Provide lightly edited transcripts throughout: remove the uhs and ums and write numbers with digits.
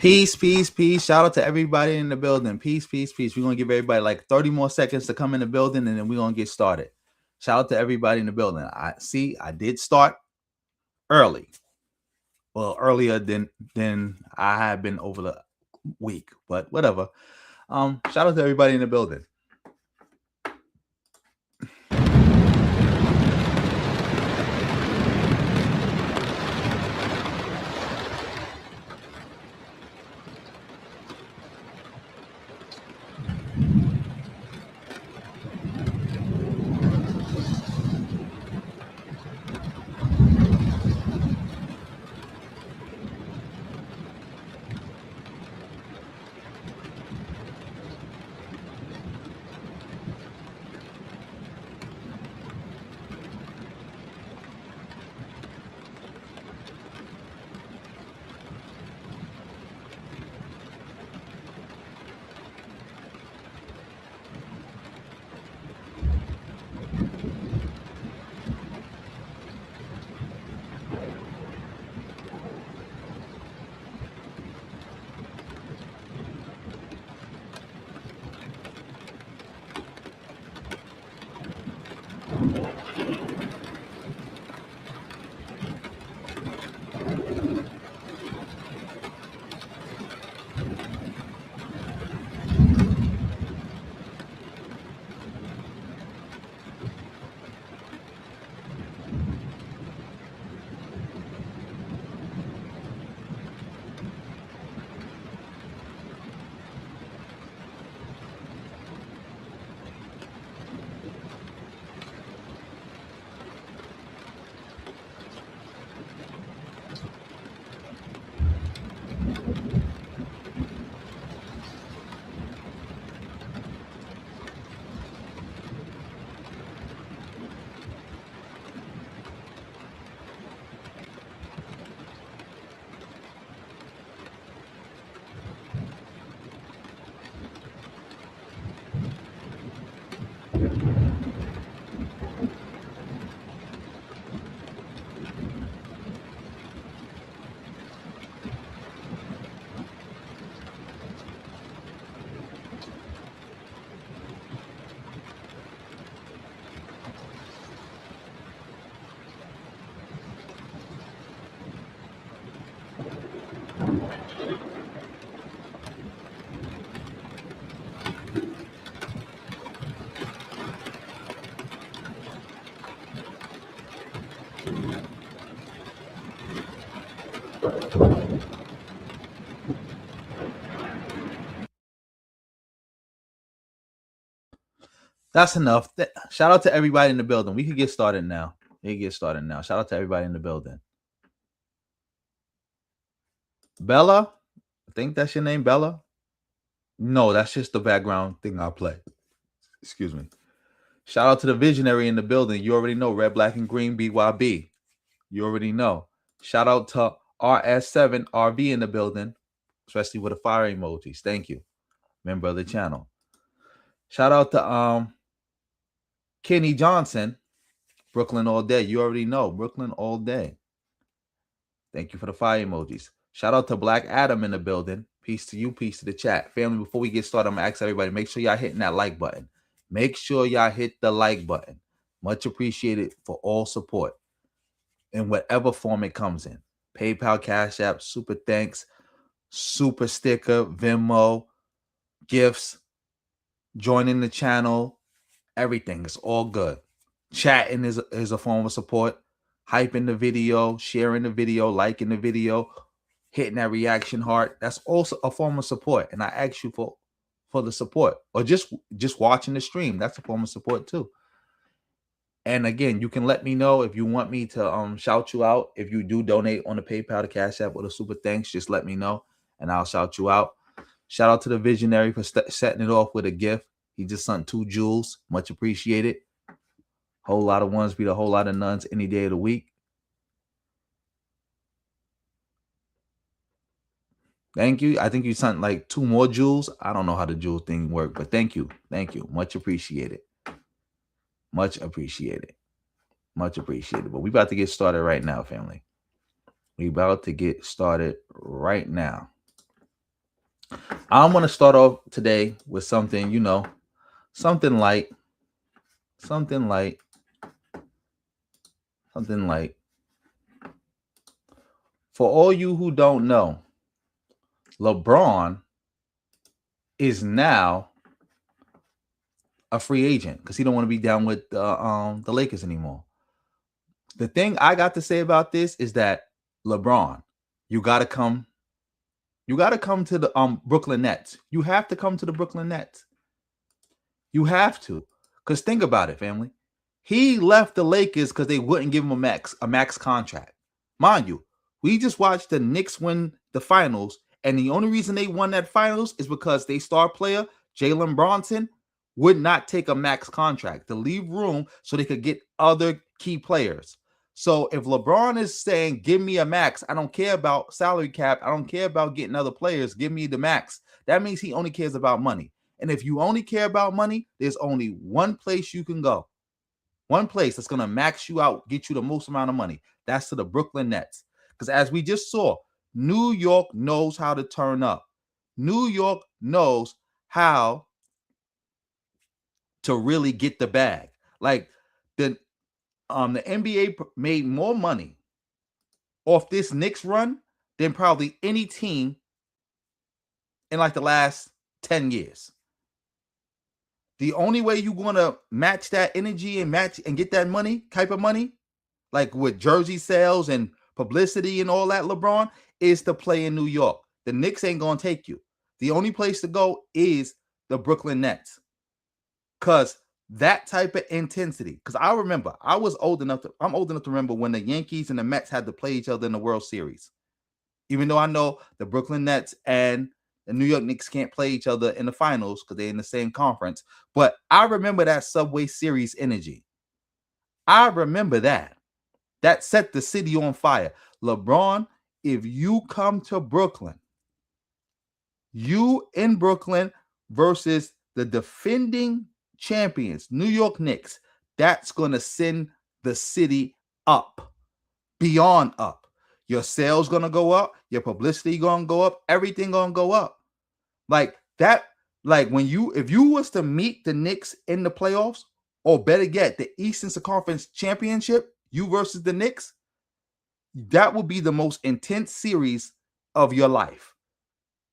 Peace, peace, peace. Shout out to everybody in the building. Peace, peace, peace. We're going to give everybody like 30 more seconds to come in the building, and then we're going to get started. Shout out to everybody in the building. I did start early. Well, earlier than I have been over the week, but whatever. Shout out to everybody in the building. That's enough. Shout out to everybody in the building. We can get started now. Shout out to everybody in the building. Bella, I think that's your name, Bella. No, that's just the background thing I play. Excuse me. Shout out to the visionary in the building. You already know, red, black, and green, BYB. You already know. Shout out to RS7RV in the building, especially with the fire emojis. Thank you. Member of the channel. Shout out to Kenny Johnson, Brooklyn all day. You already know, Brooklyn all day. Thank you for the fire emojis. Shout out to Black Adam in the building. Peace to you, peace to the chat. Family, before we get started, I'm going to ask everybody, make sure y'all hitting that like button. Make sure y'all hit the like button. Much appreciated for all support in whatever form it comes in. PayPal, Cash App, super thanks, super sticker, Venmo, gifts, joining the channel, everything. It's all good. Chatting is a form of support. Hyping the video, sharing the video, liking the video, hitting that reaction heart. That's also a form of support. And I ask you for the support. Or just watching the stream. That's a form of support too. And again, you can let me know if you want me to shout you out. If you do donate on the PayPal, the Cash App, or the super thanks, just let me know and I'll shout you out. Shout out to the visionary for setting it off with a gift. He just sent 2 jewels. Much appreciated. Whole lot of ones beat a whole lot of nuns any day of the week. Thank you. I think you sent like 2 more jewels. I don't know how the jewel thing worked, but thank you. Thank you. Much appreciated. Much appreciated. Much appreciated. But we about to get started right now, family. We about to get started right now. I'm going to start off today with something, you know, something light. Something light. Something light. For all you who don't know, LeBron is now a free agent because he don't want to be down with the Lakers anymore. The thing I got to say about this is that LeBron, you got to come to the Brooklyn Nets. You have to come to the Brooklyn Nets. You have to, because think about it, family. He left the Lakers because they wouldn't give him a max contract. Mind you, we just watched the Knicks win the finals, and the only reason they won that finals is because their star player, Jalen Bronson, would not take a max contract to leave room so they could get other key players. So if LeBron is saying, give me a max, I don't care about salary cap, I don't care about getting other players, give me the max. That means he only cares about money. And if you only care about money, there's only one place you can go. One place that's going to max you out, get you the most amount of money. That's to the Brooklyn Nets. Because as we just saw, New York knows how to turn up. New York knows how to really get the bag. Like the NBA made more money off this Knicks run than probably any team in like the last 10 years. The only way you're going to match that energy and get that money, type of money, like with jersey sales and publicity and all that, LeBron, is to play in New York. The Knicks ain't going to take you. The only place to go is the Brooklyn Nets. Because that type of intensity, because I remember, I'm old enough to remember when the Yankees and the Mets had to play each other in the World Series. Even though I know the Brooklyn Nets and the New York Knicks can't play each other in the finals because they're in the same conference. But I remember that Subway Series energy. I remember that. That set the city on fire. LeBron, if you come to Brooklyn, you in Brooklyn versus the defending champions, New York Knicks, that's going to send the city up, beyond up. Your sales going to go up, your publicity going to go up, everything going to go up. Like that, like if you was to meet the Knicks in the playoffs, or better yet, the Eastern Conference Championship, you versus the Knicks, that will be the most intense series of your life.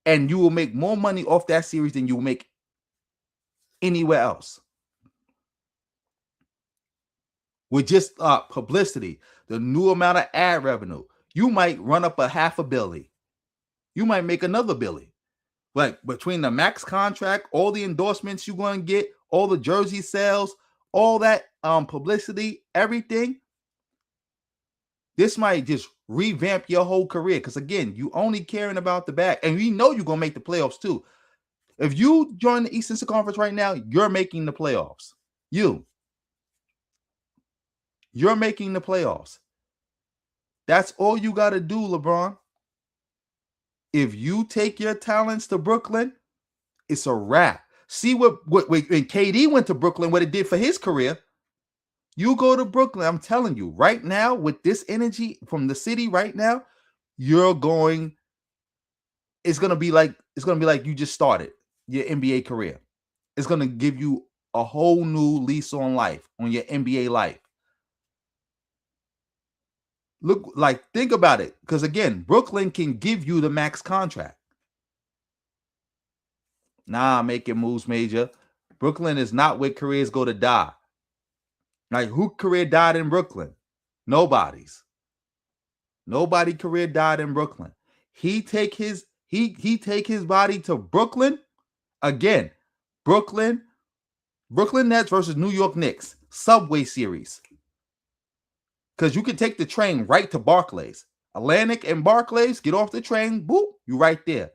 And you will make more money off that series than you will make anywhere else. With just publicity, the new amount of ad revenue, you might run up a $500 million. You might make another $1 billion. Like between the max contract, all the endorsements you're going to get, all the jersey sales, all that publicity, everything, this might just revamp your whole career. Because again, you only caring about the bag, and we know you're going to make the playoffs too. If you join the Eastern Conference right now, you're making the playoffs. You're making the playoffs. That's all you got to do, LeBron. If you take your talents to Brooklyn, it's a wrap. See what when KD went to Brooklyn, what it did for his career. You go to Brooklyn, I'm telling you, right now, with this energy from the city right now, it's gonna be like you just started your NBA career. It's gonna give you a whole new lease on life, on your NBA life. Look, like, think about it. Because again, Brooklyn can give you the max contract. Nah, making moves, Major. Brooklyn is not where careers go to die. Like, who career died in Brooklyn? Nobody's. Nobody career died in Brooklyn. He take his body to Brooklyn. Again, Brooklyn Nets versus New York Knicks. Subway series. Because you can take the train right to Barclays. Atlantic and Barclays, get off the train, boop, you right there.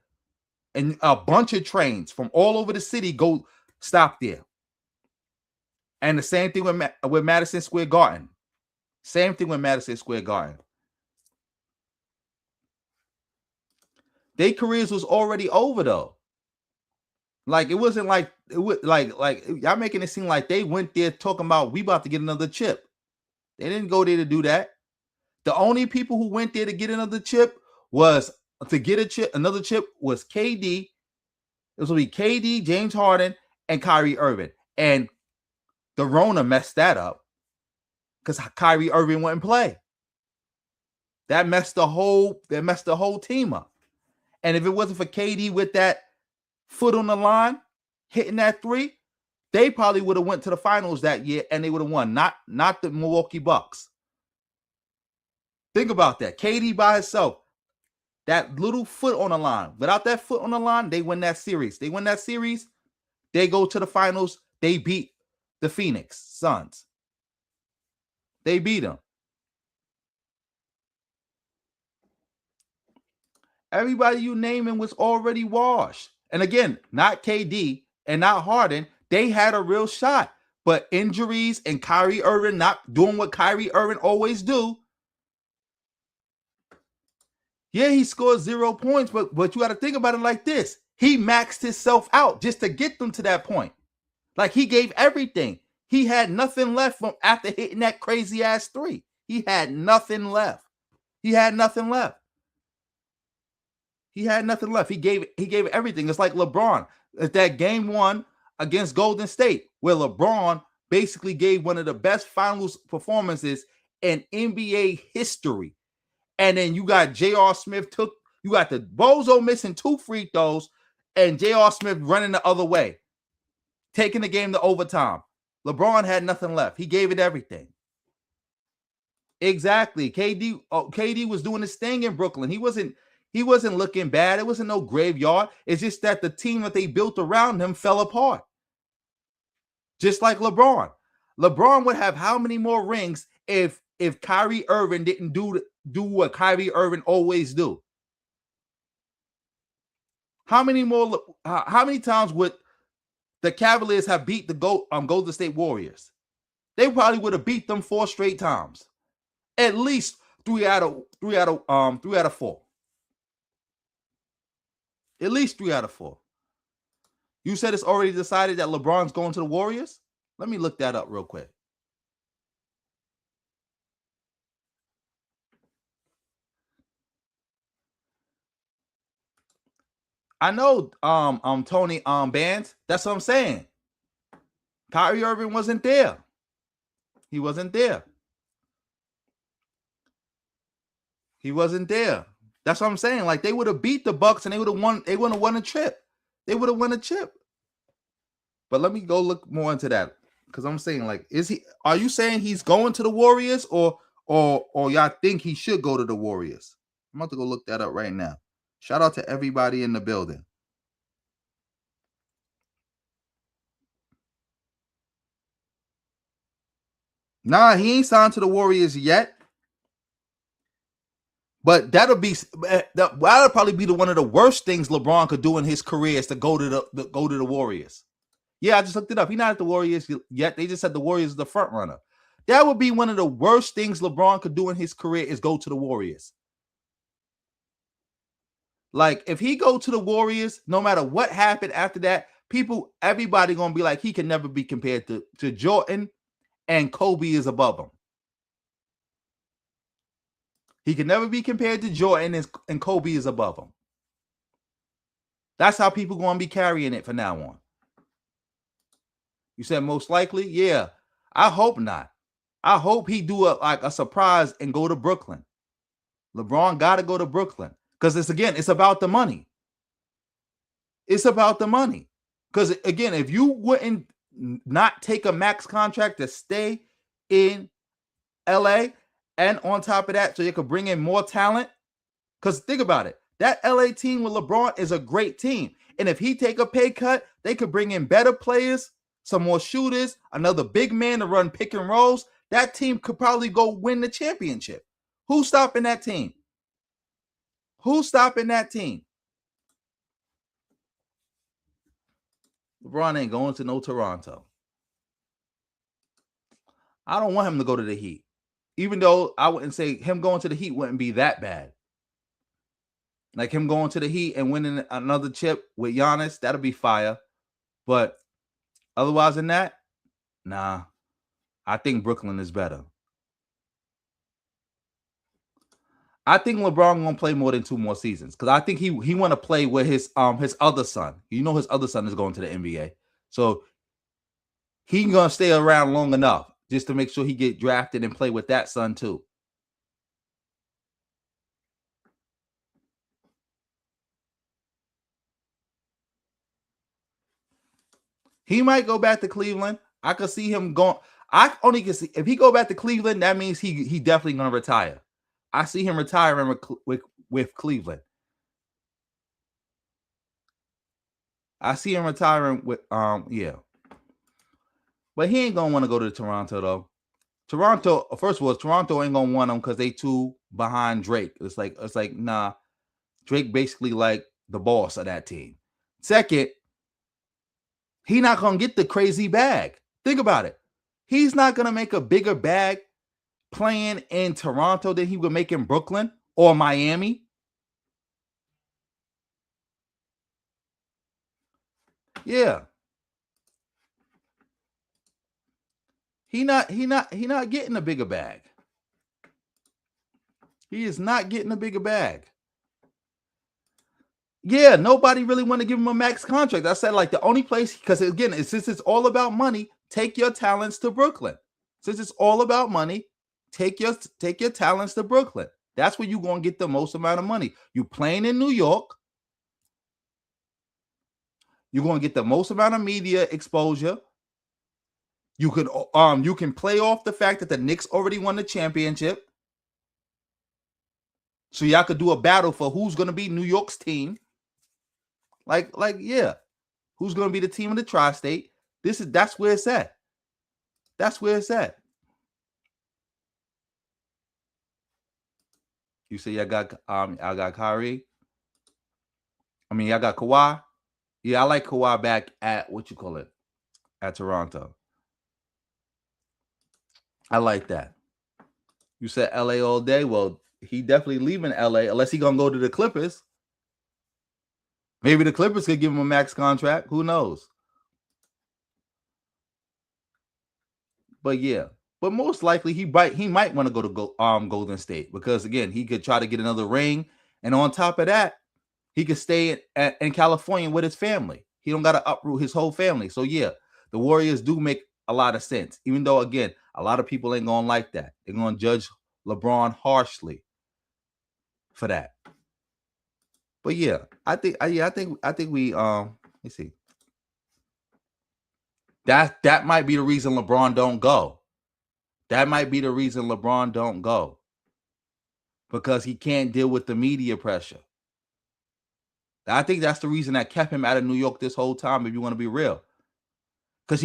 And a bunch of trains from all over the city go stop there. And the same thing with Madison Square Garden. Same thing with Madison Square Garden. Their careers was already over though. Like, it wasn't like it was like y'all making it seem like they went there talking about we about to get another chip. They didn't go there to do that. The only people who went there to get another chip was another chip was KD. It was going to be KD, James Harden, and Kyrie Irving. And the Rona messed that up because Kyrie Irving wouldn't play. That messed the whole team up. And if it wasn't for KD with that foot on the line, hitting that three, they probably would have went to the finals that year and they would have won. Not the Milwaukee Bucks. Think about that. KD by himself, that little foot on the line. Without that foot on the line, they win that series. They win that series. They go to the finals. They beat the Phoenix Suns. They beat them. Everybody you naming was already washed. And again, not KD and not Harden. They had a real shot. But injuries and Kyrie Irving not doing what Kyrie Irving always do. Yeah, he scored 0 points, but you got to think about it like this. He maxed himself out just to get them to that point. Like, he gave everything. He had nothing left from after hitting that crazy ass three. He had nothing left. He gave everything. It's like LeBron. It's that game 1 against Golden State, where LeBron basically gave one of the best finals performances in NBA history. And then you got J.R. Smith you got the Bozo missing 2 free throws and J.R. Smith running the other way, taking the game to overtime. LeBron had nothing left. He gave it everything. Exactly. KD was doing his thing in Brooklyn. He wasn't looking bad. It wasn't no graveyard. It's just that the team that they built around him fell apart. Just like LeBron. LeBron would have how many more rings if Kyrie Irving didn't do what Kyrie Irving always do? How many times would the Cavaliers have beat the Golden State Warriors? They probably would have beat them 4 straight times. At least 3 out of 4. At least 3 out of 4. You said it's already decided that LeBron's going to the Warriors? Let me look that up real quick. I know Tony Bands. That's what I'm saying. Kyrie Irving wasn't there. He wasn't there. That's what I'm saying. Like, they would have beat the Bucks and they would have won. They would have won a chip. But let me go look more into that, because I'm saying, like, are you saying he's going to the Warriors, or y'all think he should go to the Warriors? I'm about to go look that up right now. Shout out to everybody in the building. Nah, he ain't signed to the Warriors yet. But that'll probably be one of the worst things LeBron could do in his career is to go to the Warriors. Yeah, I just looked it up. He's not at the Warriors yet. They just said the Warriors is the front runner. That would be one of the worst things LeBron could do in his career is go to the Warriors. Like, if he go to the Warriors, no matter what happened after that, everybody gonna be like, he can never be compared to Jordan, and Kobe is above him. He can never be compared to Jordan, and Kobe is above him. That's how people gonna be carrying it from now on. You said most likely? Yeah. I hope not. I hope he do a surprise and go to Brooklyn. LeBron got to go to Brooklyn because it's about the money. It's about the money. Because again, if you wouldn't not take a max contract to stay in LA, and on top of that, so you could bring in more talent. Because think about it, that LA team with LeBron is a great team. And if he take a pay cut, they could bring in better players, some more shooters, another big man to run pick and rolls. That team could probably go win the championship. Who's stopping that team? Who's stopping that team? LeBron ain't going to no Toronto. I don't want him to go to the Heat. Even though I wouldn't say him going to the Heat wouldn't be that bad. Like him going to the Heat and winning another chip with Giannis, that'll be fire. But otherwise than that, nah. I think Brooklyn is better. I think LeBron gonna play more than 2 more seasons because I think he want to play with his other son. You know, his other son is going to the NBA, so he gonna stay around long enough just to make sure he get drafted and play with that son too. He might go back to Cleveland. I could see him going. I only can see if he go back to Cleveland. That means he definitely gonna retire. I see him retiring with Cleveland. I see him retiring with yeah. But he ain't gonna want to go to Toronto though. Toronto, first of all, Toronto ain't gonna want him because they too behind Drake. It's like nah. Drake basically like the boss of that team. Second, he not gonna get the crazy bag. Think about it. He's not gonna make a bigger bag playing in Toronto than he would make in Brooklyn or Miami. Yeah. He not getting a bigger bag. He is not getting a bigger bag. Yeah, nobody really want to give him a max contract. I said like the only place, because again, since it's all about money, take your talents to Brooklyn. Since it's all about money, take your talents to Brooklyn. That's where you're going to get the most amount of money. You playing in New York, you're going to get the most amount of media exposure. You can play off the fact that the Knicks already won the championship. So y'all could do a battle for who's going to be New York's team. Like yeah. Who's going to be the team of the tri-state? That's where it's at. That's where it's at. You say I got Kyrie. I mean, I got Kawhi. Yeah, I like Kawhi back at at Toronto. I like that. You said LA all day. Well, he definitely leaving LA unless he gonna go to the Clippers. Maybe the Clippers could give him a max contract. Who knows? But yeah, but most likely he might want to go to Golden State because again he could try to get another ring, and on top of that, he could stay in California with his family. He don't got to uproot his whole family. So yeah, the Warriors do make a lot of sense. Even though again, a lot of people ain't gonna like that. They're gonna judge LeBron harshly for that. But yeah, I think we let's see. That might be the reason LeBron don't go. That might be the reason LeBron don't go. Because he can't deal with the media pressure. I think that's the reason that kept him out of New York this whole time, if you want to be real. Because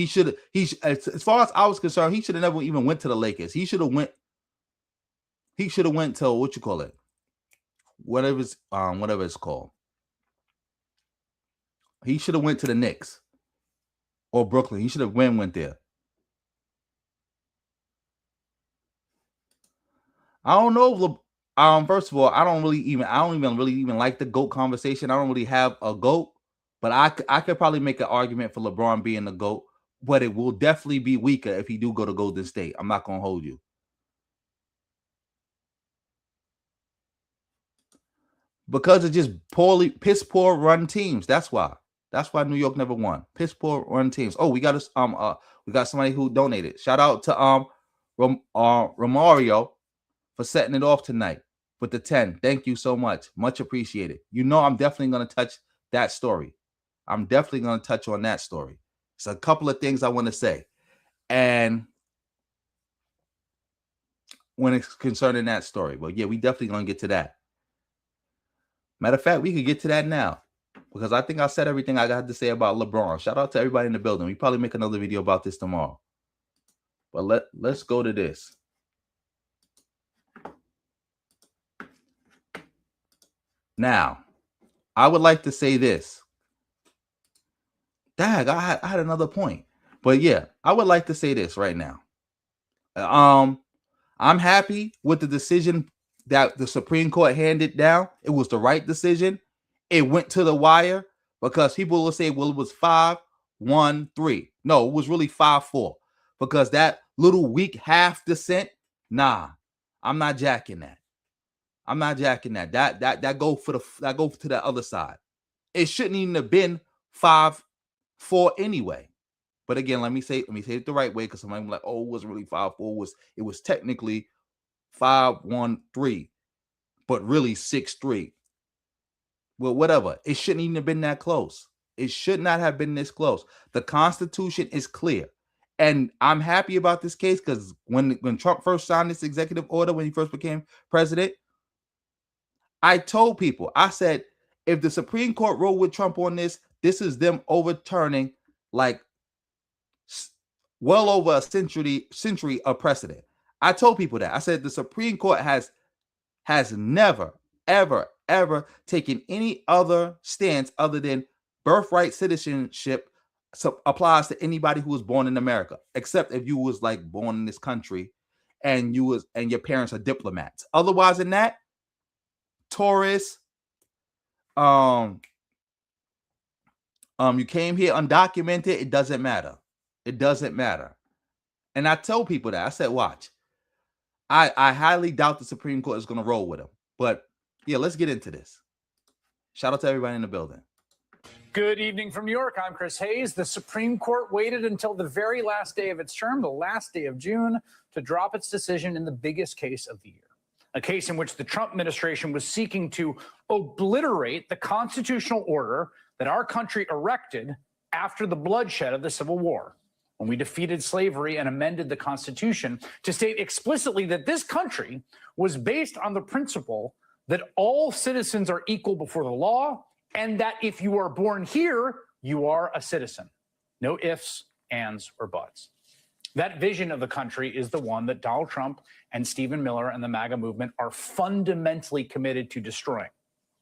as far as I was concerned, he should have never even went to the Lakers. He should have went to what you call it, whatever it's called. He should have went to the Knicks or Brooklyn. He should have went there. I don't know. First of all, I don't even really like the GOAT conversation. I don't really have a GOAT, but I could probably make an argument for LeBron being the GOAT, but it will definitely be weaker if he do go to Golden State. I'm not gonna hold you. Because it's just piss poor run teams. That's why New York never won. Piss poor run teams. Oh, we got somebody who donated. Shout out to Romario for setting it off tonight with the 10. Thank you so much. Much appreciated. You know, I'm definitely going to touch that story. I'm definitely going to touch on that story. It's a couple of things I want to say. And when it's concerning that story, but yeah, we definitely going to get to that. Matter of fact, we could get to that now because I think I said everything I got to say about LeBron. Shout out to everybody in the building. We probably make another video about this tomorrow. But let's go to this. Now, I would like to say this. Dag, I had another point. But yeah, I would like to say this right now. I'm happy with the decision that the Supreme Court handed down. It was the right decision. It went to the wire because people will say, well, it was 5-1-3. No, it was really 5-4 because that little weak half dissent. Nah, I'm not jacking that. I'm not jacking that. That go to the other side. It shouldn't even have been 5-4 anyway. But again, let me say it the right way because somebody was like, oh, it wasn't really 5-4. It was technically 5-1-3, but really 6-3. Well, whatever. It shouldn't even have been that close. It should not have been this close. The Constitution is clear. And I'm happy about this case because when Trump first signed this executive order, when he first became president, I told people, I said, if the Supreme Court ruled with Trump on this, this is them overturning like well over a century of precedent. I told people that. I said the Supreme Court has never, ever taken any other stance other than birthright citizenship applies to anybody who was born in America, except if you was like born in this country and your parents are diplomats. Otherwise than that, tourists, you came here undocumented, it doesn't matter. It doesn't matter. And I tell people that. I said, watch. I highly doubt the Supreme Court is going to roll with him. But yeah, let's get into this. Shout out to everybody in the building. Good evening from New York. I'm Chris Hayes. The Supreme Court waited until the very last day of its term, the last day of June, to drop its decision in the biggest case of the year. A case in which the Trump administration was seeking to obliterate the constitutional order that our country erected after the bloodshed of the Civil War, when we defeated slavery and amended the Constitution to state explicitly that this country was based on the principle that all citizens are equal before the law and that if you are born here, you are a citizen. No ifs, ands, or buts. That vision of the country is the one that Donald Trump and Stephen Miller and the MAGA movement are fundamentally committed to destroying.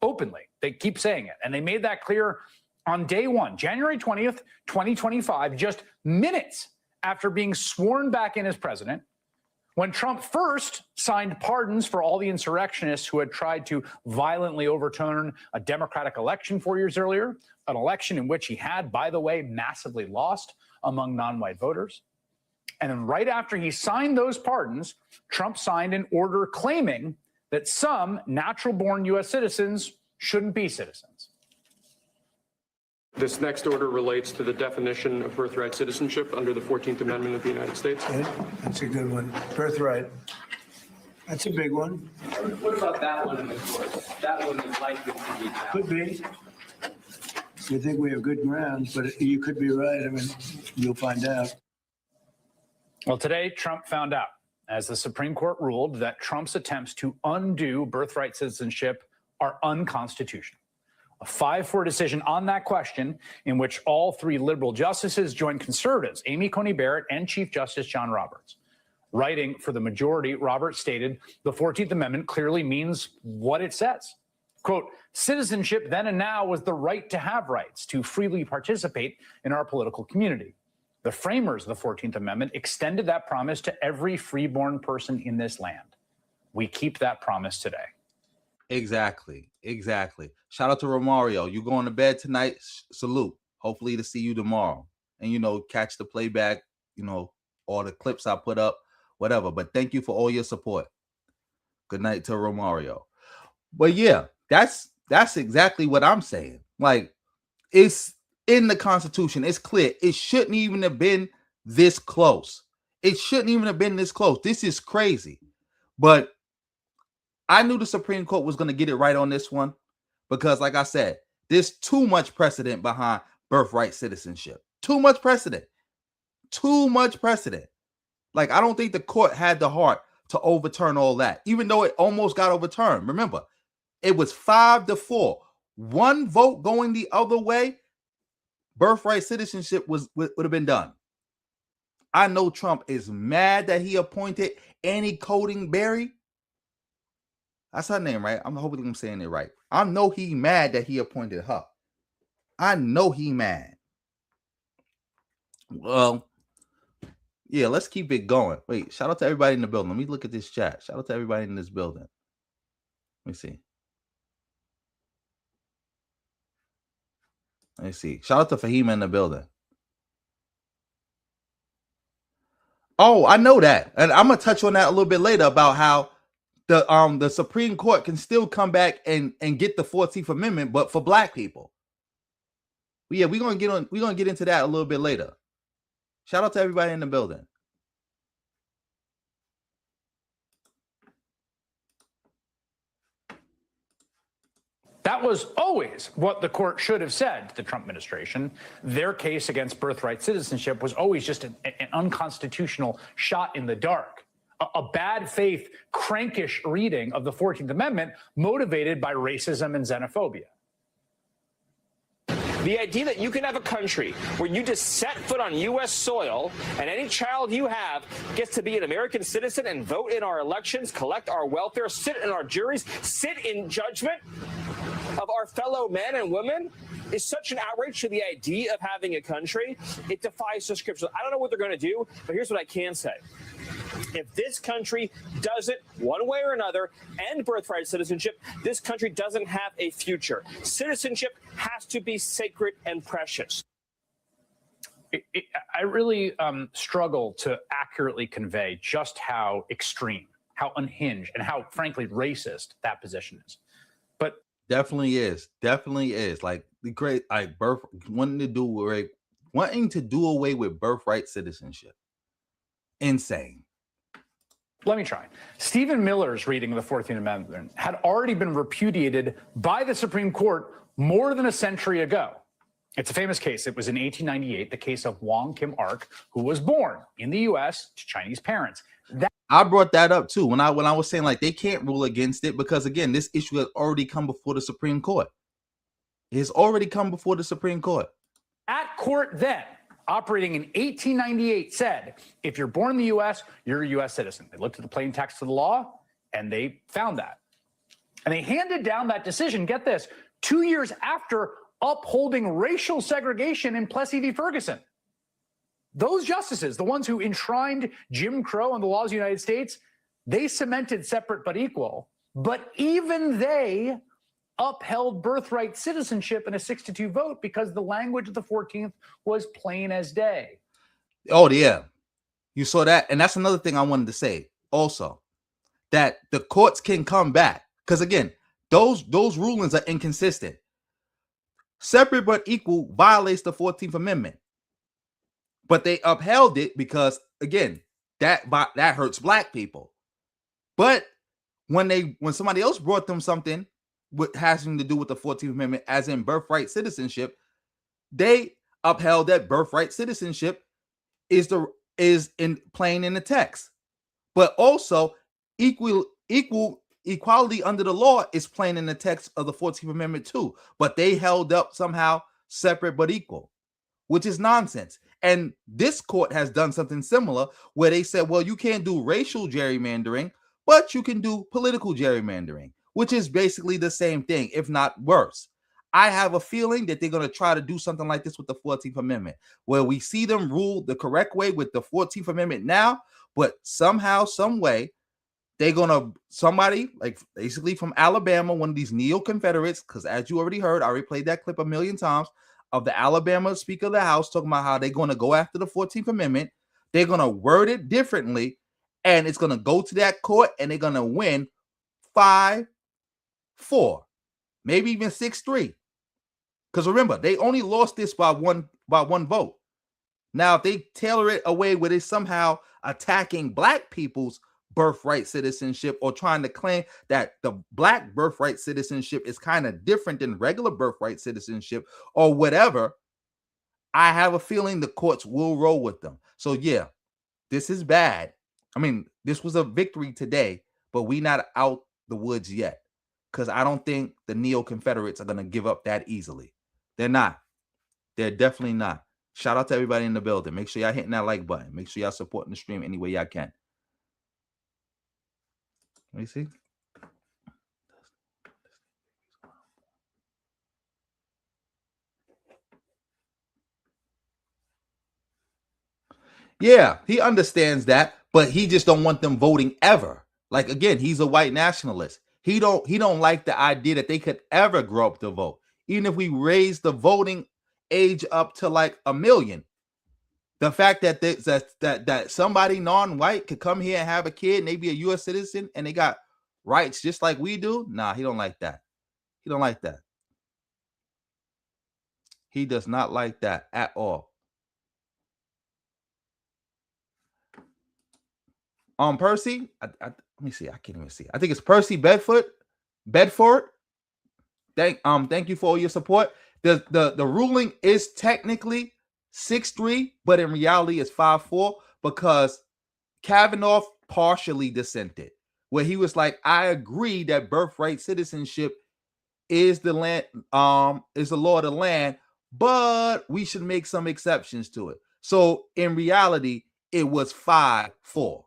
Openly, they keep saying it. And they made that clear on day one, January 20th, 2025, just minutes after being sworn back in as president, when Trump first signed pardons for all the insurrectionists who had tried to violently overturn a Democratic election 4 years earlier, an election in which he had, by the way, massively lost among non-white voters. And then right after he signed those pardons, Trump signed an order claiming that some natural-born U.S. citizens shouldn't be citizens. This next order relates to the definition of birthright citizenship under the 14th Amendment of the United States. Yeah, that's a good one. Birthright. That's a big one. What about that one in the court? That one is likely to be found. Could be. You think we have good grounds, but you could be right. I mean, you'll find out. Well, today, Trump found out as the Supreme Court ruled that Trump's attempts to undo birthright citizenship are unconstitutional. A 5-4 decision on that question in which all 3 liberal justices joined conservatives, Amy Coney Barrett and Chief Justice John Roberts. Writing for the majority, Roberts stated the 14th Amendment clearly means what it says. Quote, citizenship then and now was the right to have rights, to freely participate in our political community. The framers of the 14th Amendment extended that promise to every freeborn person in this land. We keep that promise today. Exactly. Shout out to Romario. You going to bed tonight? Salute. Hopefully to see you tomorrow. And, catch the playback, all the clips I put up, whatever. But thank you for all your support. Good night to Romario. But yeah, that's exactly what I'm saying. Like, it's in the Constitution. It's clear. It shouldn't even have been this close. This is crazy. But I knew the Supreme Court was going to get it right on this one because, like I said, there's too much precedent behind birthright citizenship. Too much precedent. Like, I don't think the court had the heart to overturn all that, even though it almost got overturned. Remember, it was 5-4. One vote going the other way, birthright citizenship would have been done. I know Trump is mad that he appointed Annie Coding Berry. That's her name, right? I'm hoping I'm saying it right. I know he mad that he appointed her. I know he mad. Well, yeah, let's keep it going. Wait, shout out to everybody in the building. Let me look at this chat. Shout out to everybody in this building. Let me see. Shout out to Fahima in the building. Oh, I know that. And I'm going to touch on that a little bit later about how the Supreme Court can still come back and get the 14th Amendment, but for black people. But yeah, we're gonna get into that a little bit later. Shout out to everybody in the building. That was always what the court should have said to the Trump administration. Their case against birthright citizenship was always just an unconstitutional shot in the dark. A bad faith, crankish reading of the 14th Amendment motivated by racism and xenophobia. The idea that you can have a country where you just set foot on U.S. soil and any child you have gets to be an American citizen and vote in our elections, collect our welfare, sit in our juries, sit in judgment of our fellow men and women is such an outrage to the idea of having a country. It defies the scriptures. I don't know what they're going to do, but here's what I can say. If this country doesn't, one way or another, end birthright citizenship, this country doesn't have a future. Citizenship has to be sacred and precious. I really struggle to accurately convey just how extreme, how unhinged, and how, frankly, racist that position is. But definitely is. Like the great, wanting to do away with birthright citizenship. Insane. Let me try. Stephen Miller's reading of the 14th Amendment had already been repudiated by the Supreme Court more than a century ago. It's a famous case. It was in 1898, the case of Wong Kim Ark, who was born in the U.S. to Chinese parents. I brought that up too when I was saying like they can't rule against it because again, this issue has already come before the Supreme Court. It's already come before the Supreme Court. That court then, operating in 1898, said, if you're born in the U.S., you're a U.S. citizen. They looked at the plain text of the law, and they found that. And they handed down that decision, get this, 2 years after upholding racial segregation in Plessy v. Ferguson. Those justices, the ones who enshrined Jim Crow and the laws of the United States, they cemented separate but equal. But even they upheld birthright citizenship in a 6-2 vote because the language of the 14th was plain as day. Oh, yeah. You saw that. And that's another thing I wanted to say also, that the courts can come back. Because again, those rulings are inconsistent. Separate but equal violates the 14th Amendment. But they upheld it because, again, that hurts black people. But when somebody else brought them something having to do with the 14th Amendment, as in birthright citizenship, they upheld that birthright citizenship is in plain in the text, but also equal equality under the law is plain in the text of the 14th Amendment too, but they held up somehow separate but equal, which is nonsense. And this court has done something similar where they said, well, you can't do racial gerrymandering, but you can do political gerrymandering, which is basically the same thing, if not worse. I have a feeling that they're going to try to do something like this with the 14th Amendment, where we see them rule the correct way with the 14th Amendment now, but somehow, some way, they're going to, somebody like basically from Alabama, one of these neo-Confederates, because as you already heard, I already played that clip a million times, of the Alabama Speaker of the House talking about how they're going to go after the 14th Amendment. They're going to word it differently, and it's going to go to that court, and they're going to win 5-4, maybe even 6-3. Because remember, they only lost this by one vote. Now, if they tailor it away where they're somehow attacking black people's birthright citizenship or trying to claim that the black birthright citizenship is kind of different than regular birthright citizenship or whatever, I have a feeling the courts will roll with them. So yeah, this is bad. I mean, this was a victory today, but we not out the woods yet, because I don't think the neo-Confederates are going to give up that easily. They're not. They're definitely not. Shout out to everybody in the building. Make sure y'all hitting that like button. Make sure y'all supporting the stream any way y'all can. Let me see. Yeah, he understands that, but he just don't want them voting ever. Like, again, he's a white nationalist. He don't like the idea that they could ever grow up to vote. Even if we raise the voting age up to like 1 million, the fact that that somebody non-white could come here and have a kid and they be a U.S. citizen and they got rights just like we do, nah, he don't like that. He don't like that. He does not like that at all. Percy, let me see. I can't even see. I think it's Percy Bedford. Thank you for all your support. The ruling is technically 6-3, but in reality it's 5-4 because Kavanaugh partially dissented, where he was like, I agree that birthright citizenship is the land, is the law of the land, but we should make some exceptions to it. So in reality, it was 5-4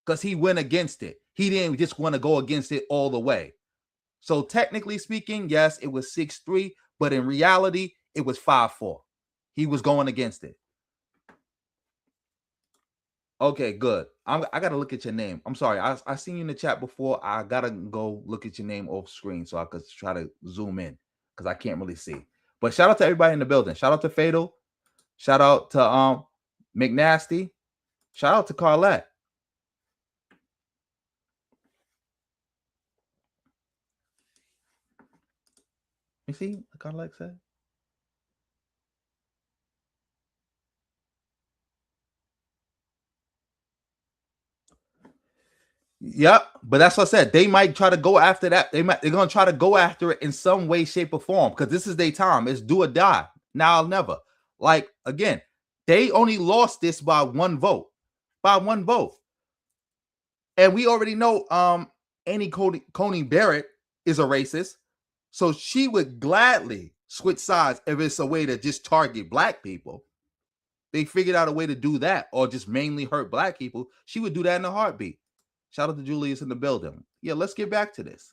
because he went against it. He didn't just want to go against it all the way. So technically speaking, yes, it was 6-3, but in reality, it was 5-4. He was going against it. Okay, good. I got to look at your name. I'm sorry. I seen you in the chat before. I got to go look at your name off screen so I could try to zoom in because I can't really see. But shout out to everybody in the building. Shout out to Fatal. Shout out to McNasty. Shout out to Carlette. You see what Carlette said? Yep, but that's what I said. They might try to go after that. They're gonna try to go after it in some way, shape, or form because this is their time. It's do or die. Now or never. Like again, they only lost this by 1 vote. By 1 vote. And we already know Annie Coney Barrett is a racist. So she would gladly switch sides if it's a way to just target black people. They figured out a way to do that or just mainly hurt black people. She would do that in a heartbeat. Shout out to Julius in the building. Yeah, let's get back to this.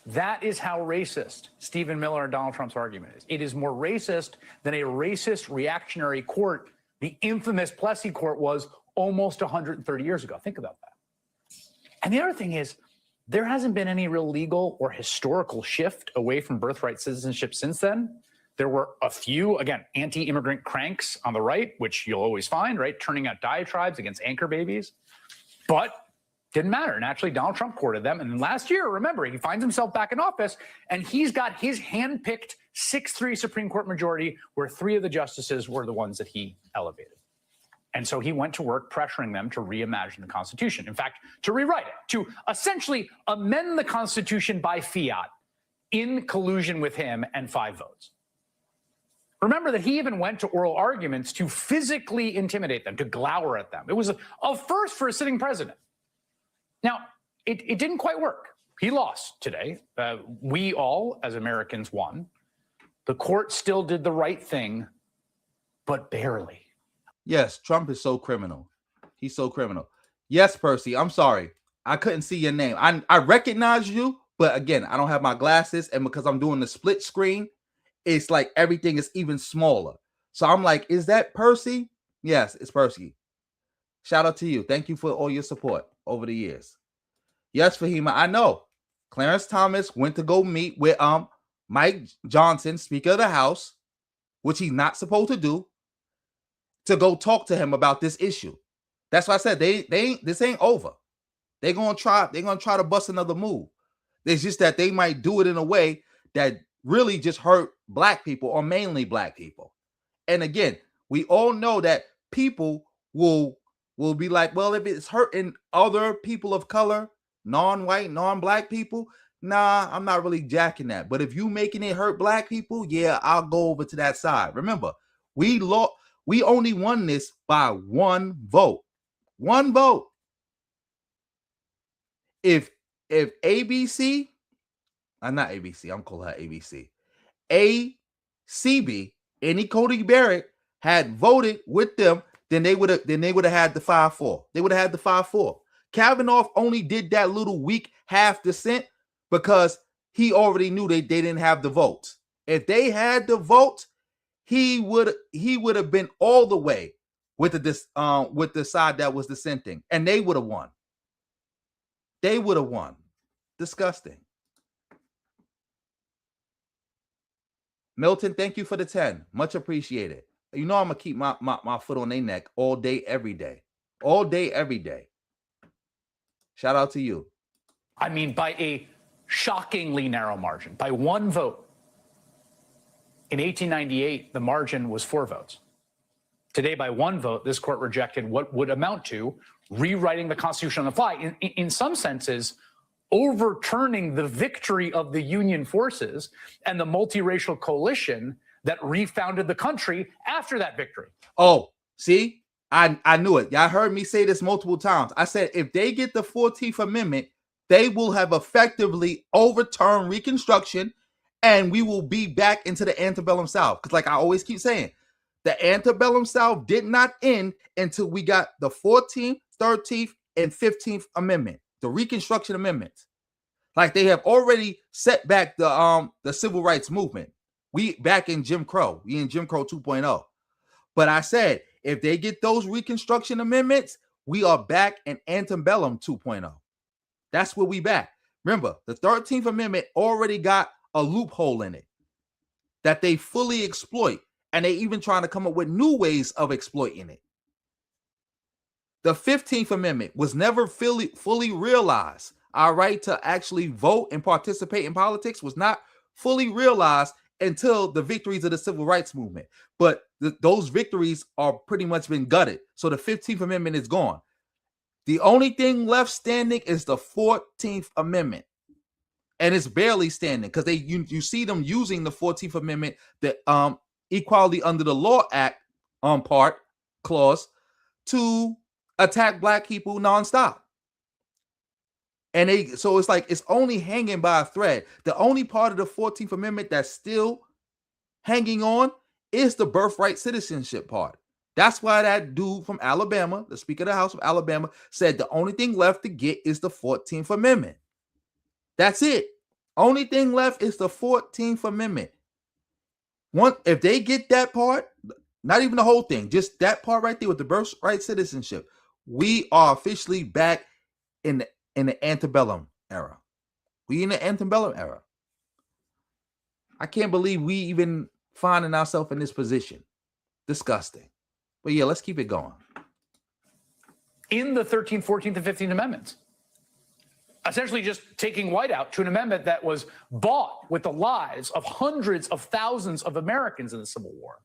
That is how racist Stephen Miller and Donald Trump's argument is. It is more racist than a racist reactionary court, the infamous Plessy court, was almost 130 years ago. Think about that. And the other thing is, there hasn't been any real legal or historical shift away from birthright citizenship since then. There were a few, again, anti-immigrant cranks on the right, which you'll always find, right? Turning out diatribes against anchor babies. But didn't matter. And actually, Donald Trump courted them. And then last year, remember, he finds himself back in office, and he's got his hand-picked 6-3 Supreme Court majority, where 3 of the justices were the ones that he elevated. And so he went to work pressuring them to reimagine the Constitution. In fact, to rewrite it, to essentially amend the Constitution by fiat in collusion with him and 5 votes. Remember that he even went to oral arguments to physically intimidate them, to glower at them. It was a first for a sitting president. Now, it didn't quite work. He lost today. We all, as Americans, won. The court still did the right thing, but barely. Yes, Trump is so criminal. He's so criminal. Yes, Percy, I'm sorry. I couldn't see your name. I recognize you, but again, I don't have my glasses, and because I'm doing the split screen, it's like everything is even smaller. So I'm like, is that Percy? Yes, it's Percy. Shout out to you. Thank you for all your support over the years. Yes, Fahima, I know. Clarence Thomas went to go meet with Mike Johnson, Speaker of the House, which he's not supposed to do, to go talk to him about this issue. That's why I said this ain't over. They're gonna try to bust another move. It's just that they might do it in a way that really just hurt black people, or mainly black people. And again, we all know that people will be like, well, if it's hurting other people of color, non-white, non-black people, nah, I'm not really jacking that. But if you making it hurt black people, yeah, I'll go over to that side. Remember, we only won this by one vote. One vote. If ABC, not ABC, I'm calling her ABC. ACB, any Cody Barrett had voted with them, then they would have had the 5-4. They would have had the 5-4. Kavanaugh only did that little weak half dissent because he already knew they didn't have the votes. If they had the votes, he would have been all the way with the side that was dissenting, and they would have won. They would have won. Disgusting. Milton, thank you for the 10. Much appreciated. You know I'm gonna keep my foot on their neck all day, every day. All day, every day. Shout out to you. I mean, by a shockingly narrow margin, by one vote. In 1898, the margin was 4 votes. Today, by one vote, this court rejected what would amount to rewriting the Constitution on the fly. In some senses, overturning the victory of the Union forces and the multiracial coalition that refounded the country after that victory. Oh, see, I knew it. Y'all heard me say this multiple times. I said, if they get the 14th Amendment, they will have effectively overturned Reconstruction, and we will be back into the antebellum South. Because like I always keep saying, the antebellum South did not end until we got the 14th, 13th, and 15th Amendment, the Reconstruction Amendments. Like they have already set back the civil rights movement. We back in Jim Crow. We in Jim Crow 2.0. But I said, if they get those Reconstruction Amendments, we are back in antebellum 2.0. That's where we back. Remember, the 13th Amendment already got a loophole in it that they fully exploit, and they even trying to come up with new ways of exploiting it. The 15th Amendment was never fully realized. Our right to actually vote and participate in politics was not fully realized until the victories of the civil rights movement. But those victories are pretty much been gutted. So the 15th Amendment is gone. The only thing left standing is the 14th Amendment. And it's barely standing because you see them using the 14th Amendment, the Equality Under the Law Act part clause, to attack black people nonstop. And so it's like it's only hanging by a thread. The only part of the 14th Amendment that's still hanging on is the birthright citizenship part. That's why that dude from Alabama, the Speaker of the House of Alabama, said the only thing left to get is the 14th Amendment. That's it. Only thing left is the 14th Amendment. If they get that part, not even the whole thing, just that part right there with the birthright citizenship, we are officially back in the antebellum era. We in the antebellum era. I can't believe we even finding ourselves in this position. Disgusting. But yeah, let's keep it going. In the 13th, 14th, and 15th Amendments, essentially just taking white out to an amendment that was bought with the lives of hundreds of thousands of Americans in the Civil War.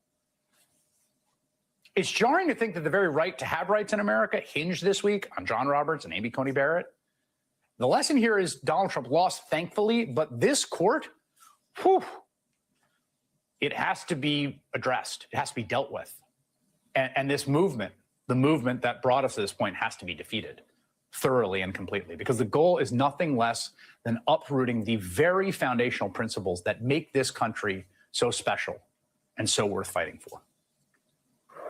It's jarring to think that the very right to have rights in America hinged this week on John Roberts and Amy Coney Barrett. The lesson here is Donald Trump lost, thankfully, but this court, it has to be addressed. It has to be dealt with. And this movement, the movement that brought us to this point, has to be defeated. thoroughly and completely, because the goal is nothing less than uprooting the very foundational principles that make this country so special and so worth fighting for.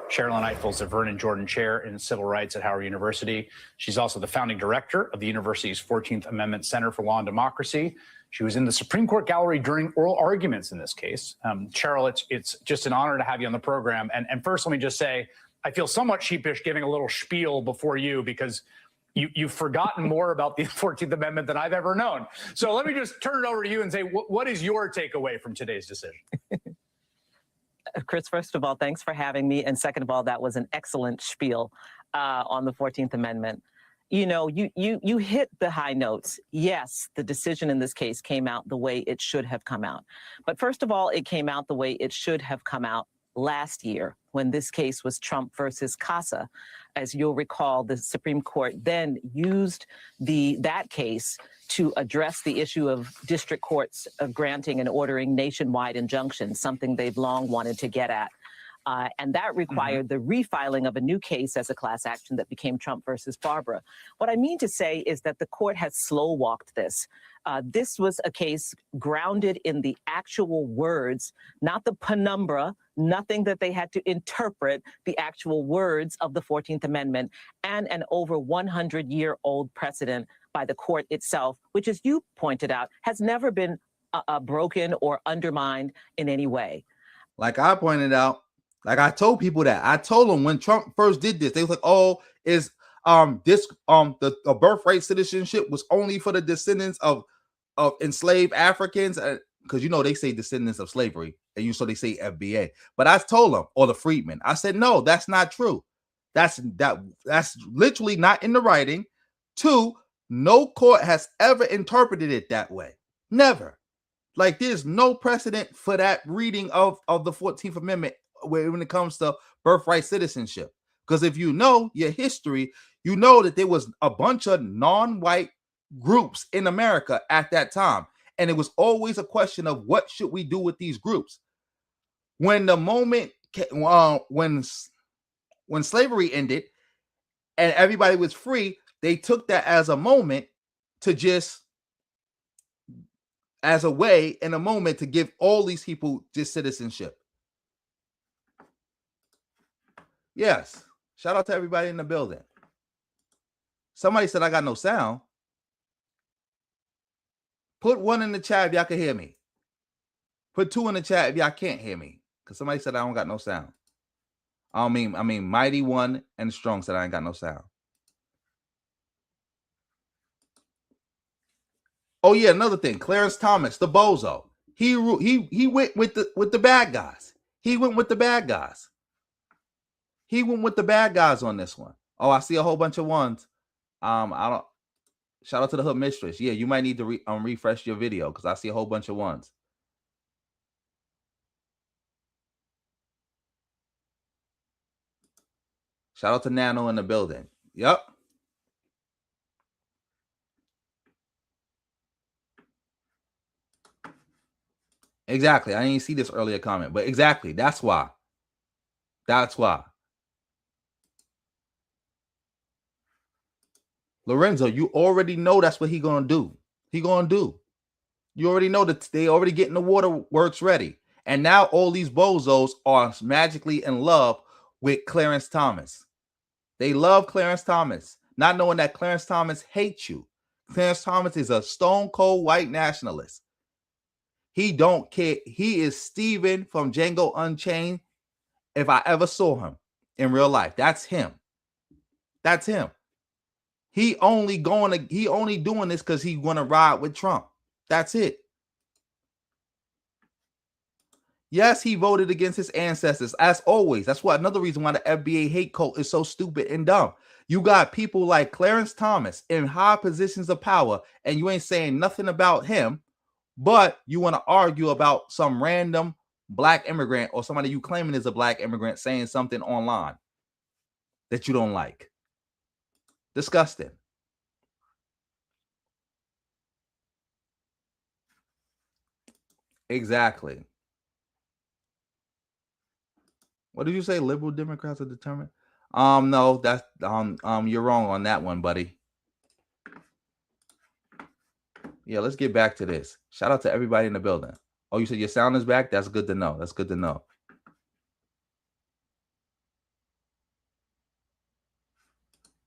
Sherilyn Eifel's the Vernon Jordan Chair in Civil Rights at Howard University. She's also the founding director of the university's 14th Amendment Center for Law and Democracy. She was in the Supreme Court gallery during oral arguments in this case. Cheryl, it's just an honor to have you on the program. And first, let me just say, I feel somewhat sheepish giving a little spiel before you because you've forgotten more about the 14th Amendment than I've ever known. So let me just turn it over to you and say, what is your takeaway from today's decision? Chris, first of all, thanks for having me. And second of all, that was an excellent spiel on the 14th Amendment. You know, you hit the high notes. Yes, the decision in this case came out the way it should have come out. But first of all, it came out the way it should have come out last year when this case was Trump versus Casa. As you'll recall, the Supreme Court then used that case to address the issue of district courts granting and ordering nationwide injunctions, something they've long wanted to get at. And that required the refiling of a new case as a class action that became Trump versus Barbara. What I mean to say is that the court has slow walked this. This was a case grounded in the actual words, not the penumbra, nothing that they had to interpret, the actual words of the 14th Amendment and an over 100-year-old precedent by the court itself, which, as you pointed out, has never been broken or undermined in any way. Like I pointed out, like I told people that. I told them when Trump first did this, they was like, "Oh, is the birthright citizenship was only for the descendants of enslaved Africans?" Because you know they say descendants of slavery, and so they say FBA. But I told them, or the freedmen, I said, no, that's not true. That's literally not in the writing. 2, no court has ever interpreted it that way. Never. Like there's no precedent for that reading of the 14th Amendment when it comes to birthright citizenship. Because if you know your history, you know that there was a bunch of non-white groups in America at that time. And it was always a question of what should we do with these groups. When the moment, when slavery ended and everybody was free, they took that as a moment to just, as a way in a moment to give all these people just citizenship. Yes. Shout out to everybody in the building. Somebody said I got no sound. Put 1 in the chat if y'all can hear me. Put 2 in the chat if y'all can't hear me. Because somebody said I don't got no sound. I mean, Mighty One and Strong said I ain't got no sound. Oh yeah, another thing. Clarence Thomas, the bozo. He went with the bad guys. He went with the bad guys. He went with the bad guys on this one. Oh, I see a whole bunch of ones. I don't. Shout out to the Hood Mistress. Yeah, you might need to refresh your video because I see a whole bunch of ones. Shout out to Nano in the building. Yep. Exactly. I didn't see this earlier comment, but exactly. That's why. That's why. Lorenzo, you already know that's what he gonna do. He gonna do. You already know that they already getting the waterworks ready. And now all these bozos are magically in love with Clarence Thomas. They love Clarence Thomas, not knowing that Clarence Thomas hates you. Clarence Thomas is a stone cold white nationalist. He don't care. He is Steven from Django Unchained. If I ever saw him in real life, that's him. That's him. He only doing this because he want to ride with Trump. That's it. Yes, he voted against his ancestors, as always. That's why another reason why the FBA hate cult is so stupid and dumb. You got people like Clarence Thomas in high positions of power, and you ain't saying nothing about him, but you want to argue about some random black immigrant or somebody you claiming is a black immigrant saying something online that you don't like. Disgusting. Exactly. What did you say? Liberal Democrats are determined? No, that's you're wrong on that one, buddy. Yeah, let's get back to this. Shout out to everybody in the building. Oh, you said your sound is back? That's good to know. That's good to know.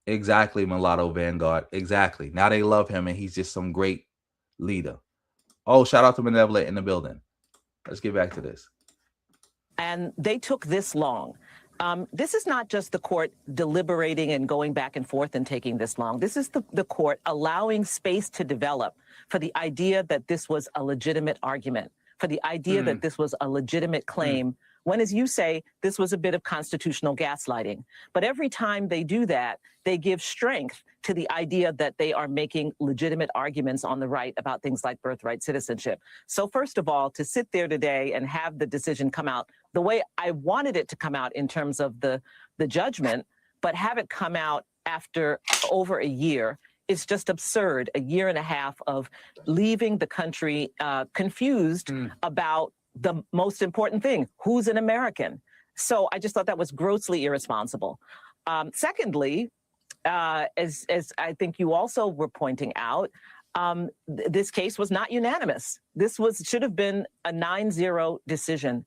Exactly, Mulatto Vanguard. Exactly. Now they love him, and he's just some great leader. Oh, shout out to Benevolent in the building. Let's get back to this. And they took this long. This is not just the court deliberating and going back and forth and taking this long. This is the court allowing space to develop for the idea that this was a legitimate argument, for the idea that this was a legitimate claim, when, as you say, this was a bit of constitutional gaslighting. But every time they do that, they give strength to the idea that they are making legitimate arguments on the right about things like birthright citizenship. So first of all, to sit there today and have the decision come out the way I wanted it to come out in terms of the judgment, but have it come out after over a year is just absurd. A year and a half of leaving the country confused about the most important thing, who's an American. So I just thought that was grossly irresponsible. Secondly, as I think you also were pointing out, this case was not unanimous. This should have been a 9-0 decision.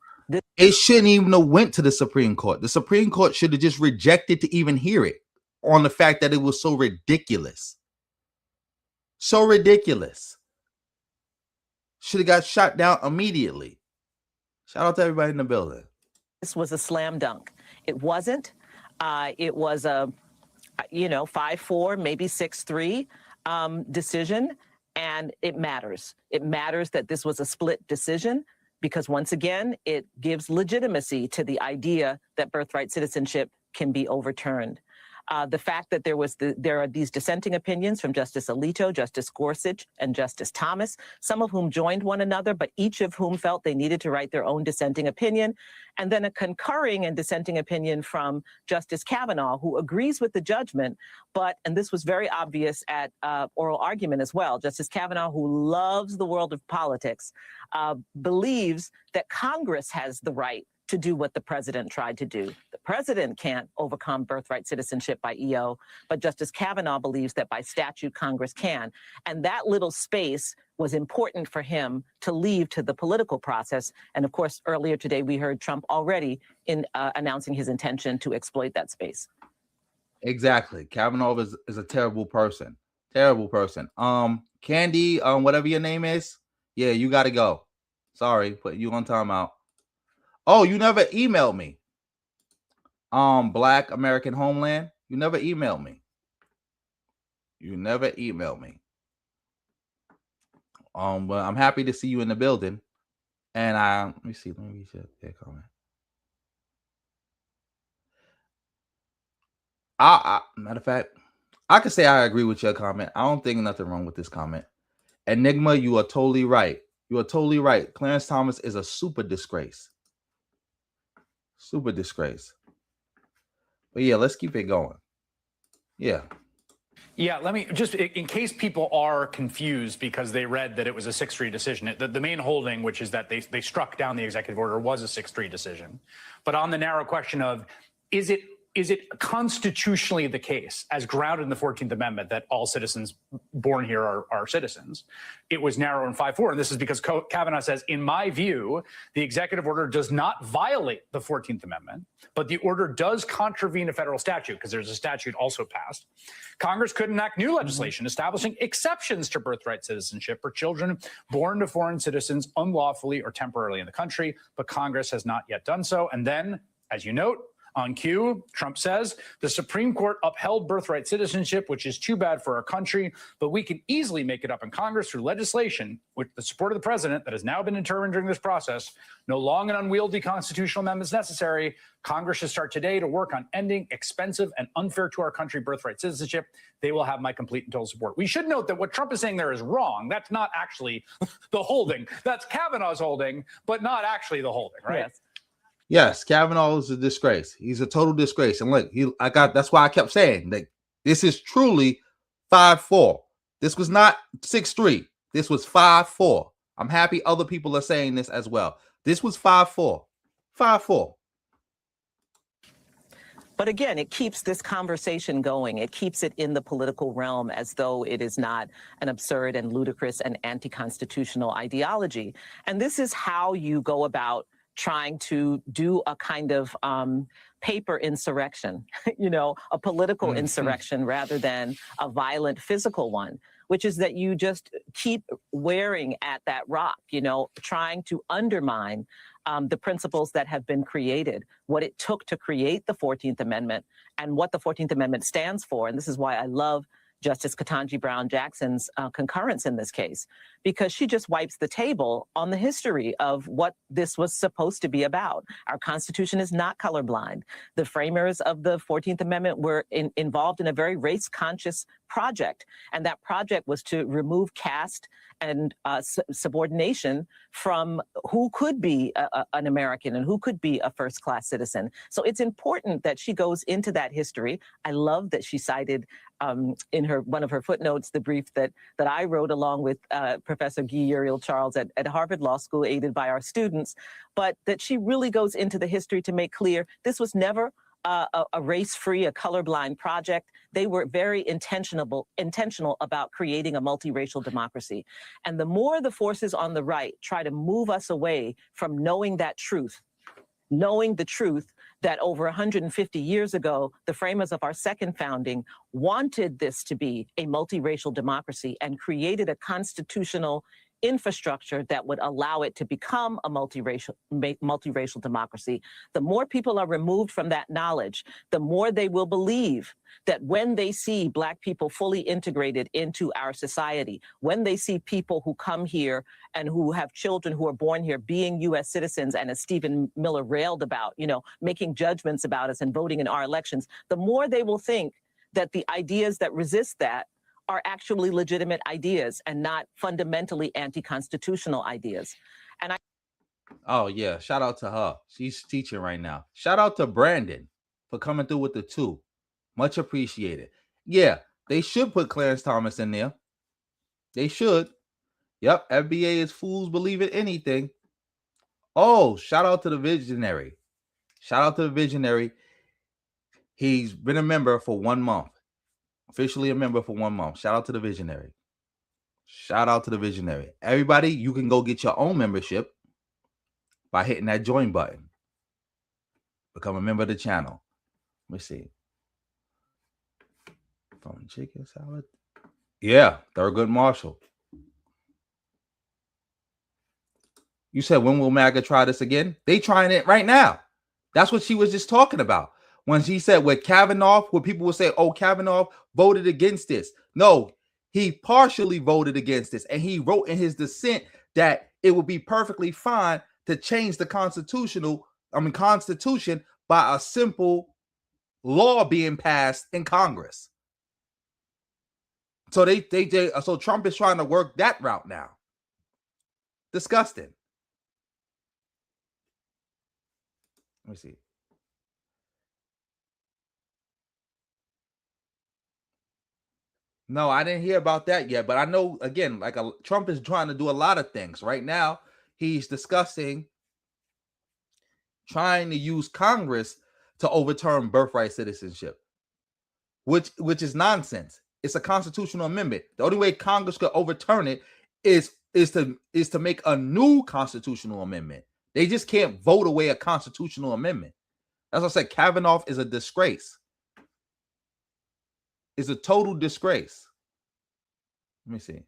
It shouldn't even have went to the Supreme Court. The Supreme Court should have just rejected to even hear it on the fact that it was so ridiculous. So ridiculous. Should have got shot down immediately. Shout out to everybody in the building. This was a slam dunk. It wasn't. It was a, 5-4, maybe 6-3 decision, and it matters. It matters that this was a split decision because, once again, it gives legitimacy to the idea that birthright citizenship can be overturned. The fact that there are these dissenting opinions from Justice Alito, Justice Gorsuch, and Justice Thomas, some of whom joined one another, but each of whom felt they needed to write their own dissenting opinion, and then a concurring and dissenting opinion from Justice Kavanaugh, who agrees with the judgment, but, and this was very obvious at oral argument as well, Justice Kavanaugh, who loves the world of politics, believes that Congress has the right to do what the president tried to do. The president can't overcome birthright citizenship by EO, but Justice Kavanaugh believes that by statute, Congress can. And that little space was important for him to leave to the political process. And of course, earlier today, we heard Trump already in announcing his intention to exploit that space. Exactly. Kavanaugh is a terrible person. Terrible person. Candy, whatever your name is, yeah, you got to go. Sorry, put you on timeout. Oh, you never emailed me. Black American Homeland, you never emailed me. You never emailed me. But I'm happy to see you in the building. And let me read your comment. Matter of fact, I could say I agree with your comment. I don't think nothing wrong with this comment. Enigma, you are totally right. You are totally right. Clarence Thomas is a super disgrace. Super disgrace. But yeah, let's keep it going. Yeah. Yeah, let me just, in case people are confused because they read that it was a 6-3 decision, the main holding, which is that they struck down the executive order, was a 6-3 decision. But on the narrow question of, is it constitutionally the case, as grounded in the 14th Amendment, that all citizens born here are citizens? It was narrow in 5-4, and this is because Kavanaugh says, in my view, the executive order does not violate the 14th Amendment, but the order does contravene a federal statute, because there's a statute also passed. Congress could enact new legislation establishing exceptions to birthright citizenship for children born to foreign citizens unlawfully or temporarily in the country, but Congress has not yet done so. And then, as you note, on cue, Trump says, the Supreme Court upheld birthright citizenship, which is too bad for our country, but we can easily make it up in Congress through legislation with the support of the president that has now been determined during this process. No long and unwieldy constitutional amendments necessary. Congress should start today to work on ending expensive and unfair to our country birthright citizenship. They will have my complete and total support. We should note that what Trump is saying there is wrong. That's not actually the holding. That's Kavanaugh's holding, but not actually the holding, right? Yes. Yes, Kavanaugh is a disgrace. He's a total disgrace. And look, that's why I kept saying that this is truly 5-4. This was not 6-3. This was 5-4. I'm happy other people are saying this as well. This was 5-4. 5-4. But again, it keeps this conversation going. It keeps it in the political realm as though it is not an absurd and ludicrous and anti-constitutional ideology. And this is how you go about trying to do a kind of paper insurrection, you know, a political insurrection rather than a violent physical one, which is that you just keep wearing at that rock, you know, trying to undermine the principles that have been created, what it took to create the 14th Amendment and what the 14th Amendment stands for. And this is why I love Justice Ketanji Brown Jackson's concurrence in this case, because she just wipes the table on the history of what this was supposed to be about. Our Constitution is not colorblind. The framers of the 14th Amendment were involved in a very race-conscious project, and that project was to remove caste and subordination from who could be an American and who could be a first-class citizen. So it's important that she goes into that history. I love that she cited in one of her footnotes the brief that I wrote along with Professor Guy Uriel Charles at Harvard Law School, aided by our students, but that she really goes into the history to make clear this was never a race-free, a colorblind project. They were very intentional about creating a multiracial democracy. And the more the forces on the right try to move us away from knowing that truth, knowing the truth that over 150 years ago, the framers of our second founding wanted this to be a multiracial democracy and created a constitutional infrastructure that would allow it to become a multiracial democracy. The more people are removed from that knowledge, the more they will believe that when they see Black people fully integrated into our society, when they see people who come here and who have children who are born here being U.S. citizens, and as Stephen Miller railed about, you know, making judgments about us and voting in our elections, the more they will think that the ideas that resist that are actually legitimate ideas and not fundamentally anti-constitutional ideas. And Oh yeah, shout out to her. She's teaching right now. Shout out to Brandon for coming through with the 2. Much appreciated. Yeah, they should put Clarence Thomas in there. They should. Yep, FBA is fools believe in anything. Oh, shout out to the visionary. Shout out to the visionary. He's been a member for 1 month. Officially a member for 1 month. Shout out to the visionary. Shout out to the visionary. Everybody, you can go get your own membership by hitting that join button. Become a member of the channel. Let me see. From chicken salad. Yeah, Thurgood Marshall. You said, when will MAGA try this again? They trying it right now. That's what she was just talking about. When she said with Kavanaugh, where people will say, oh, Kavanaugh voted against this. No, he partially voted against this. And he wrote in his dissent that it would be perfectly fine to change the Constitution by a simple law being passed in Congress. So so Trump is trying to work that route now. Disgusting. Let me see. No, I didn't hear about that yet, but I know, again, like Trump is trying to do a lot of things. Right now, he's discussing trying to use Congress to overturn birthright citizenship, which is nonsense. It's a constitutional amendment. The only way Congress could overturn it is to make a new constitutional amendment. They just can't vote away a constitutional amendment. That's what I said. Kavanaugh is a disgrace. Is a total disgrace. Let me see.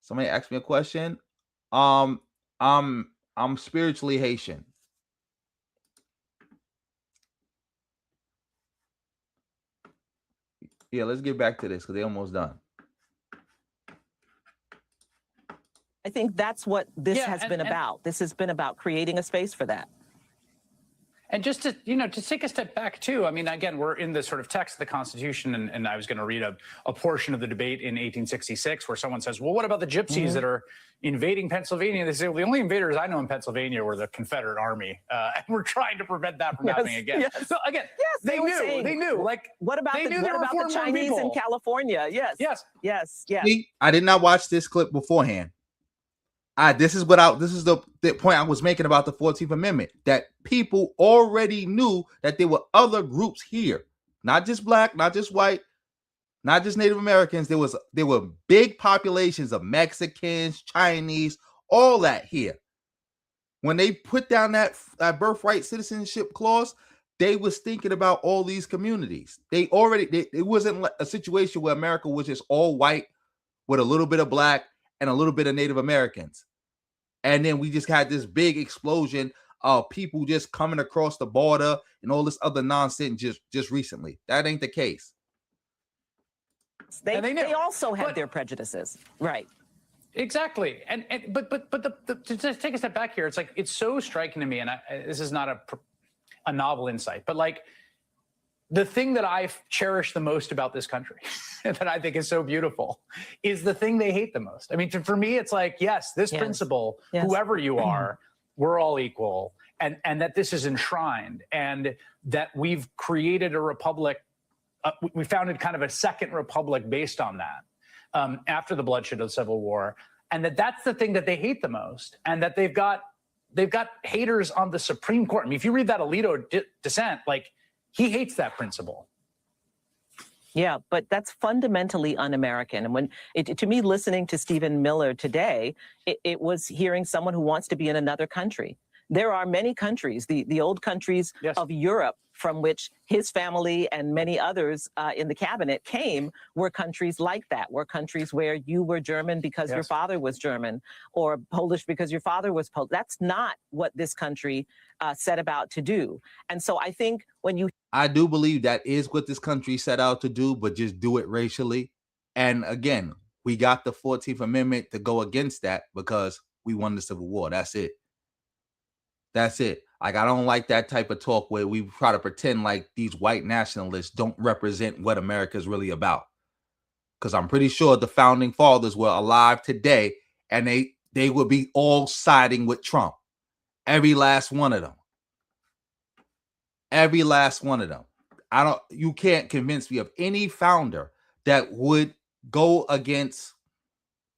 Somebody asked me a question. I'm spiritually Haitian. Yeah, let's get back to this because they're almost done. I think that's what this has been about. This has been about creating a space for that. And just to, to take a step back too, I mean, again, we're in the sort of text of the Constitution, and I was going to read a portion of the debate in 1866 where someone says, well, what about the gypsies that are invading Pennsylvania? They say, well, the only invaders I know in Pennsylvania were the Confederate Army, and we're trying to prevent that from happening again. Yes. So again, they knew. Like, what about the Chinese in California? Yes. Yes. Yes. Yes. See, I did not watch this clip beforehand. This is the point I was making about the 14th Amendment, that people already knew that there were other groups here, not just black, not just white, not just Native Americans. There were big populations of Mexicans, Chinese, all that here. When they put down that birthright citizenship clause, they was thinking about all these communities. It wasn't a situation where America was just all white with a little bit of black and a little bit of Native Americans. And then we just had this big explosion of people just coming across the border and all this other nonsense just recently. That ain't the case. They also had their prejudices, right? Exactly. But to just take a step back here, it's so striking to me, and this is not a novel insight, but like the thing that I cherish the most about this country that I think is so beautiful is the thing they hate the most. I mean, for me, it's like, yes, this principle, whoever you are, we're all equal, and that this is enshrined, and that we've created a republic. We founded kind of a second republic based on that after the bloodshed of the Civil War, and that's the thing that they hate the most, and that they've got haters on the Supreme Court. I mean, if you read that Alito dissent, like, he hates that principle. Yeah, but that's fundamentally un-American. And to me, listening to Stephen Miller today, it was hearing someone who wants to be in another country. There are many countries, the old countries of Europe, from which his family and many others in the cabinet came, were countries like that, were countries where you were German because your father was German, or Polish because your father was Polish. That's not what this country set about to do. And so I think I do believe that is what this country set out to do, but just do it racially. And again, we got the 14th Amendment to go against that because we won the Civil War. That's it. That's it. Like, I don't like that type of talk where we try to pretend like these white nationalists don't represent what America is really about. Because I'm pretty sure the founding fathers were alive today, and they would be all siding with Trump. Every last one of them. Every last one of them. You can't convince me of any founder that would go against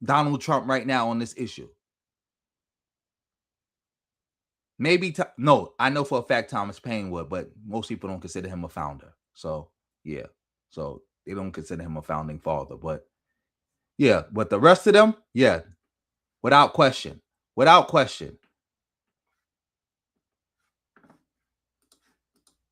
Donald Trump right now on this issue. Maybe, no, I know for a fact Thomas Paine would, but most people don't consider him a founder. So, yeah. So, they don't consider him a founding father. But, yeah. But the rest of them, yeah. Without question. Without question.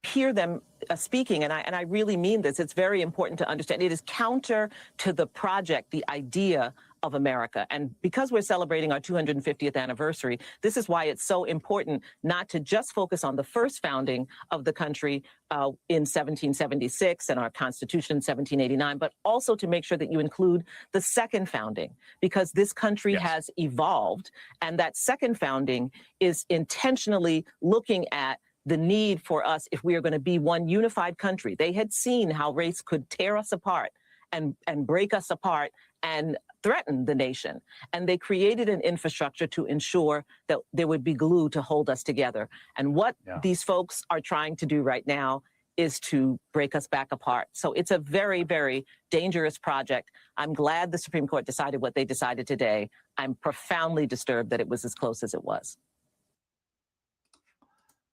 Hear them speaking, and I really mean this. It's very important to understand. It is counter to the project, the idea of America. And because we're celebrating our 250th anniversary, this is why it's so important not to just focus on the first founding of the country in 1776 and our Constitution in 1789, but also to make sure that you include the second founding, because this country has evolved, and that second founding is intentionally looking at the need for us, if we are going to be one unified country. They had seen how race could tear us apart and break us apart and threaten the nation. And they created an infrastructure to ensure that there would be glue to hold us together. And what these folks are trying to do right now is to break us back apart. So it's a very, very dangerous project. I'm glad the Supreme Court decided what they decided today. I'm profoundly disturbed that it was as close as it was.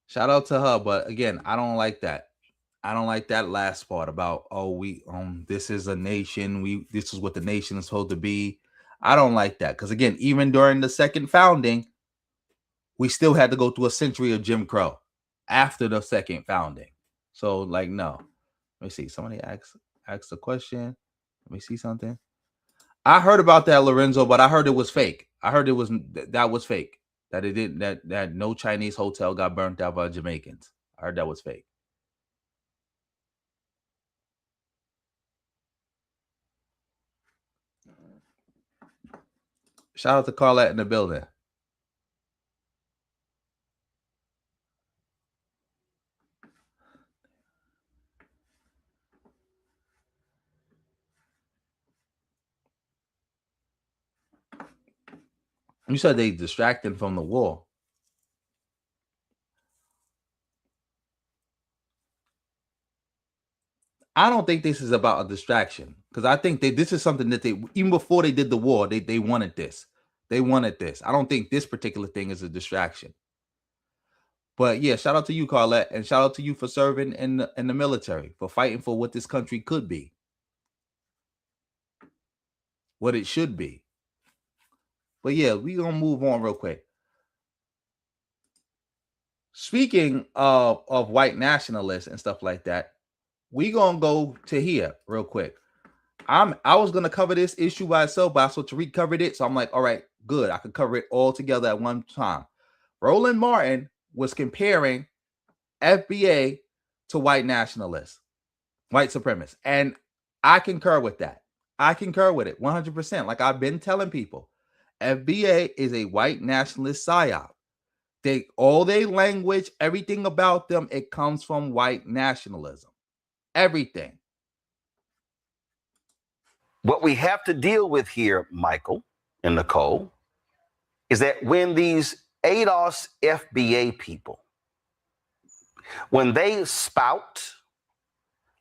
Shout out to her, but again, I don't like that. I don't like that last part about, this is a nation. This is what the nation is supposed to be. I don't like that, because again, even during the second founding, we still had to go through a century of Jim Crow after the second founding. So, like, no. Let me see. Somebody asked a question. Let me see something. I heard about that, Lorenzo, but I heard it was fake. I heard that was fake. That it didn't, that no Chinese hotel got burnt out by Jamaicans. I heard that was fake. Shout out to Carlette in the building. You said they distracted from the war. I don't think this is about a distraction, because I think this is something that they, even before they did the war, they wanted this. They wanted this. I don't think this particular thing is a distraction. But yeah, shout out to you, Carlette, and shout out to you for serving in the military, for fighting for what this country could be, what it should be. But yeah, we're going to move on real quick. Speaking of white nationalists and stuff like that, we're going to go to here real quick. I was going to cover this issue by itself, but I saw Tariq covered it. So I'm like, all right, good. I could cover it all together at one time. Roland Martin was comparing FBA to white nationalists, white supremacists. And I concur with that. I concur with it 100%. Like I've been telling people, FBA is a white nationalist psyop. All their language, everything about them, it comes from white nationalism. Everything. What we have to deal with here, Michael and Nicole, is that when these ADOS FBA people, when they spout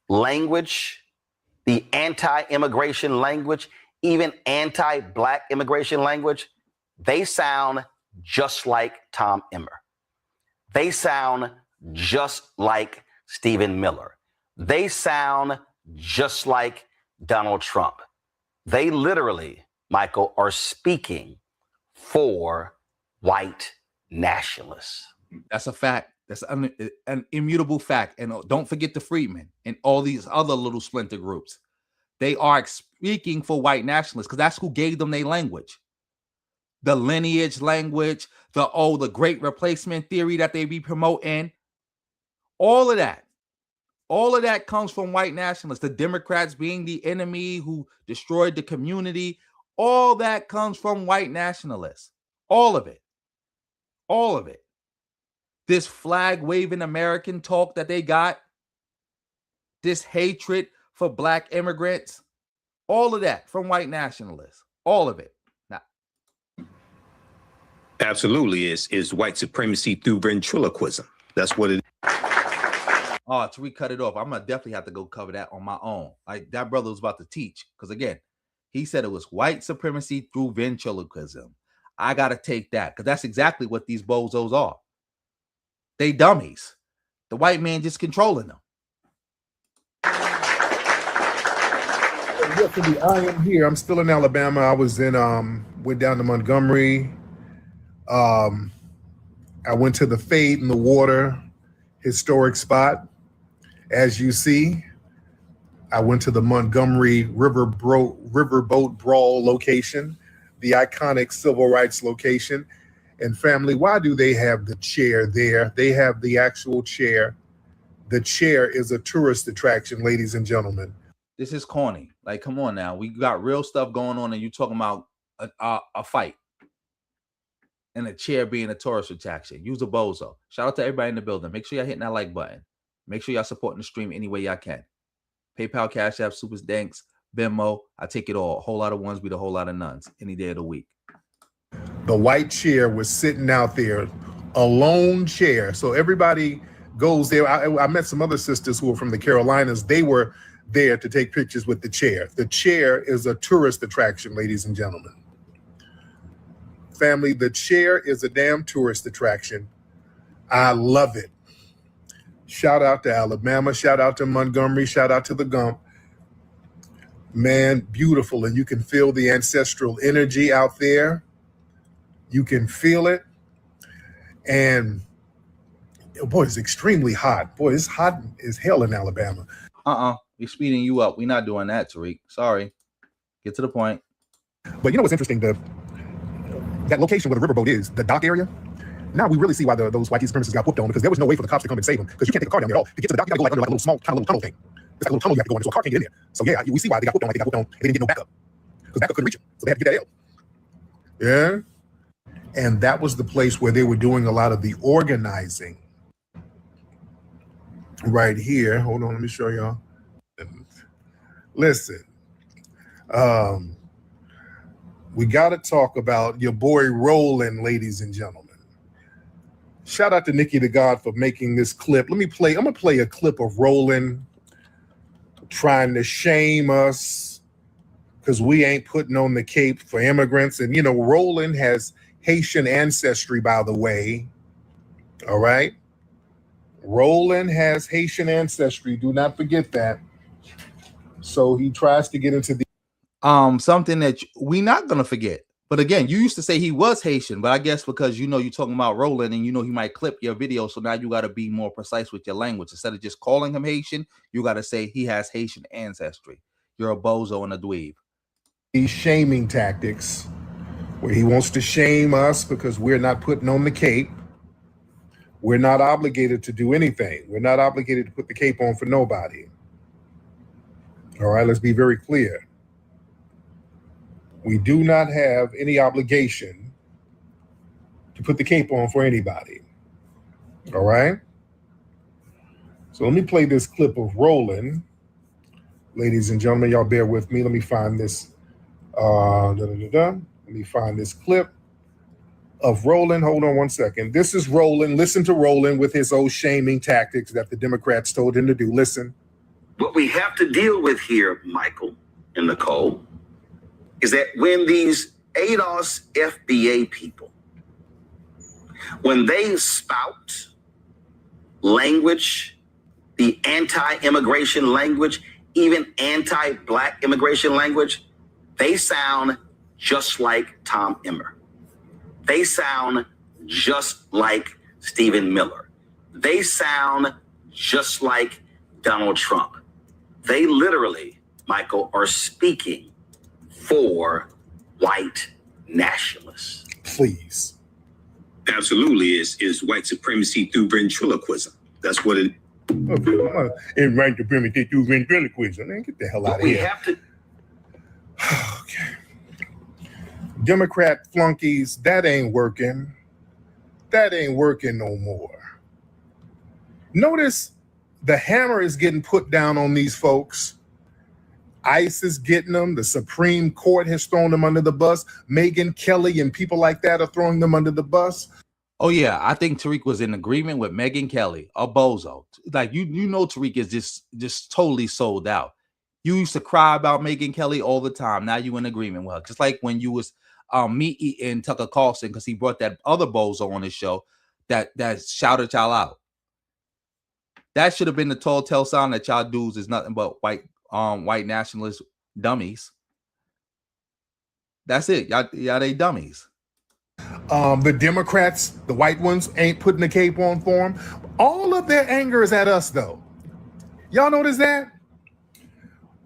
language, the anti-immigration language, even anti-black immigration language, they sound just like Tom Emmer. They sound just like Stephen Miller. They sound just like Donald Trump. They literally, Michael, are speaking for white nationalists. That's a fact. That's an immutable fact. And don't forget the Freedmen and all these other little splinter groups. They are speaking for white nationalists because that's who gave them their language. The lineage language, the great replacement theory that they be promoting. All of that comes from white nationalists. The Democrats being the enemy who destroyed the community. All that comes from white nationalists. All of it. All of it. This flag-waving American talk that they got, this hatred for black immigrants, all of that from white nationalists. All of it. Now, absolutely is white supremacy through ventriloquism. That's what it is. Oh, Tariq cut it off. I'm going to definitely have to go cover that on my own. Like that brother was about to teach. Because again, he said it was white supremacy through ventriloquism. I got to take that because that's exactly what these bozos are. They dummies. The white man just controlling them. I am here. I'm still in Alabama. I was in, went down to Montgomery. I went to the Fade in the Water historic spot. As you see, I went to the Montgomery Riverboat Brawl location, the iconic civil rights location. And family, why do they have the chair there? They have the actual chair. The chair is a tourist attraction, ladies and gentlemen. This is corny. Like, come on now. We got real stuff going on and you talking about a fight. And a chair being a tourist attraction. Use a bozo. Shout out to everybody in the building. Make sure y'all hitting that like button. Make sure y'all supporting the stream any way y'all can. PayPal, Cash App, Super Danks, Venmo. I take it all. A whole lot of ones beat a whole lot of nuns any day of the week. The white chair was sitting out there, a lone chair. So everybody goes there. I met some other sisters who were from the Carolinas. They were there to take pictures with the chair. The chair is a tourist attraction, ladies and gentlemen. Family, the chair is a damn tourist attraction. I love it. Shout out to Alabama. Shout out to Montgomery. Shout out to the Gump. Man, beautiful. And you can feel the ancestral energy out there. You can feel it. And boy, it's extremely hot. Boy, it's hot as hell in Alabama. We're speeding you up. We're not doing that, Tariq. Sorry. Get to the point. But you know what's interesting? That location where the riverboat is, the dock area. Now we really see why those white supremacists got whooped on, because there was no way for the cops to come and save them, because you can't take a car down there at all. To get to the dock, you got to go like under like a little small kind of little tunnel thing. It's like a little tunnel you have to go under, so a car can't get in there. So yeah, we see why they got whooped on. Like they got whooped on. They didn't get no backup because backup couldn't reach them, so they had to get that L. Yeah, and that was the place where they were doing a lot of the organizing. Right here. Hold on, let me show y'all. Listen, we got to talk about your boy Roland, ladies and gentlemen. Shout out to Nikki the God for making this clip. I'm gonna play a clip of Roland trying to shame us because we ain't putting on the cape for immigrants. And, Roland has Haitian ancestry, by the way. All right. Roland has Haitian ancestry. Do not forget that. So he tries to get into the something that we not gonna forget. But again, you used to say he was Haitian, but I guess because you're talking about Roland and he might clip your video, so now you got to be more precise with your language. Instead of just calling him Haitian, you got to say he has Haitian ancestry. You're a bozo and a dweeb. these shaming tactics where he wants to shame us because we're not putting on the cape. We're not obligated to do anything. We're not obligated to put the cape on for nobody. All right, let's be very clear. We do not have any obligation to put the cape on for anybody. All right? So let me play this clip of Roland. Ladies and gentlemen, y'all bear with me. Let me find this. Let me find this clip of Roland. Hold on one second. This is Roland. Listen to Roland with his old shaming tactics that the Democrats told him to do. Listen. What we have to deal with here, Michael and Nicole, is that when these ADOS FBA people, when they spout language, the anti-immigration language, even anti-Black immigration language, they sound just like Tom Emmer. They sound just like Stephen Miller. They sound just like Donald Trump. They literally, Michael, are speaking for white nationalists. Please. Absolutely is white supremacy through ventriloquism. That's what it. Okay, and white supremacy through ventriloquism. Man, get the hell out of here. We have to. Okay. Democrat flunkies, that ain't working. That ain't working no more. Notice the hammer is getting put down on these folks. ICE is getting them. The Supreme Court has thrown them under the bus. Megyn Kelly and people like that are throwing them under the bus. Oh yeah, I think Tariq was in agreement with Megyn Kelly, a bozo. Like you know, Tariq is just totally sold out. You used to cry about Megyn Kelly all the time. Now you in agreement with her. Just like when you was meat eating Tucker Carlson because he brought that other bozo on his show that shouted y'all out. That should have been the telltale sign that y'all dudes is nothing but white nationalist dummies. That's it. Y'all they dummies. The Democrats, the white ones, ain't putting the cape on for them. All of their anger is at us, though. Y'all notice that?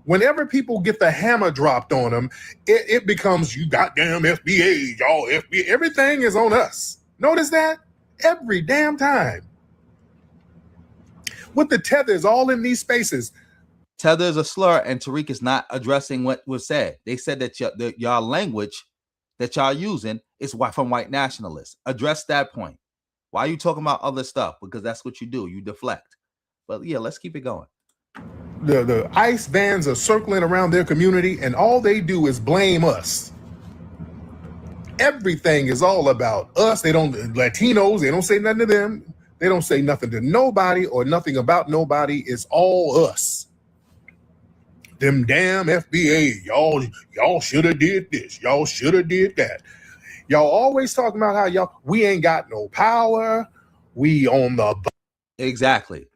Whenever people get the hammer dropped on them, it becomes, you goddamn FBA, y'all FBA. Everything is on us. Notice that? Every damn time. With the tethers all in these spaces. Tether is a slur, and Tariq is not addressing what was said. They said that y'all language that y'all using is from white nationalists. Address that point. Why are you talking about other stuff? Because that's what you do. You deflect. But yeah, let's keep it going. The ICE vans are circling around their community, and all they do is blame us. Everything is all about us. Latinos, they don't say nothing to them. They don't say nothing to nobody or nothing about nobody. It's all us. Them damn FBA, y'all should have did this. Y'all should have did that. Y'all always talking about how we ain't got no power. We on the... Exactly.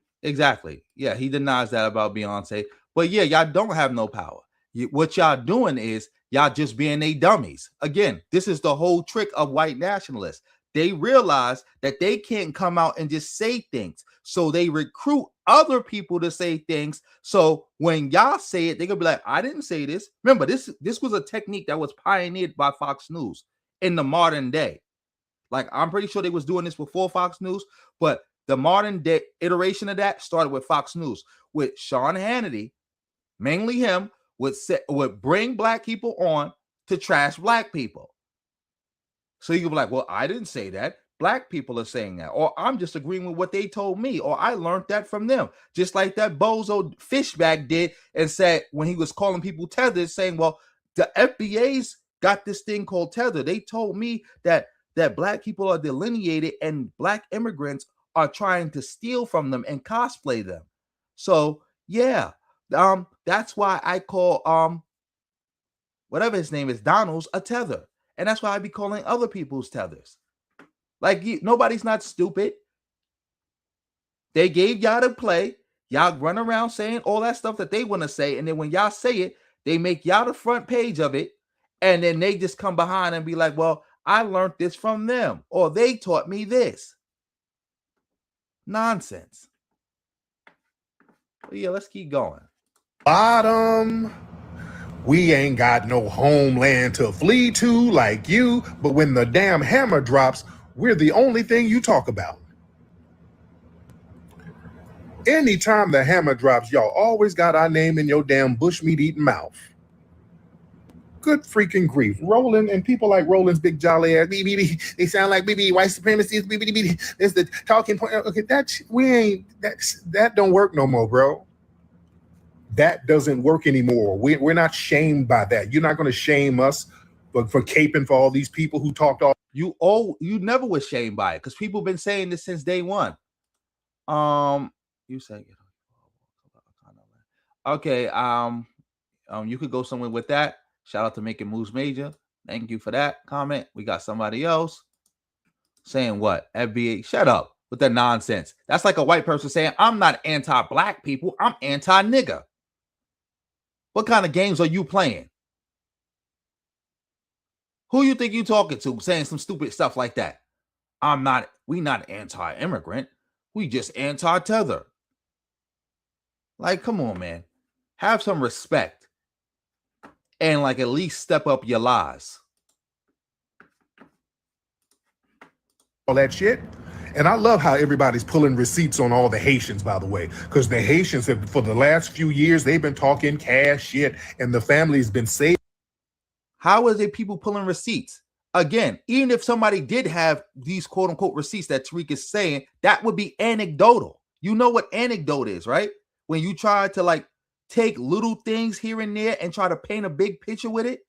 Yeah, he denies that about Beyonce. But yeah, y'all don't have no power. What y'all doing is y'all just being they dummies. Again, this is the whole trick of white nationalists. They realize that they can't come out and just say things. So they recruit other people to say things. So when y'all say it, they're going to be like, I didn't say this. Remember, this was a technique that was pioneered by Fox News in the modern day. Like, I'm pretty sure they was doing this before Fox News, but the modern day iteration of that started with Fox News, with Sean Hannity, mainly him, would bring black people on to trash black people. So you can be like, well, I didn't say that. Black people are saying that. Or I'm just agreeing with what they told me. Or I learned that from them. Just like that bozo Fishback did and said when he was calling people tethered, saying, well, the FBA's got this thing called tether. They told me that black people are delineated and black immigrants are trying to steal from them and cosplay them. So, yeah, that's why I call whatever his name is, Donald's a tether. And that's why I be calling other people's tethers. Like, nobody's not stupid. They gave y'all to play. Y'all run around saying all that stuff that they want to say. And then when y'all say it, they make y'all the front page of it. And then they just come behind and be like, well, I learned this from them. Or they taught me this. Nonsense. But yeah, let's keep going. Bottom. We ain't got no homeland to flee to like you, but when the damn hammer drops, we're the only thing you talk about. Anytime the hammer drops, y'all always got our name in your damn bushmeat eating mouth. Good freaking grief. Roland and people like Roland's big jolly ass, they sound like white supremacy is It's the talking point. Okay, that don't work no more, bro. That doesn't work anymore. We're not shamed by that. You're not going to shame us for caping for all these people who talked all. You never was shamed by it because people been saying this since day one. You say, okay. You could go somewhere with that. Shout out to Making Moves Major. Thank you for that comment. We got somebody else saying what? FBA, shut up with that nonsense. That's like a white person saying, I'm not anti-black people. I'm anti-nigger. What kind of games are you playing? Who you think you talking to saying some stupid stuff like that? We not anti-immigrant. We just anti-tether. Like, come on, man. Have some respect. And like at least step up your lies. All that shit. And I love how everybody's pulling receipts on all the Haitians, by the way, because the Haitians have, for the last few years, they've been talking cash shit and the family's been saved. How is it people pulling receipts? Again, even if somebody did have these quote unquote receipts that Tariq is saying, that would be anecdotal. You know what anecdote is, right? When you try to like take little things here and there and try to paint a big picture with it.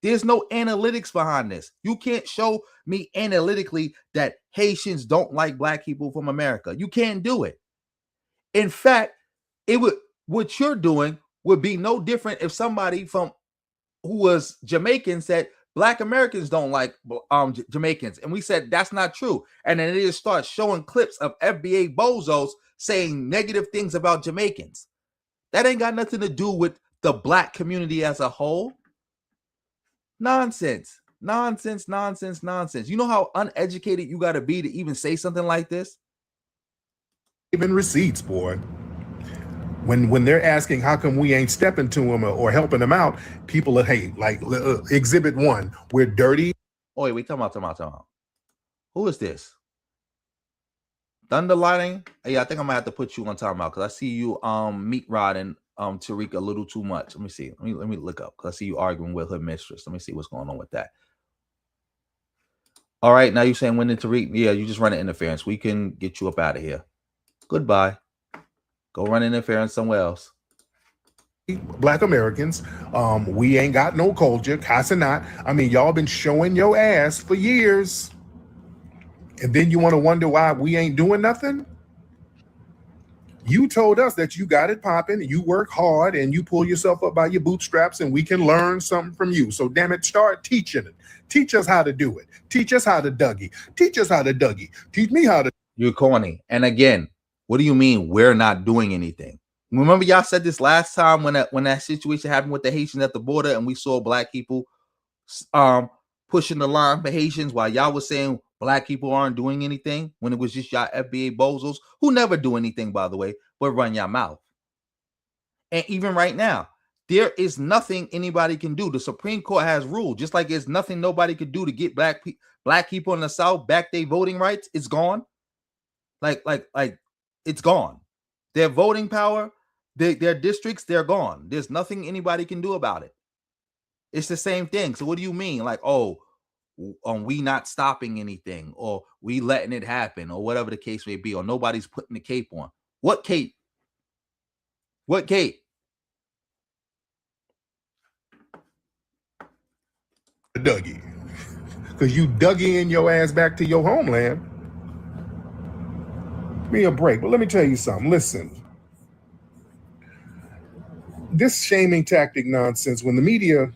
There's no analytics behind this. You can't show me analytically that Haitians don't like black people from America. You can't do it. In fact, what you're doing would be no different if somebody who was Jamaican said black Americans don't like Jamaicans. And we said that's not true. And then they just start showing clips of FBA bozos saying negative things about Jamaicans. That ain't got nothing to do with the black community as a whole. Nonsense. You know how uneducated you got to be to even say something like this? Even receipts, boy. When they're asking how come we ain't stepping to them or helping them out, people are, hey, like exhibit 1, we're dirty. Oh, wait, talking about. Who is this? Thunder Lighting? Hey, I think I might have to put you on timeout because I see you meat rodding Tariq a little too much. Let me see. Let me look up because I see you arguing with her mistress. Let me see what's going on with that. All right, now you're saying when did Tariq? Yeah, you just run an interference. We can get you up out of here. Goodbye. Go run interference somewhere else. Black Americans, we ain't got no culture. Casa not. I mean, y'all been showing your ass for years. And then you want to wonder why we ain't doing nothing? You told us that you got it popping, you work hard, and you pull yourself up by your bootstraps, and we can learn something from you. So damn it, start teaching it. Teach us how to do it. Teach us how to Dougie. Teach us how to Dougie. Teach me how to. You're corny. And again, what do you mean we're not doing anything? Remember y'all said this last time when that situation happened with the Haitians at the border and we saw black people pushing the line for Haitians while y'all was saying black people aren't doing anything when it was just y'all FBA bozos who never do anything, by the way, but run your mouth. And even right now, there is nothing anybody can do. The Supreme Court has ruled, just like there's nothing nobody could do to get black people in the South back their voting rights. It's gone. Like it's gone. Their voting power, their districts, they're gone. There's nothing anybody can do about it. It's the same thing. So what do you mean? Like, we not stopping anything, or we letting it happen, or whatever the case may be, or nobody's putting the cape on. What cape? What cape? Dougie. Because you Dougie in your ass back to your homeland. Give me a break, but let me tell you something. Listen. This shaming tactic nonsense, when the media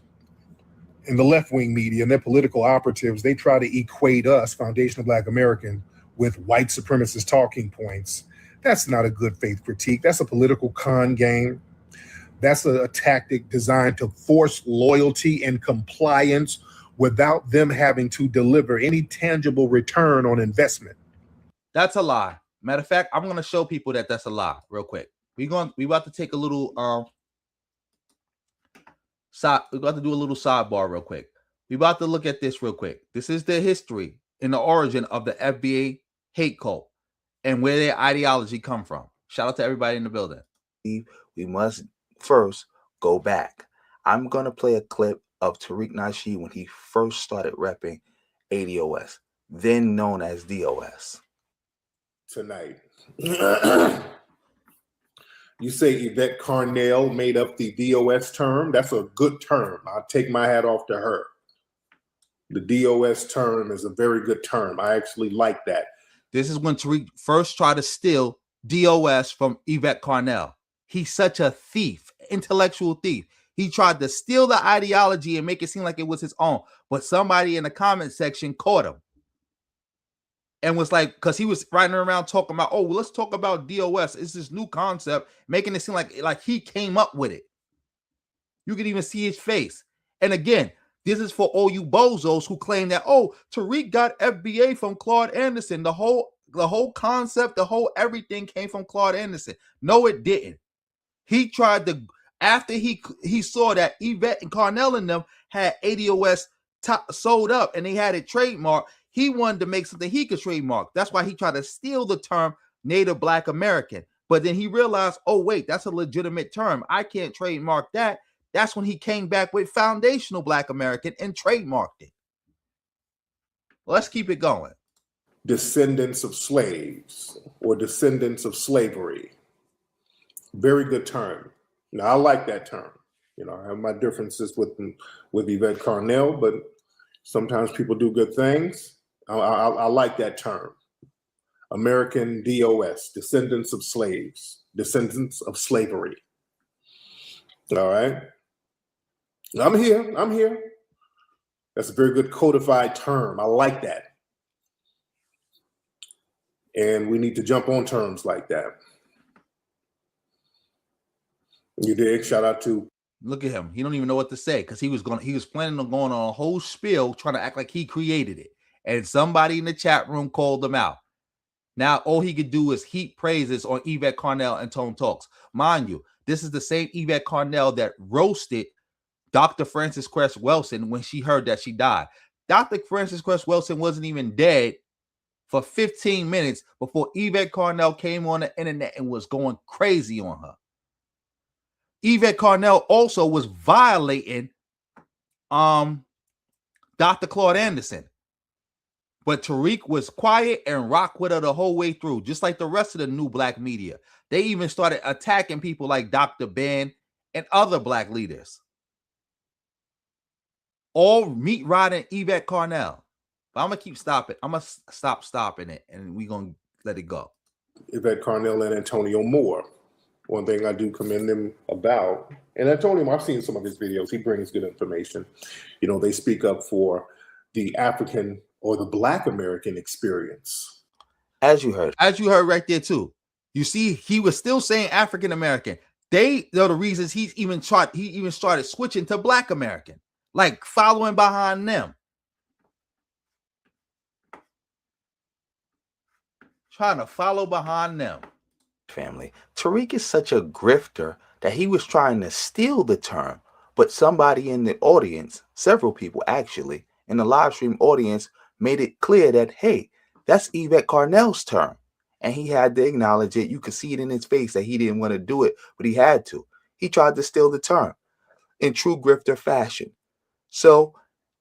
in the left-wing media and their political operatives, they try to equate us, foundational Black American, with white supremacist talking points. That's not a good faith critique. That's a political con game. That's a tactic designed to force loyalty and compliance without them having to deliver any tangible return on investment. That's a lie. Matter of fact, I'm going to show people that that's a lie real quick. We about to take a little we're about to do a little sidebar real quick. We about to look at this real quick. This is the history and the origin of the FBA hate cult and where their ideology come from. Shout out to everybody in the building. We must first go back. I'm going to play a clip of Tariq Nasheed when he first started repping ADOS, then known as DOS. Tonight. You say Yvette Carnell made up the DOS term. That's a good term. I'll take my hat off to her. The DOS term is a very good term. I actually like that. This is when Tariq first tried to steal DOS from Yvette Carnell. He's such a thief, intellectual thief. He tried to steal the ideology and make it seem like it was his own. But somebody in the comment section caught him. And was like, because he was riding around talking about, oh, well, let's talk about DOS. It's this new concept, making it seem like he came up with it. You can even see his face. And again, this is for all you bozos who claim that, oh, Tariq got FBA from Claude Anderson. The whole concept, the whole everything came from Claude Anderson. No, it didn't. He tried to, after he saw that Yvette and Carnell and them had ADOS sold up and they had it trademarked, he wanted to make something he could trademark. That's why he tried to steal the term Native Black American. But then he realized, oh, wait, that's a legitimate term. I can't trademark that. That's when he came back with foundational Black American and trademarked it. Let's keep it going. Descendants of slaves or descendants of slavery. Very good term. Now, I like that term. You know, I have my differences with Yvette Carnell, but sometimes people do good things. I like that term. American DOS, descendants of slaves, descendants of slavery. All right. I'm here. That's a very good codified term. I like that. And we need to jump on terms like that. You dig? Shout out to. Look at him. He don't even know what to say because he was planning on going on a whole spiel trying to act like he created it. And somebody in the chat room called him out. Now, all he could do is heap praises on Yvette Carnell and Tone Talks. Mind you, this is the same Yvette Carnell that roasted Dr. Frances Cress Welsing when she heard that she died. Dr. Frances Cress Welsing wasn't even dead for 15 minutes before Yvette Carnell came on the internet and was going crazy on her. Yvette Carnell also was violating Dr. Claude Anderson. But Tariq was quiet and rocked with her the whole way through, just like the rest of the new Black media. They even started attacking people like Dr. Ben and other Black leaders. All meat riding Yvette Carnell. But I'm going to keep stopping. I'm going to stop stopping it, and we're going to let it go. Yvette Carnell and Antonio Moore. One thing I do commend them about, and Antonio, I've seen some of his videos. He brings good information. You know, they speak up for the African or the Black American experience. As you heard right there too. You see, he was still saying African American. They're the reasons he even started switching to Black American, like following behind them. Trying to follow behind them. Family. Tariq is such a grifter that he was trying to steal the term, but somebody in the audience, several people actually, in the live stream audience, made it clear that, hey, that's Yvette Carnell's term. And he had to acknowledge it. You could see it in his face that he didn't want to do it, but he had to. He tried to steal the term in true grifter fashion. So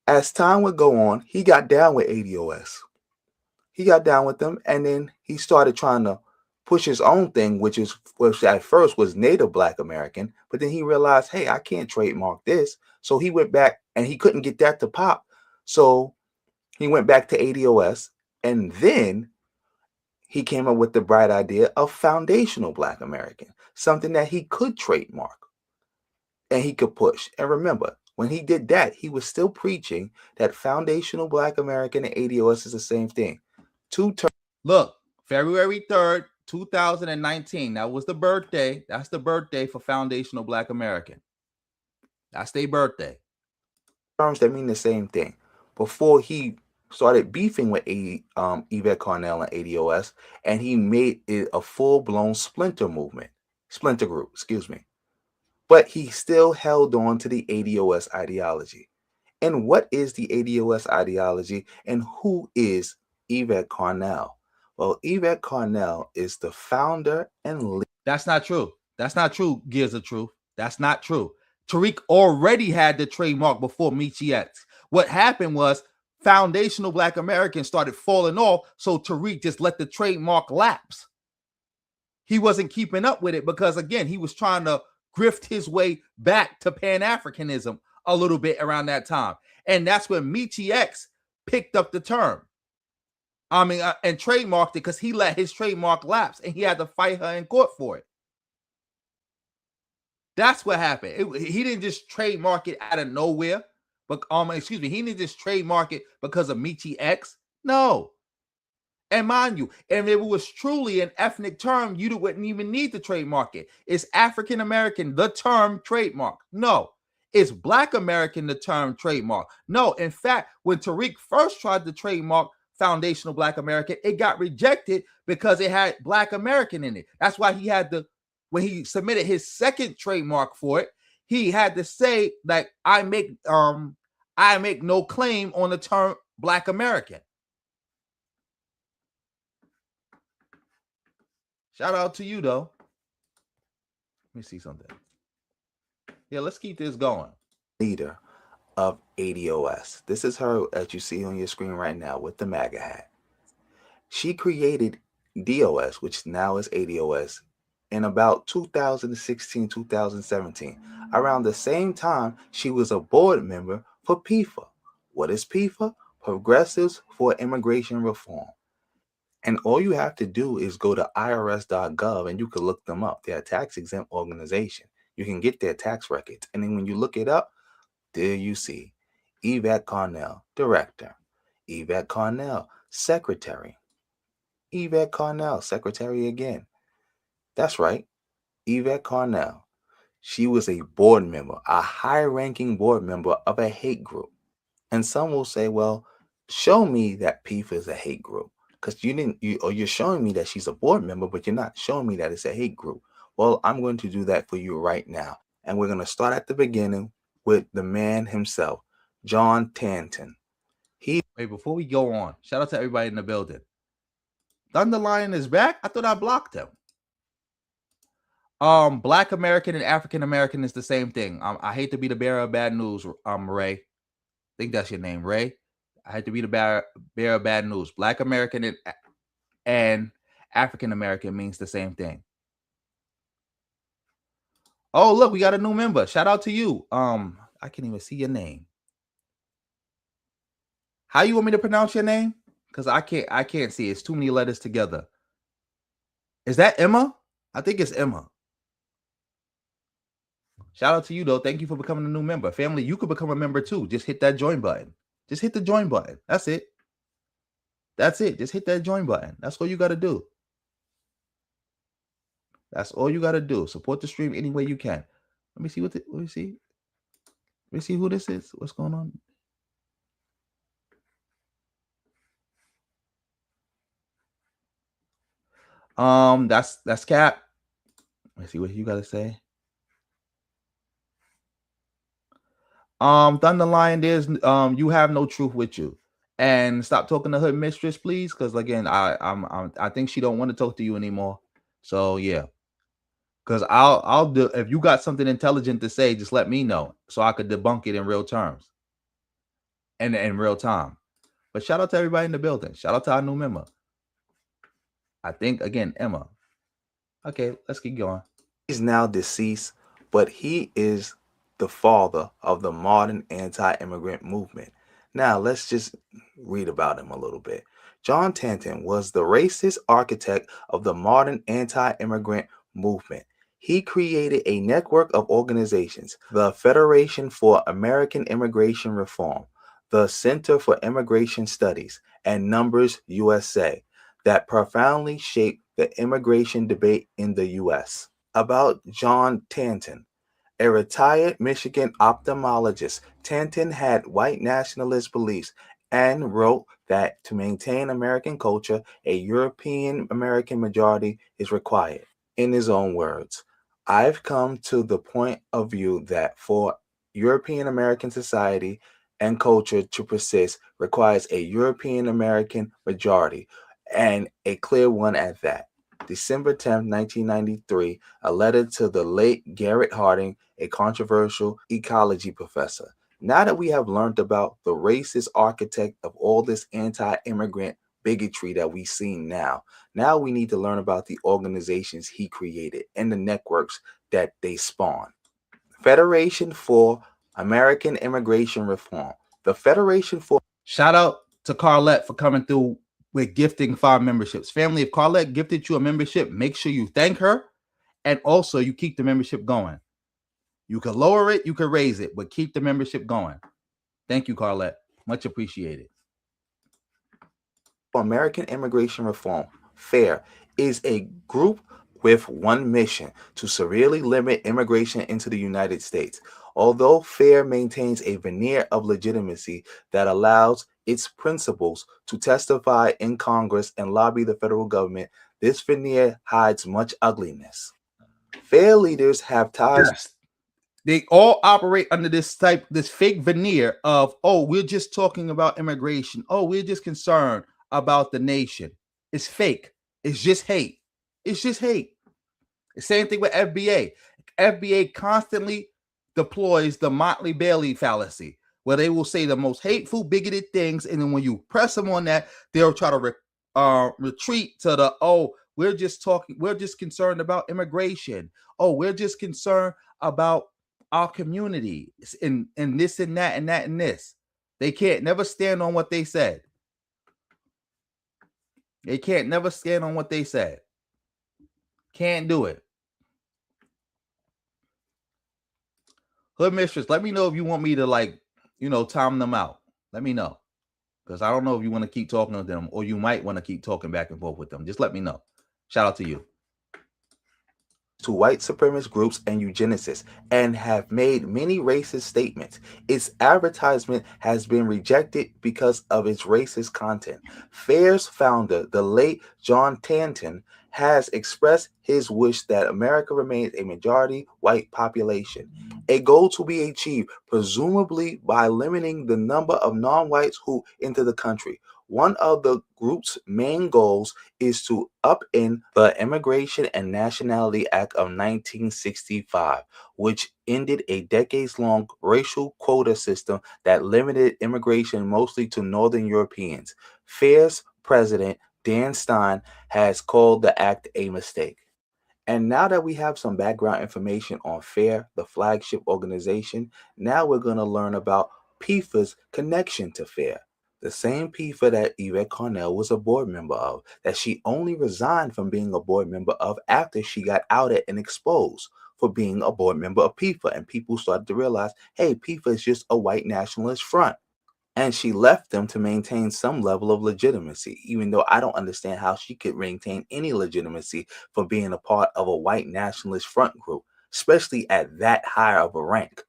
as time would go on, he got down with ADOS. He got down with them, and then he started trying to push his own thing, which at first was Native Black American, but then he realized, hey, I can't trademark this. So he went back and he couldn't get that to pop. So he went back to ADOS, and then he came up with the bright idea of foundational Black American, something that he could trademark and he could push. And remember, When he did that, he was still preaching that foundational Black American and ADOS is the same thing. Look, February 3rd, 2019. That was the birthday. That's the birthday for foundational Black American. That's their birthday. Terms that mean the same thing. Before he started beefing with Yvette Carnell and ADOS, and he made it a full-blown splinter group, excuse me. But he still held on to the ADOS ideology. And what is the ADOS ideology, and who is Yvette Carnell? Well, Yvette Carnell is the founder and leader. That's not true. That's not true, Gears of Truth. That's not true. Tariq already had the trademark before Meechie X. What happened was foundational Black Americans started falling off, so Tariq just let the trademark lapse. He wasn't keeping up with it because, again, he was trying to grift his way back to Pan-Africanism a little bit around that time. And that's when Meechie X picked up the term. And trademarked it because he let his trademark lapse and he had to fight her in court for it. That's what happened. He didn't just trademark it out of nowhere. But he didn't just trademark it because of Meechie X. No. And mind you, if it was truly an ethnic term, you wouldn't even need to trademark it. It's African American, the term trademark. No. It's Black American, the term trademark. No. In fact, when Tariq first tried to trademark foundational Black American, it got rejected because it had Black American in it. That's why he had to, when he submitted his second trademark for it, he had to say that I make no claim on the term Black American. Shout out to you though. Let me see something. Yeah, let's keep this going. Leader of ADOS. This is her, as you see on your screen right now, with the MAGA hat. She created DOS, which now is ADOS, in about 2016, 2017. Around the same time, she was a board member for PIFA. What is PIFA? Progressives for Immigration Reform. And all you have to do is go to irs.gov and you can look them up. They're a tax-exempt organization. You can get their tax records. And then when you look it up, there you see Yvette Carnell, director. Yvette Carnell, secretary. Yvette Carnell, secretary again. That's right, Yvette Carnell. She was a board member, a high-ranking board member of a hate group. And some will say, well, show me that PIFA is a hate group. Because you're showing me that she's a board member, but you're not showing me that it's a hate group. Well, I'm going to do that for you right now. And we're going to start at the beginning with the man himself, John Tanton. Wait, before we go on, shout out to everybody in the building. Thunderlion is back? I thought I blocked him. Black American and African American is the same thing. I hate to be the bearer of bad news, Ray. I think that's your name, Ray. I hate to be the bearer of bad news. Black American and African American means the same thing. Oh, look, we got a new member. Shout out to you. I can't even see your name. How you want me to pronounce your name? Because I can't see. It's too many letters together. Is that Emma? I think it's Emma. Shout out to you, though. Thank you for becoming a new member. Family, you could become a member, too. Just hit that join button. Just hit the join button. That's it. That's it. Just hit that join button. That's all you got to do. That's all you got to do. Support the stream any way you can. Let me see let me see. Let me see who this is. What's going on? That's Cap. Let me see what you got to say. Thunderlion, there's you have no truth with you, and stop talking to her mistress, please, because again, I think she don't want to talk to you anymore. So yeah, because I'll do, if you got something intelligent to say, just let me know so I could debunk it in real terms and in real time. But shout out to everybody in the building. Shout out to our new member. I think again, Emma. Okay, let's keep going. He's now deceased, but he is the father of the modern anti-immigrant movement. Now, let's just read about him a little bit. John Tanton was the racist architect of the modern anti-immigrant movement. He created a network of organizations, the Federation for American Immigration Reform, the Center for Immigration Studies, and Numbers USA, that profoundly shaped the immigration debate in the U.S. About John Tanton, a retired Michigan ophthalmologist, Tanton had white nationalist beliefs and wrote that to maintain American culture, a European American majority is required. In his own words, I've come to the point of view that for European American society and culture to persist requires a European American majority, and a clear one at that. December 10, 1993, a letter to the late Garrett Harding, a controversial ecology professor. Now that we have learned about the racist architect of all this anti-immigrant bigotry that we see now we need to learn about the organizations he created and the networks that they spawn. Federation for American Immigration Reform. The Federation for... Shout out to Carlette for coming through with gifting 5 memberships. Family, if Carlette gifted you a membership, make sure you thank her, and also you keep the membership going. You can lower it, you can raise it, but keep the membership going. Thank you, Carlette. Much appreciated. American Immigration Reform, FAIR, is a group with one mission: to severely limit immigration into the United States. Although FAIR maintains a veneer of legitimacy that allows its principals to testify in Congress and lobby the federal government, this veneer hides much ugliness. FAIR leaders have ties. Yes. They all operate under this fake veneer of, oh, we're just talking about immigration. Oh, we're just concerned about the nation. It's fake. It's just hate. It's just hate. The same thing with FBA. FBA constantly deploys the Motley Bailey fallacy, where they will say the most hateful, bigoted things, and then when you press them on that, they'll try to retreat to the, oh, we're just concerned about immigration. Oh, we're just concerned about our community and this and that and that and this. They can't never stand on what they said. They can't never stand on what they said. Can't do it. Hood Mistress, let me know if you want me to time them out. Let me know. Because I don't know if you want to keep talking to them, or you might want to keep talking back and forth with them. Just let me know. Shout out to you. To white supremacist groups and eugenicists, and have made many racist statements. Its advertisement has been rejected because of its racist content. FAIR's founder, the late John Tanton, has expressed his wish that America remains a majority white population, a goal to be achieved presumably by limiting the number of non-whites who enter the country. One of the group's main goals is to upend the Immigration and Nationality Act of 1965, which ended a decades-long racial quota system that limited immigration mostly to Northern Europeans. FAIR's president, Dan Stein, has called the act a mistake. And now that we have some background information on FAIR, the flagship organization, now we're going to learn about PIFA's connection to FAIR. The same PIFA that Yvette Carnell was a board member of, that she only resigned from being a board member of after she got outed and exposed for being a board member of PIFA. And people started to realize, hey, PIFA is just a white nationalist front. And she left them to maintain some level of legitimacy, even though I don't understand how she could maintain any legitimacy for being a part of a white nationalist front group, especially at that high of a rank.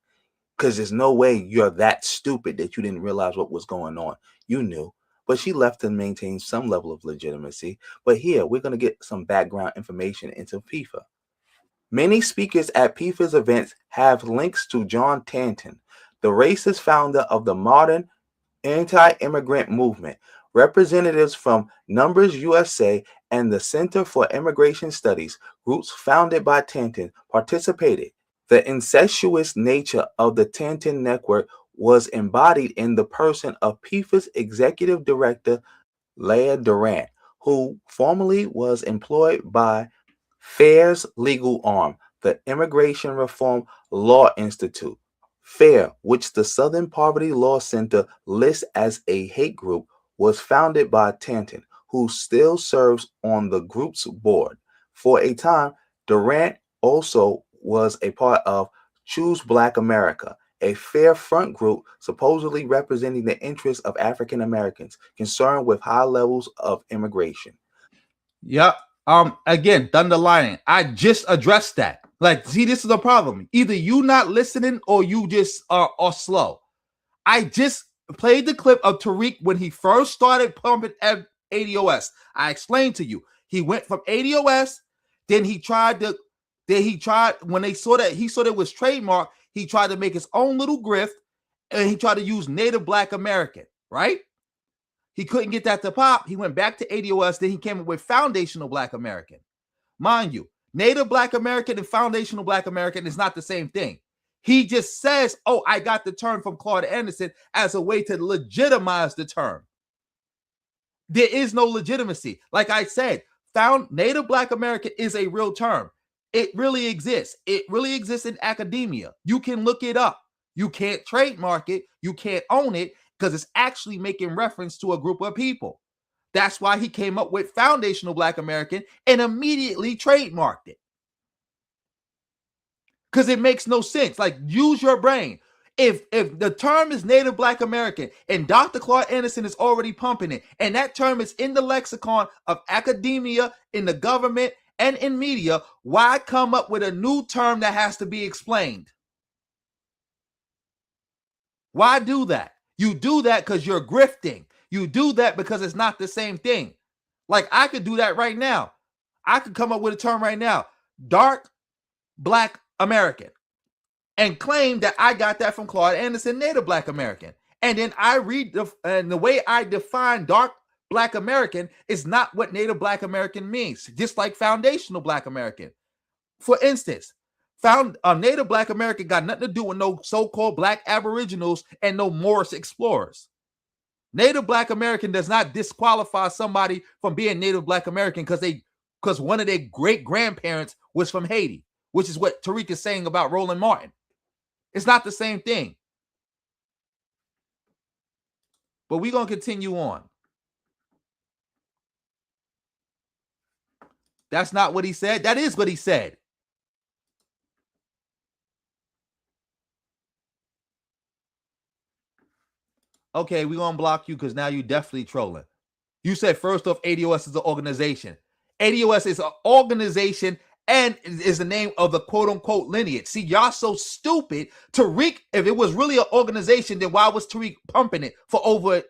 Because there's no way you're that stupid that you didn't realize what was going on. You knew. But she left to maintain some level of legitimacy. But here, we're going to get some background information into PIFA. Many speakers at PIFA's events have links to John Tanton, the racist founder of the modern anti-immigrant movement. Representatives from Numbers USA and the Center for Immigration Studies, groups founded by Tanton, participated. The incestuous nature of the Tanton network was embodied in the person of PIFA's executive director, Leah Durant, who formerly was employed by FAIR's legal arm, the Immigration Reform Law Institute. FAIR, which the Southern Poverty Law Center lists as a hate group, was founded by Tanton, who still serves on the group's board. For a time, Durant also was a part of Choose Black America, a fair front group supposedly representing the interests of African Americans concerned with high levels of immigration. Yep. Again, Thunder Lion. I just addressed that. Like, see, this is the problem. Either you not listening or you just are slow. I just played the clip of Tariq when he first started pumping ADOS. I explained to you. He went from ADOS, then he tried when he saw that it was trademark, he tried to make his own little grift, and he tried to use Native Black American, right? He couldn't get that to pop. He went back to ADOS. Then he came up with Foundational Black American. Mind you, Native Black American and Foundational Black American is not the same thing. He just says, oh, I got the term from Claude Anderson as a way to legitimize the term. There is no legitimacy. Like I said, Native Black American is a real term. It really exists. It really exists in academia. You can look it up. You can't trademark it. You can't own it, because it's actually making reference to a group of people. That's why he came up with Foundational Black American and immediately trademarked it. Because it makes no sense. Like, use your brain. If the term is Native Black American and Dr. Claude Anderson is already pumping it, and that term is in the lexicon of academia, in the government, and in media, why come up with a new term that has to be explained? Why do that? You do that because you're grifting. You do that because it's not the same thing. Like, I could do that right now. I could come up with a term right now, dark Black American, and claim that I got that from Claude Anderson, Native Black American. And then I read the way I define dark Black American is not what Native Black American means, just like Foundational Black American. For instance, Native Black American got nothing to do with no so-called Black Aboriginals and no Moorish explorers. Native Black American does not disqualify somebody from being Native Black American because one of their great-grandparents was from Haiti, which is what Tariq is saying about Roland Martin. It's not the same thing. But we're going to continue on. That's not what he said. That is what he said. Okay, we're going to block you because now you're definitely trolling. You said, first off, ADOS is an organization. ADOS is an organization and is the name of the quote-unquote lineage. See, y'all so stupid. Tariq, if it was really an organization, then why was Tariq pumping it for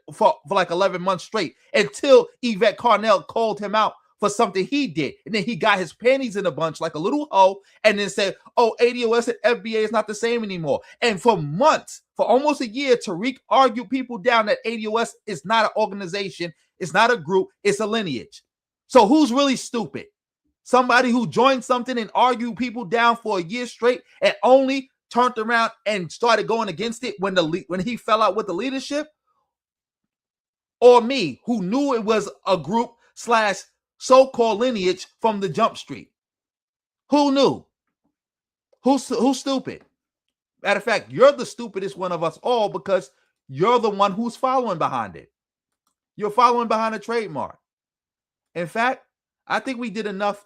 like 11 months straight until Yvette Carnell called him out for something he did? And then he got his panties in a bunch like a little hoe and then said, oh, ADOS and FBA is not the same anymore. And for months, for almost a year, Tariq argued people down that ADOS is not an organization, it's not a group, it's a lineage. So who's really stupid? Somebody who joined something and argued people down for a year straight and only turned around and started going against it when he fell out with the leadership? Or me, who knew it was a group / so-called lineage from the Jump Street? Who knew? Who's stupid? Matter of fact, you're the stupidest one of us all because you're the one who's following behind it. You're following behind a trademark. In fact, I think we did enough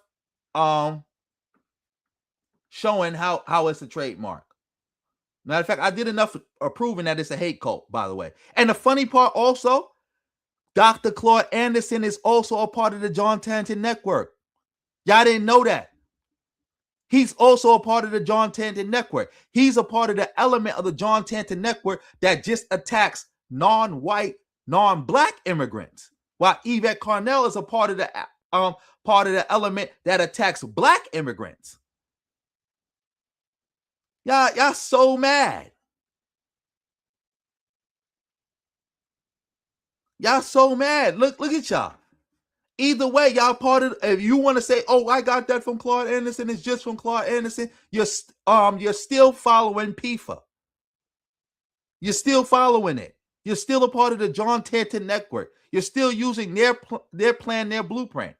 showing how it's a trademark. Matter of fact, I did enough proving that it's a hate cult, by the way. And the funny part also, Dr. Claude Anderson is also a part of the John Tanton Network. Y'all didn't know that. He's also a part of the John Tanton Network. He's a part of the element of the John Tanton Network that just attacks non-white, non-black immigrants, while Yvette Carnell is a part of the element that attacks black immigrants. Y'all so mad. Y'all so mad. Look at y'all. Either way, y'all part of. If you want to say, "Oh, I got that from Claude Anderson," it's just from Claude Anderson. You're still following PIFA. You're still following it. You're still a part of the John Tanton Network. You're still using their plan, their blueprint.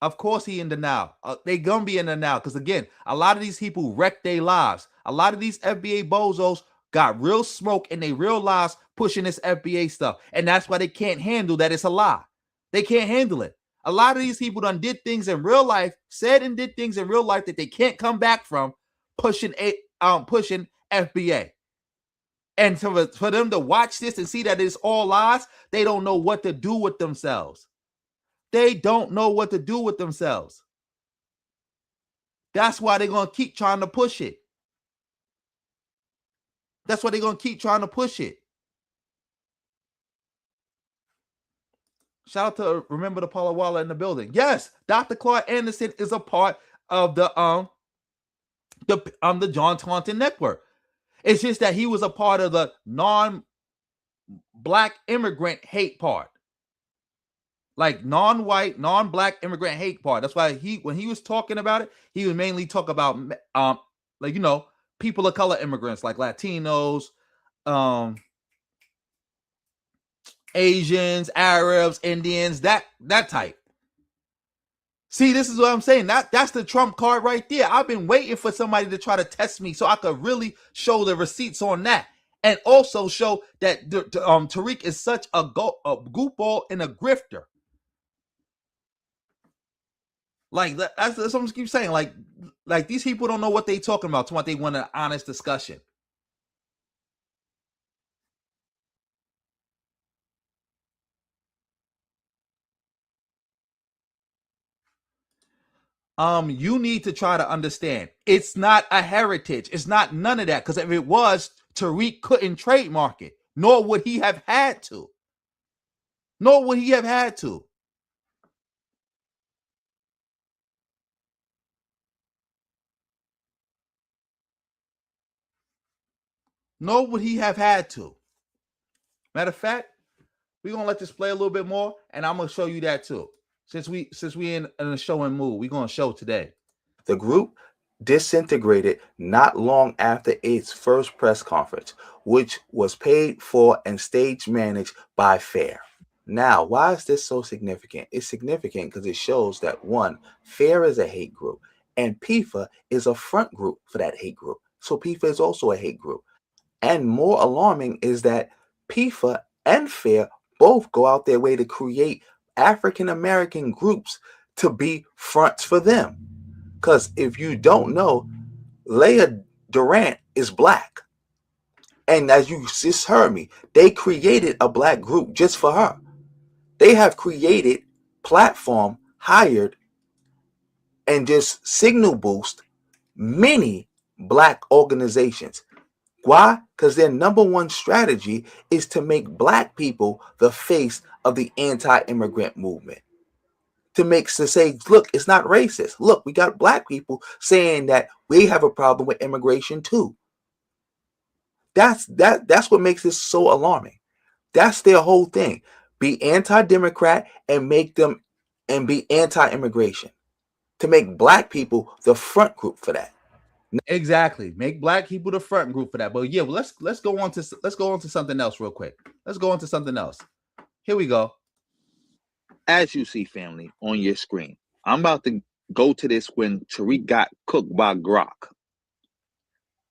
Of course he in denial. They gonna be in denial because, again, a lot of these people wreck their lives. A lot of these FBA bozos got real smoke in their real lives pushing this FBA stuff. And that's why they can't handle that it's a lie. They can't handle it. A lot of these people done did things in real life, said and did things in real life that they can't come back from, pushing FBA. And for them to watch this and see that it's all lies, they don't know what to do with themselves. They don't know what to do with themselves. That's why they're going to keep trying to push it. That's why they're going to keep trying to push it. Shout out to Remember the Paula Waller in the building. Yes, Dr. Clark Anderson is a part of the John Taunton Network. It's just that he was a part of the non-black immigrant hate part. Like non-white, non-black immigrant hate part. That's why when he was talking about it, he would mainly talk about people of color immigrants like Latinos, Asians, Arabs, Indians, that type. See, this is what I'm saying. That's the Trump card right there. I've been waiting for somebody to try to test me so I could really show the receipts on that. And also show that Tariq is such a goofball and a grifter. Like that's what I'm keep saying. Like these people don't know what they talking about. To what they want an honest discussion. You need to try to understand. It's not a heritage. It's not none of that. Because if it was, Tariq couldn't trademark it. Nor would he have had to. Nor would he have had to. Nor would he have had to. Matter of fact, we're gonna let this play a little bit more, and I'm gonna show you that too. Since we in a showing mood, we're gonna show today. The group disintegrated not long after its first press conference, which was paid for and stage managed by FAIR. Now, why is this so significant? It's significant because it shows that one, FAIR is a hate group, and PIFA is a front group for that hate group. So PIFA is also a hate group. And more alarming is that PIFA and FAIR both go out their way to create African-American groups to be fronts for them. Because if you don't know, Leah Durant is black. And as you just heard me, they created a black group just for her. They have created, platform, hired, and just signal boost many black organizations. Why? Because their number one strategy is to make black people the face of the anti-immigrant movement. To say, look, it's not racist. Look, we got black people saying that we have a problem with immigration too. That's what makes this so alarming. That's their whole thing. Be anti-democrat and make them and be anti-immigration. To make black people the front group for that. Exactly. Make black people the front group for that. But yeah, well, let's go on to something else real quick. Let's go on to something else. Here we go. As you see, family, on your screen, I'm about to go to this when Tariq got cooked by Grok.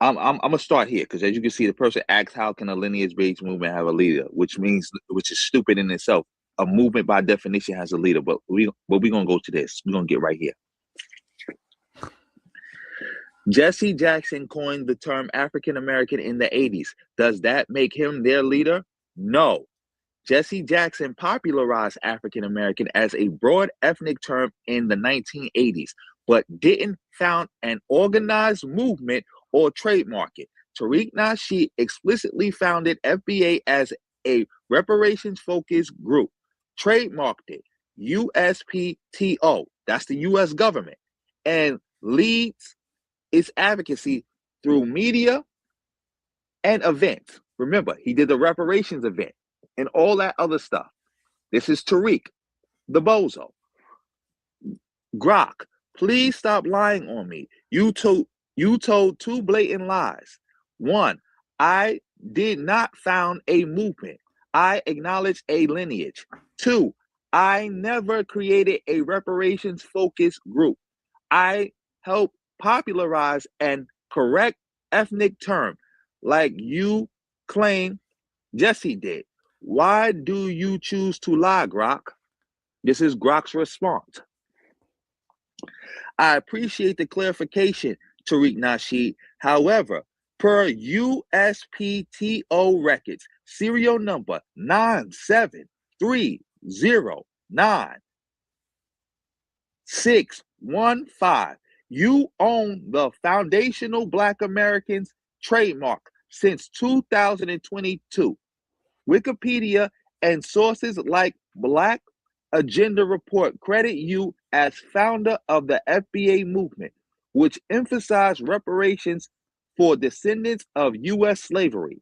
I'm gonna start here because as you can see, the person asks, how can a lineage-based movement have a leader? Which is stupid in itself. A movement by definition has a leader, but we're gonna go to this. We're gonna get right here. Jesse Jackson coined the term African American in the 80s. Does that make him their leader? No. Jesse Jackson popularized African American as a broad ethnic term in the 1980s, but didn't found an organized movement or trademark it. Tariq Nasheed explicitly founded FBA as a reparations-focused group, trademarked it, USPTO, that's the U.S. government, and leads its advocacy through media and events. Remember, he did the reparations event and all that other stuff. This is Tariq, the bozo. Grok, please stop lying on me. You told two blatant lies. One, I did not found a movement. I acknowledge a lineage. Two, I never created a reparations-focused group. I helped popularize and correct ethnic term like you claim Jesse did. Why do you choose to lie, Grok? This is Grok's response. I appreciate the clarification, Tariq Nasheed. However, per USPTO records, serial number 97309-615, you own the foundational Black Americans trademark since 2022. Wikipedia and sources like Black Agenda Report credit you as founder of the FBA movement, which emphasized reparations for descendants of U.S. slavery.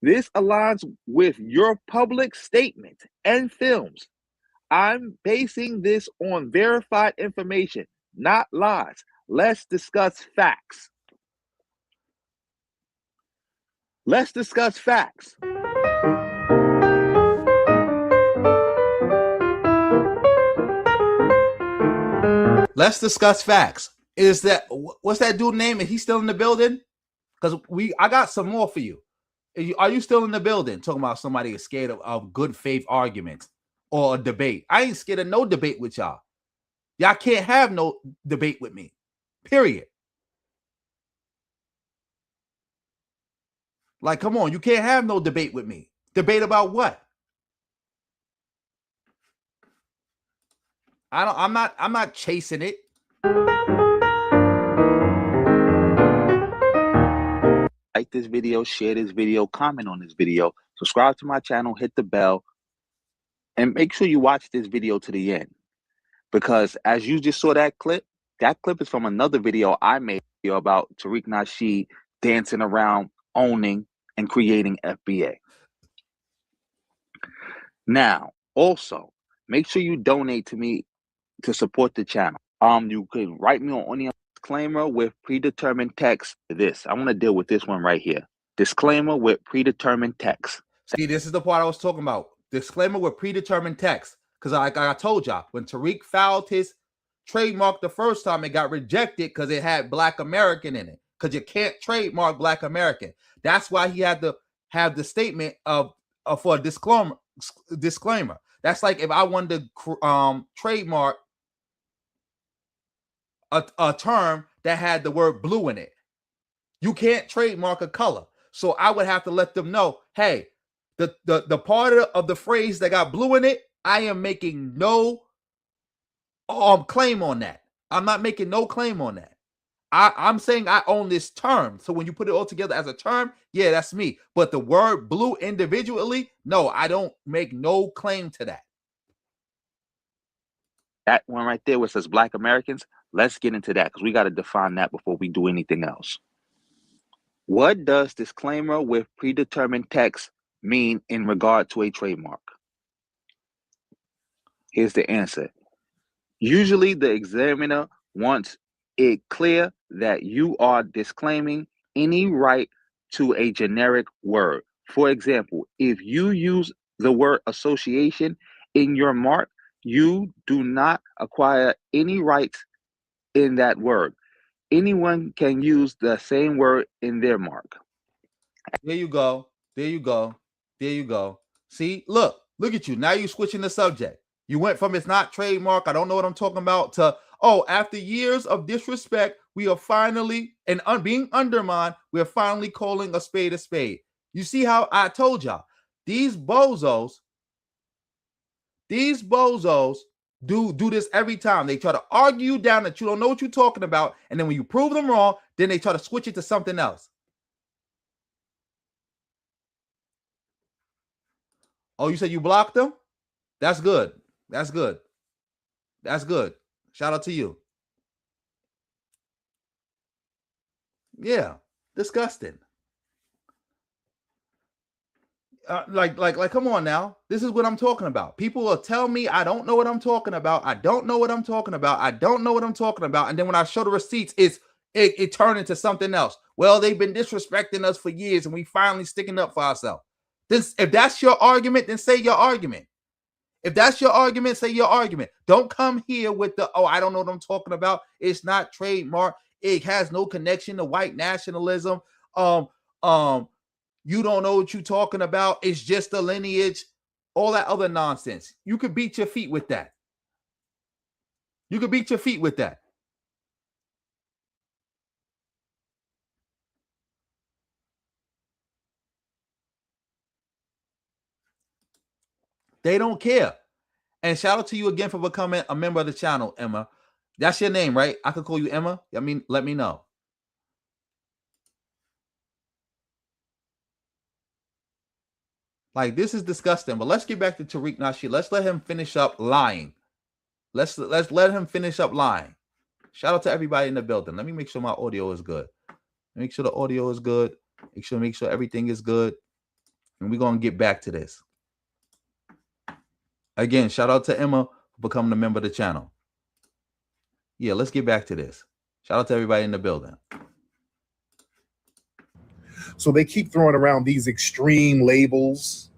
This aligns with your public statement and films. I'm basing this on verified information, not lies. Let's discuss facts. Let's discuss facts. Let's discuss facts. Is that what's that dude name? Is he still in the building? Because I got some more for you. Are you still in the building? Talking about somebody is scared of good faith arguments or a debate. I ain't scared of no debate with y'all. Y'all can't have no debate with me. Period. Like, come on, you can't have no debate with me. Debate about what? I'm not chasing it. Like this video, share this video, comment on this video, subscribe to my channel, hit the bell, and make sure you watch this video to the end. Because as you just saw that clip is from another video I made about Tariq Nasheed dancing around, owning, and creating FBA. Now, also, make sure you donate to me to support the channel. You can write me on any disclaimer with predetermined text. I want to deal with this one right here. Disclaimer with predetermined text. See, this is the part I was talking about. Disclaimer with predetermined text. Because like I told y'all, when Tariq filed his trademark the first time, it got rejected because it had Black American in it. Because you can't trademark Black American. That's why he had to have the statement for a disclaimer. That's like if I wanted to trademark a term that had the word blue in it. You can't trademark a color. So I would have to let them know, hey, the part of the phrase that got blue in it, I am making no claim on that. I'm not making no claim on that. I'm saying I own this term. So when you put it all together as a term, yeah, that's me. But the word blue individually, no, I don't make no claim to that. That one right there where it says Black Americans, let's get into that because we got to define that before we do anything else. What does disclaimer with predetermined text mean in regard to a trademark? Here's the answer. Usually the examiner wants it clear that you are disclaiming any right to a generic word. For example, if you use the word association in your mark, you do not acquire any rights in that word. Anyone can use the same word in their mark. There you go. There you go. There you go. See, look at you. Now you're switching the subject. You went from it's not trademark, I don't know what I'm talking about, to, oh, after years of disrespect, we are finally, and being undermined, we are finally calling a spade a spade. You see how I told y'all, these bozos do this every time. They try to argue you down that you don't know what you're talking about, and then when you prove them wrong, then they try to switch it to something else. Oh, you said you blocked them? That's good. That's good. That's good. Shout out to you. Yeah, disgusting. Like, come on now. This is what I'm talking about. People will tell me I don't know what I'm talking about. I don't know what I'm talking about. I don't know what I'm talking about. And then when I show the receipts, it turned into something else. Well, they've been disrespecting us for years, and we finally sticking up for ourselves. If that's your argument, then say your argument. If that's your argument, say your argument. Don't come here with the, oh, I don't know what I'm talking about. It's not trademark. It has no connection to white nationalism. You don't know what you're talking about. It's just a lineage. all that other nonsense. You could beat your feet with that. You could beat your feet with that. They don't care. And shout out to you again for becoming a member of the channel, Emma. That's your name, right? I could call you Emma. I mean, let me know. Like, this is disgusting. But let's get back to Tariq Nasheed. Let's let him finish up lying. Let's let him finish up lying. Shout out to everybody in the building. Let me make sure my audio is good. Make sure the audio is good. Make sure everything is good. And we're going to get back to this. Again, shout out to Emma for becoming a member of the channel. Yeah, let's get back to this. Shout out to everybody in the building. So they keep throwing around these extreme labels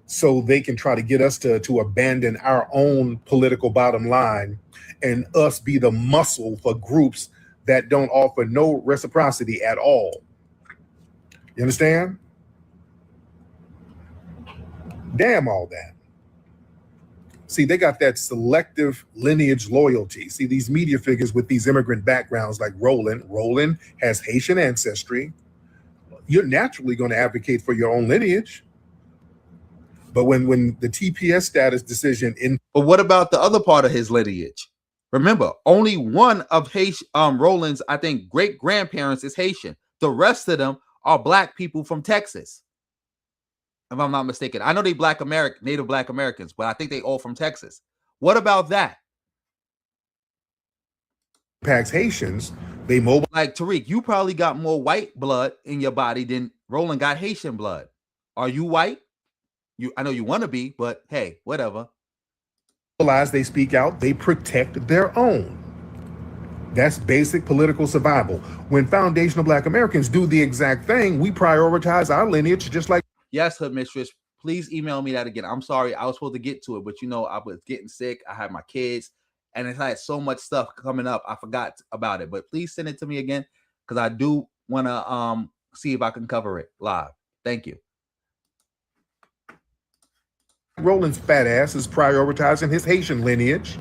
so they can try to get us to abandon our own political bottom line and us be the muscle for groups that don't offer no reciprocity at all. You understand? Damn all that. See, they got that selective lineage loyalty. See, these media figures with these immigrant backgrounds like Roland. Roland has Haitian ancestry. You're naturally going to advocate for your own lineage. But when the TPS status decision But what about the other part of his lineage? Remember, only one of Roland's, I think, great-grandparents is Haitian. The rest of them are black people from Texas. If I'm not mistaken. I know they Native Black Americans, but I think they all from Texas. What about that? impacts Haitians, they mobile. Like, Tariq, you probably got more white blood in your body than Roland got Haitian blood. Are you white? I know you want to be, but hey, whatever. They speak out, they protect their own. That's basic political survival. When foundational Black Americans do the exact thing, we prioritize our lineage just like. Yes, Hood Mistress, please email me that again. I'm sorry, I was supposed to get to it, but you know, I was getting sick. I had my kids, and it had so much stuff coming up. I forgot about it, but please send it to me again because I do want to see if I can cover it live. Thank you. Roland's fat ass is prioritizing his Haitian lineage.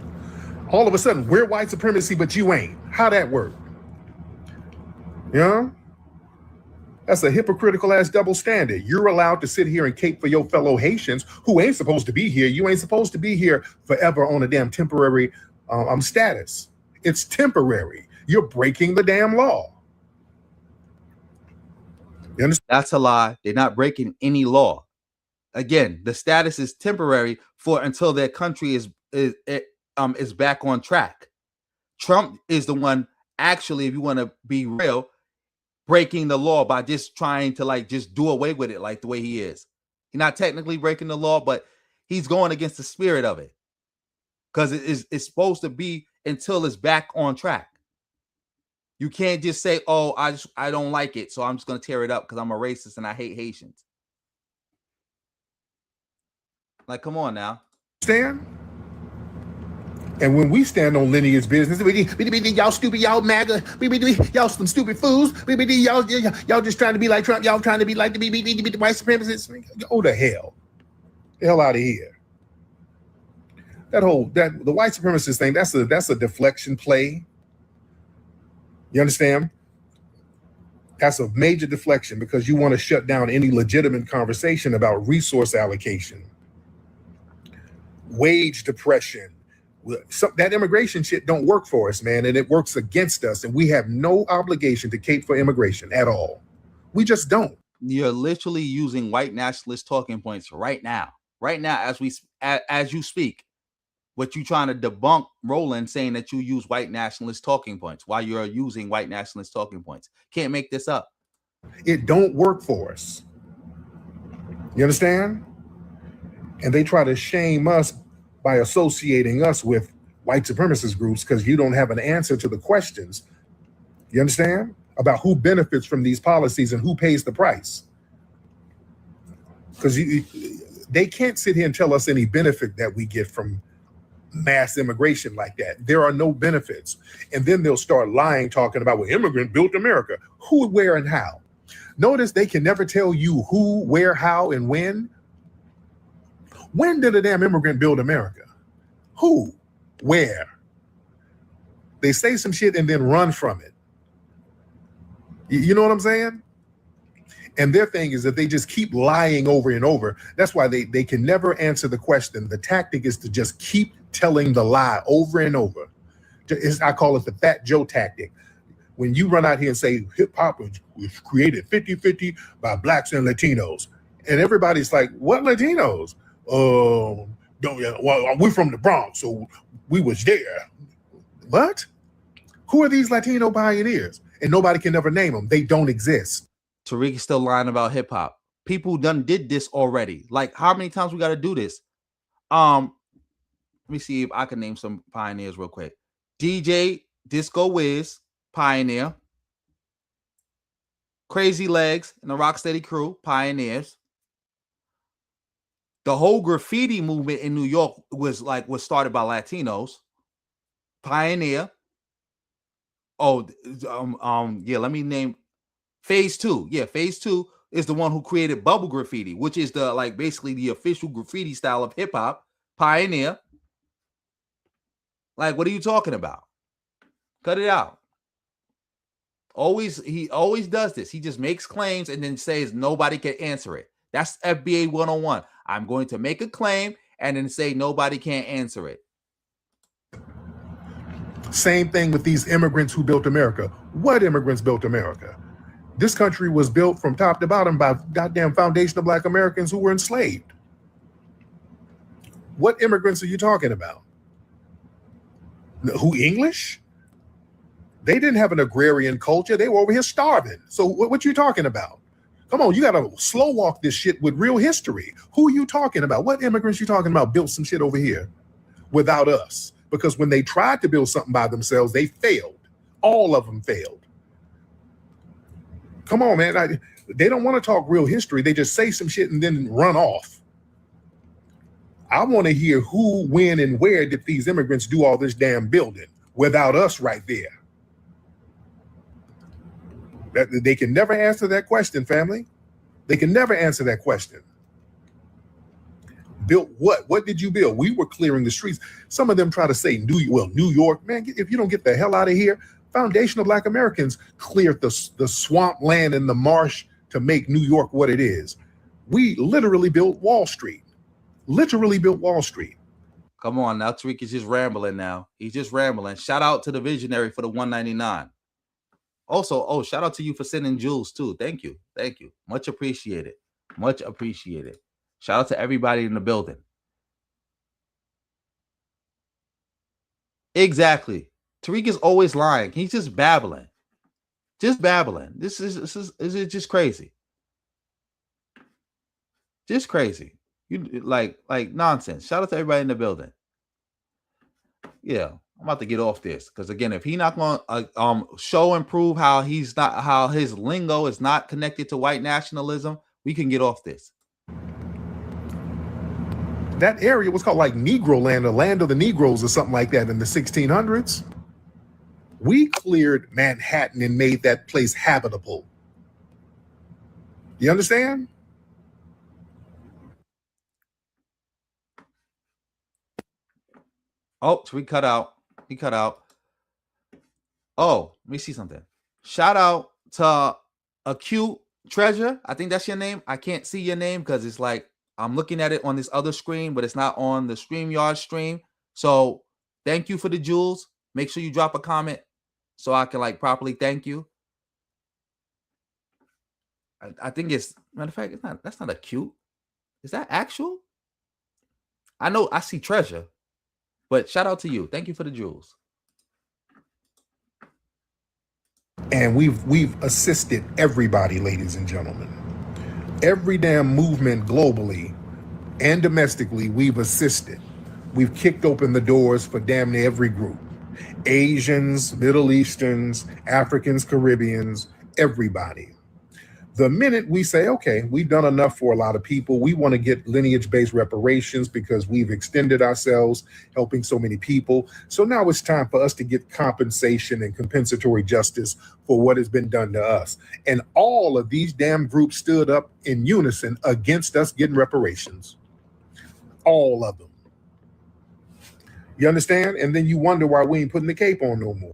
All of a sudden, we're white supremacy, but you ain't. How that work? You know? That's a hypocritical ass double standard. You're allowed to sit here and cape for your fellow Haitians who ain't supposed to be here. You ain't supposed to be here forever on a damn temporary status. It's temporary. You're breaking the damn law. You understand? That's a lie. They're not breaking any law. Again, the status is temporary for until their country is back on track. Trump is the one actually, if you want to be real, breaking the law by just trying to like just do away with it like the way he is. He's not technically breaking the law, but he's going against the spirit of it because it's supposed to be until it's back on track. You can't just say, "Oh, I don't like it, so I'm just going to tear it up because I'm a racist and I hate Haitians." Like, come on now. Stand. And when we stand on lineage business, y'all stupid, y'all MAGA, y'all some stupid fools, y'all just trying to be like Trump, y'all trying to be like the white supremacists. Go to hell. The hell out of here. The white supremacist thing, that's a deflection play. You understand? That's a major deflection because you want to shut down any legitimate conversation about resource allocation, wage depression. That immigration shit don't work for us, man, and it works against us, and we have no obligation to cape for immigration at all. We just don't. You're literally using white nationalist talking points right now as you speak. What you trying to debunk Roland saying that you use white nationalist talking points while you're using white nationalist talking points. Can't make this up. It don't work for us. You understand? And they try to shame us by associating us with white supremacist groups because you don't have an answer to the questions, you understand, about who benefits from these policies and who pays the price. Because they can't sit here and tell us any benefit that we get from mass immigration like that. There are no benefits. And then they'll start lying, talking about, well, immigrant built America. Who, where, and how? Notice they can never tell you who, where, how, and when. When did a damn immigrant build America? Who? Where? They say some shit and then run from it. You know what I'm saying? And their thing is that they just keep lying over and over. That's why they can never answer the question. The tactic is to just keep telling the lie over and over. I call it the Fat Joe tactic. When you run out here and say hip hop was created 50-50 by blacks and Latinos, and everybody's like, what Latinos? Well, we're from the Bronx, so we was there. What? Who are these Latino pioneers? And nobody can ever name them. They don't exist. Tariq is still lying about hip hop. People done did this already. Like, how many times we got to do this? Let me see if I can name some pioneers real quick. DJ Disco Wiz, pioneer. Crazy Legs and the Rocksteady Crew, pioneers. The whole graffiti movement in New York was started by Latinos. Pioneer. Yeah, let me name Phase 2. Yeah, Phase 2 is the one who created bubble graffiti, which is the basically the official graffiti style of hip hop. Pioneer. Like, what are you talking about? Cut it out. He always does this. He just makes claims and then says nobody can answer it. That's FBA 101. I'm going to make a claim and then say nobody can't answer it. Same thing with these immigrants who built America. What immigrants built America? This country was built from top to bottom by goddamn foundation of black Americans who were enslaved. What immigrants are you talking about? Who, English? They didn't have an agrarian culture. They were over here starving. So what you talking about? Come on, you got to slow walk this shit with real history. Who are you talking about? What immigrants you talking about built some shit over here without us? Because when they tried to build something by themselves, they failed. All of them failed. Come on, man. They don't want to talk real history. They just say some shit and then run off. I want to hear who, when, and where did these immigrants do all this damn building without us right there? They can never answer that question, family. They can never answer that question. Built what? What did you build? We were clearing the streets. Some of them try to say New York. Man, if you don't get the hell out of here, foundational black Americans cleared the swamp land and the marsh to make New York what it is. We literally built Wall Street. Literally built Wall Street. Come on, now Tariq is just rambling now. He's just rambling. Shout out to the visionary for the 199. Also, shout out to you for sending jewels too. Thank you. Thank you. Much appreciated. Much appreciated. Shout out to everybody in the building. Exactly. Tariq is always lying. He's just babbling. Just babbling. This is just crazy. Just crazy. You like nonsense. Shout out to everybody in the building. Yeah, I'm about to get off this because again, if he's not going to show and prove how his lingo is not connected to white nationalism, we can get off this. That area was called like Negro land, or land of the Negroes or something like that in the 1600s. We cleared Manhattan and made that place habitable. You understand? Oh, so we cut out. He cut out. Oh, let me see something. Shout out to Acute Treasure. I think that's your name. I can't see your name because it's like I'm looking at it on this other screen, but it's not on the StreamYard stream. So thank you for the jewels. Make sure you drop a comment so I can properly thank you. I think it's, matter of fact, that's not Acute. Is that actual? I know I see Treasure. But shout out to you. Thank you for the jewels. And we've assisted everybody, ladies and gentlemen. Every damn movement globally and domestically, we've assisted. We've kicked open the doors for damn near every group. Asians, Middle Easterns, Africans, Caribbeans, everybody. The minute we say, okay, we've done enough for a lot of people, we want to get lineage-based reparations because we've extended ourselves, helping so many people. So now it's time for us to get compensation and compensatory justice for what has been done to us. And all of these damn groups stood up in unison against us getting reparations. all of them. You understand? And then you wonder why we ain't putting the cape on no more.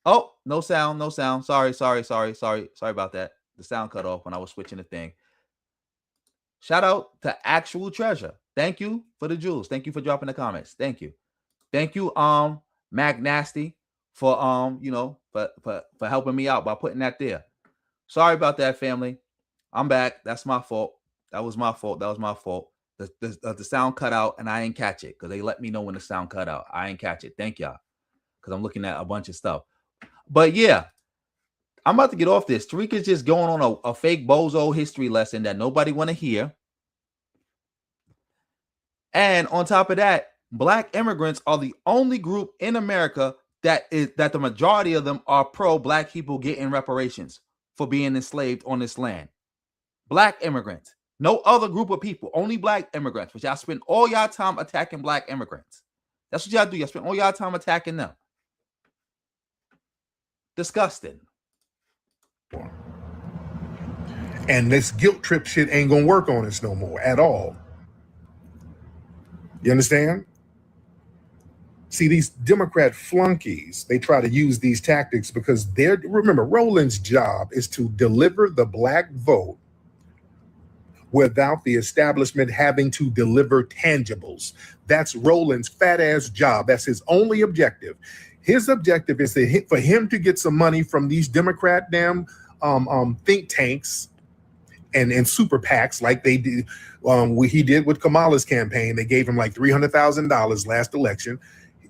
Oh, no sound, no sound. Sorry about that. The sound cut off when I was switching the thing. Shout out to Actual Treasure. Thank you for the jewels. Thank you for dropping the comments. Thank you. Thank you, Mac Nasty, for for helping me out by putting that there. Sorry about that, family. I'm back. That's my fault. That was my fault. The sound cut out and I ain't catch it because they let me know when the sound cut out. I ain't catch it. Thank y'all. Because I'm looking at a bunch of stuff. But yeah, I'm about to get off this. Tariq is just going on a fake bozo history lesson that nobody want to hear. And on top of that, Black immigrants are the only group in America that the majority of them are pro-Black people getting reparations for being enslaved on this land. Black immigrants. No other group of people. Only Black immigrants. But y'all spend all y'all time attacking Black immigrants. That's what y'all do. Y'all spend all y'all time attacking them. Disgusting. And this guilt trip shit ain't gonna work on us no more at all. You understand? See, these Democrat flunkies, they try to use these tactics because remember, Roland's job is to deliver the Black vote without the establishment having to deliver tangibles. That's Roland's fat ass job. That's his only objective. His objective is for him to get some money from these Democrat think tanks and super PACs like they did. He did with Kamala's campaign. They gave him like $300,000 last election.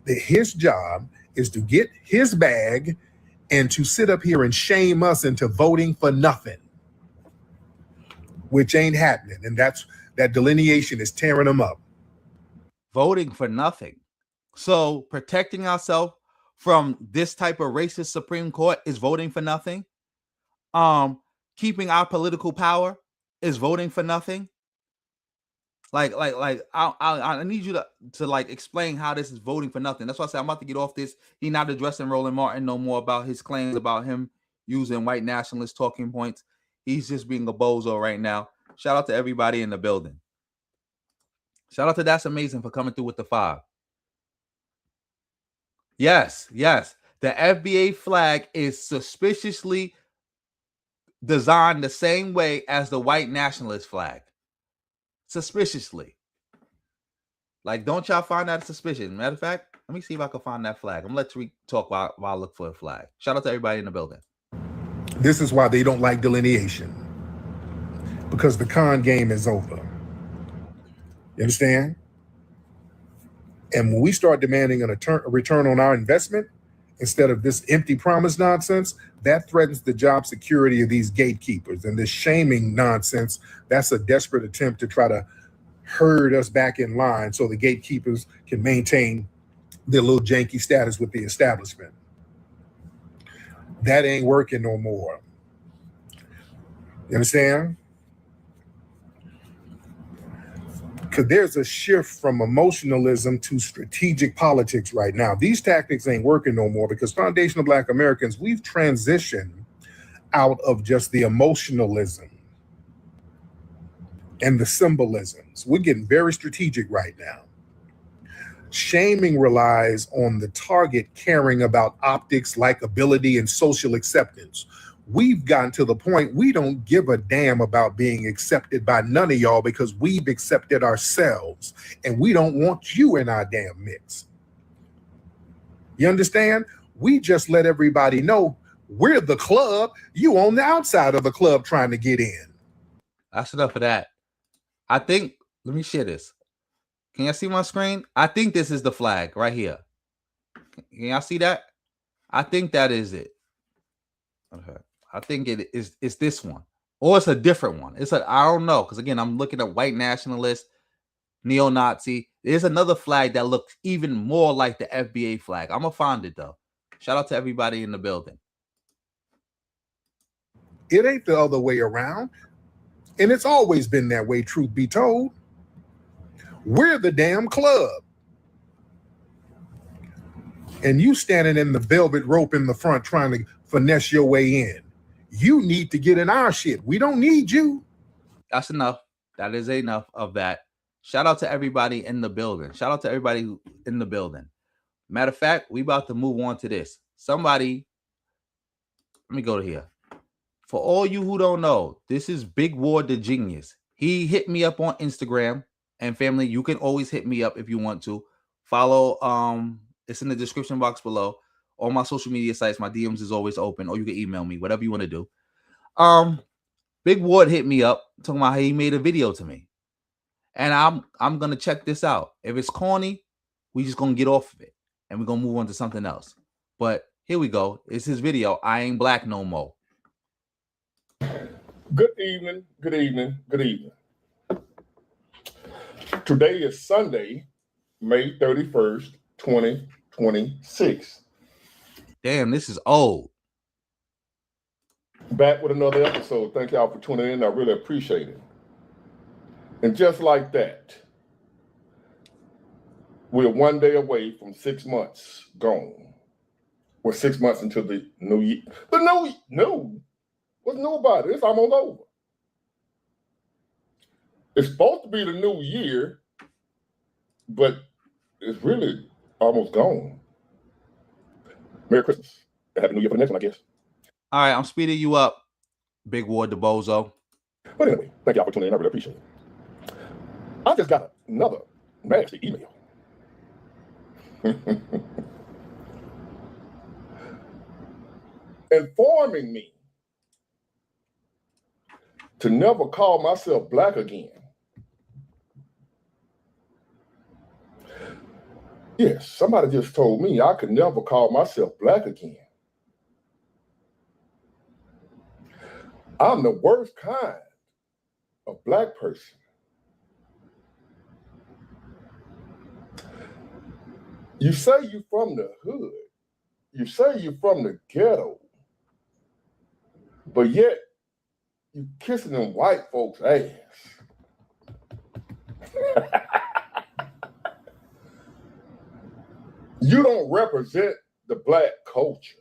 His job is to get his bag and to sit up here and shame us into voting for nothing, which ain't happening. And that delineation is tearing them up. Voting for nothing. So protecting ourselves from this type of racist Supreme Court is voting for nothing. Keeping our political power is voting for nothing. I need you to like explain how this is voting for nothing. That's why I said I'm about to get off this. He's not addressing Roland Martin no more about his claims about him using white nationalist talking points. He's just being a bozo right now. Shout out to everybody in the building. Shout out to That's Amazing for coming through with the 5. Yes. The FBA flag is suspiciously designed the same way as the white nationalist flag. Suspiciously. Like, don't y'all find that suspicious? Matter of fact, let me see if I can find that flag. I'm going to let Tariq talk while I look for a flag. Shout out to everybody in the building. This is why they don't like delineation. Because the con game is over. You understand? And when we start demanding a return on our investment, instead of this empty promise nonsense, that threatens the job security of these gatekeepers. And this shaming nonsense, that's a desperate attempt to try to herd us back in line so the gatekeepers can maintain their little janky status with the establishment. That ain't working no more. You understand? Because there's a shift from emotionalism to strategic politics right now. These tactics ain't working no more because foundational Black Americans, we've transitioned out of just the emotionalism and the symbolisms. We're getting very strategic right now. Shaming relies on the target caring about optics, likability, and social acceptance. We've gotten to the point we don't give a damn about being accepted by none of y'all because we've accepted ourselves and we don't want you in our damn mix. You understand? We just let everybody know we're the club. You on the outside of the club trying to get in. That's enough of that. I think Let me share this. Can y'all see my screen? I think this is the flag right here. Can y'all see that? I think that is it. Okay. I think it's this one. Or it's a different one. I don't know. Because again, I'm looking at white nationalist, neo-Nazi. There's another flag that looks even more like the FBA flag. I'm going to find it though. Shout out to everybody in the building. It ain't the other way around. And it's always been that way, truth be told. We're the damn club. And you standing in the velvet rope in the front trying to finesse your way in. You need to get in our shit. We don't need you. That's enough. That is enough of that. Shout out to everybody in the building. Shout out to everybody in the building. Matter of fact, we about to move on to this. Somebody, let me go to here. For all you who don't know, this is Big Ward the Genius. He hit me up on Instagram. And family, you can always hit me up if you want to. Follow, it's in the description box below. All my social media sites, my DMs is always open, or you can email me, whatever you want to do. Big Ward hit me up talking about how he made a video to me. And I'm gonna check this out. If it's corny, we just gonna get off of it and we're gonna move on to something else. But here we go. It's his video. I ain't black no more. Good evening, good evening, good evening. Today is Sunday, May 31st, 2026. Damn, this is old. Back with another episode. Thank y'all for tuning in. I really appreciate it. And just like that, we're one day away from 6 months gone. We're 6 months into the new year. What's new about it? It's almost over. It's supposed to be the new year, but it's really almost gone. Merry Christmas. Happy New Year for the next one, I guess. All right, I'm speeding you up, Big Ward the Bozo. But anyway, thank y'all for tuning in. I really appreciate it. I just got another nasty email. Informing me to never call myself black again. Yes, somebody just told me I could never call myself black again. I'm the worst kind of black person. You say you're from the hood. You say you're from the ghetto. But yet, you kissing them white folks' ass. You don't represent the black culture.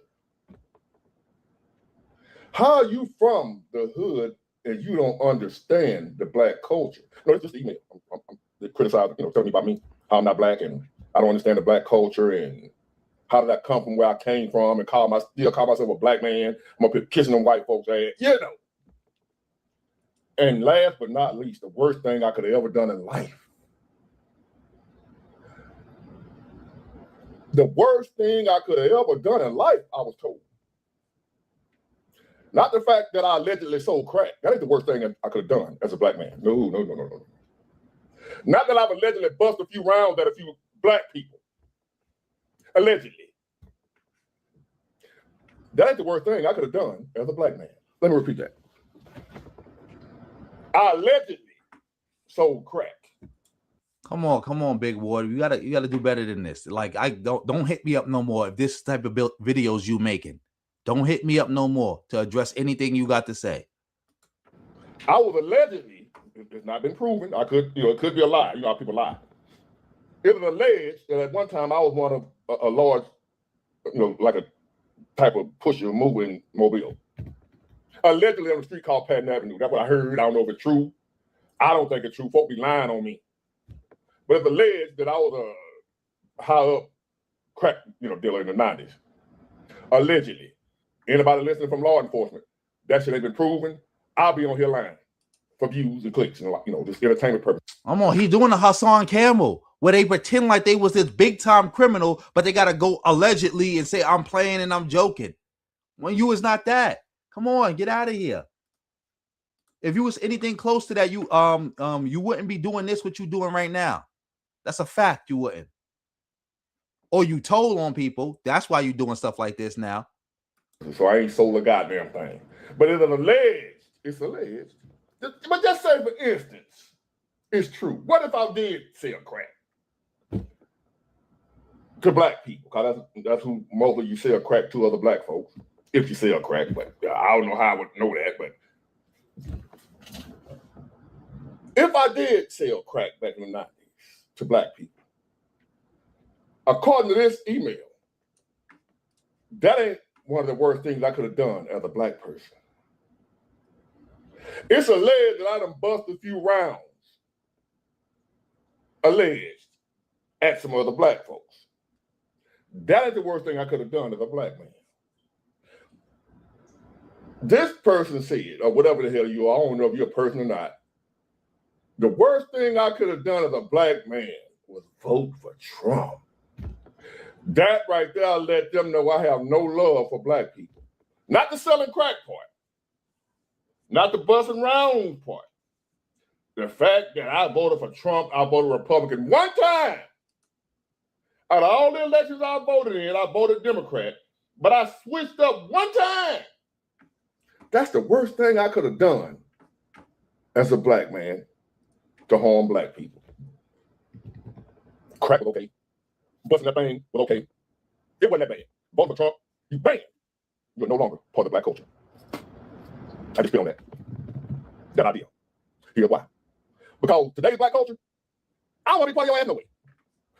How are you from the hood and you don't understand the black culture? No, it's just email. They criticize, telling me about me, how I'm not black and I don't understand the black culture and how did I come from where I came from and call myself a black man. I'm up here kissing them white folks' ass, And last but not least, the worst thing I could have ever done in life. The worst thing I could have ever done in life, I was told. Not the fact that I allegedly sold crack. That ain't the worst thing I could have done as a black man. No. Not that I've allegedly busted a few rounds at a few black people. Allegedly. That ain't the worst thing I could have done as a black man. Let me repeat that. I allegedly sold crack. Come on, Big Ward. You gotta do better than this. Like, don't hit me up no more if this type of videos you making. Don't hit me up no more to address anything you got to say. I was allegedly, it's not been proven. It could be a lie. You know how people lie. It was alleged that at one time I was one of a large, like a type of pusher mover in Mobile. Allegedly on the street called Patton Avenue. That's what I heard. I don't know if it's true. I don't think it's true. Folk be lying on me. But it's alleged that I was a high up crack, dealer in the 90s. Allegedly. Anybody listening from law enforcement, that shit ain't been proven. I'll be on here lying for views and clicks and just entertainment purposes. He doing a Hassan Campbell where they pretend like they was this big time criminal, but they gotta go allegedly and say I'm playing and I'm joking. When you was not that. Come on, get out of here. If you was anything close to that, you wouldn't be doing this what you doing right now. That's a fact. You wouldn't. Or you told on people. That's why you doing stuff like this now. So I ain't sold a goddamn thing. But it's alleged. It's alleged. But just say, for instance, it's true. What if I did sell crack to black people? Because that's who most of you sell crack to, other black folks. If you sell crack, but I don't know how I would know that. But if I did sell crack back in the 90s to black people, according to this email, that ain't one of the worst things I could have done as a black person. It's alleged that I done bust a few rounds, alleged, at some other black folks. That is the worst thing I could have done as a black man. This person said, or whatever the hell you are, I don't know if you're a person or not, the worst thing I could have done as a black man was vote for Trump. That right there let them know I have no love for black people. Not the selling crack part. Not the busting rounds part. The fact that I voted for Trump, I voted Republican one time. Out of all the elections I voted in, I voted Democrat. But I switched up one time. That's the worst thing I could have done as a black man to harm black people. Crack was okay. Busting that thing was okay. It wasn't that bad. Voting for Trump, you bam, you're no longer part of black culture. I just feel on that idea. Here's why. Because today's black culture, I don't want to be part of your ass no way.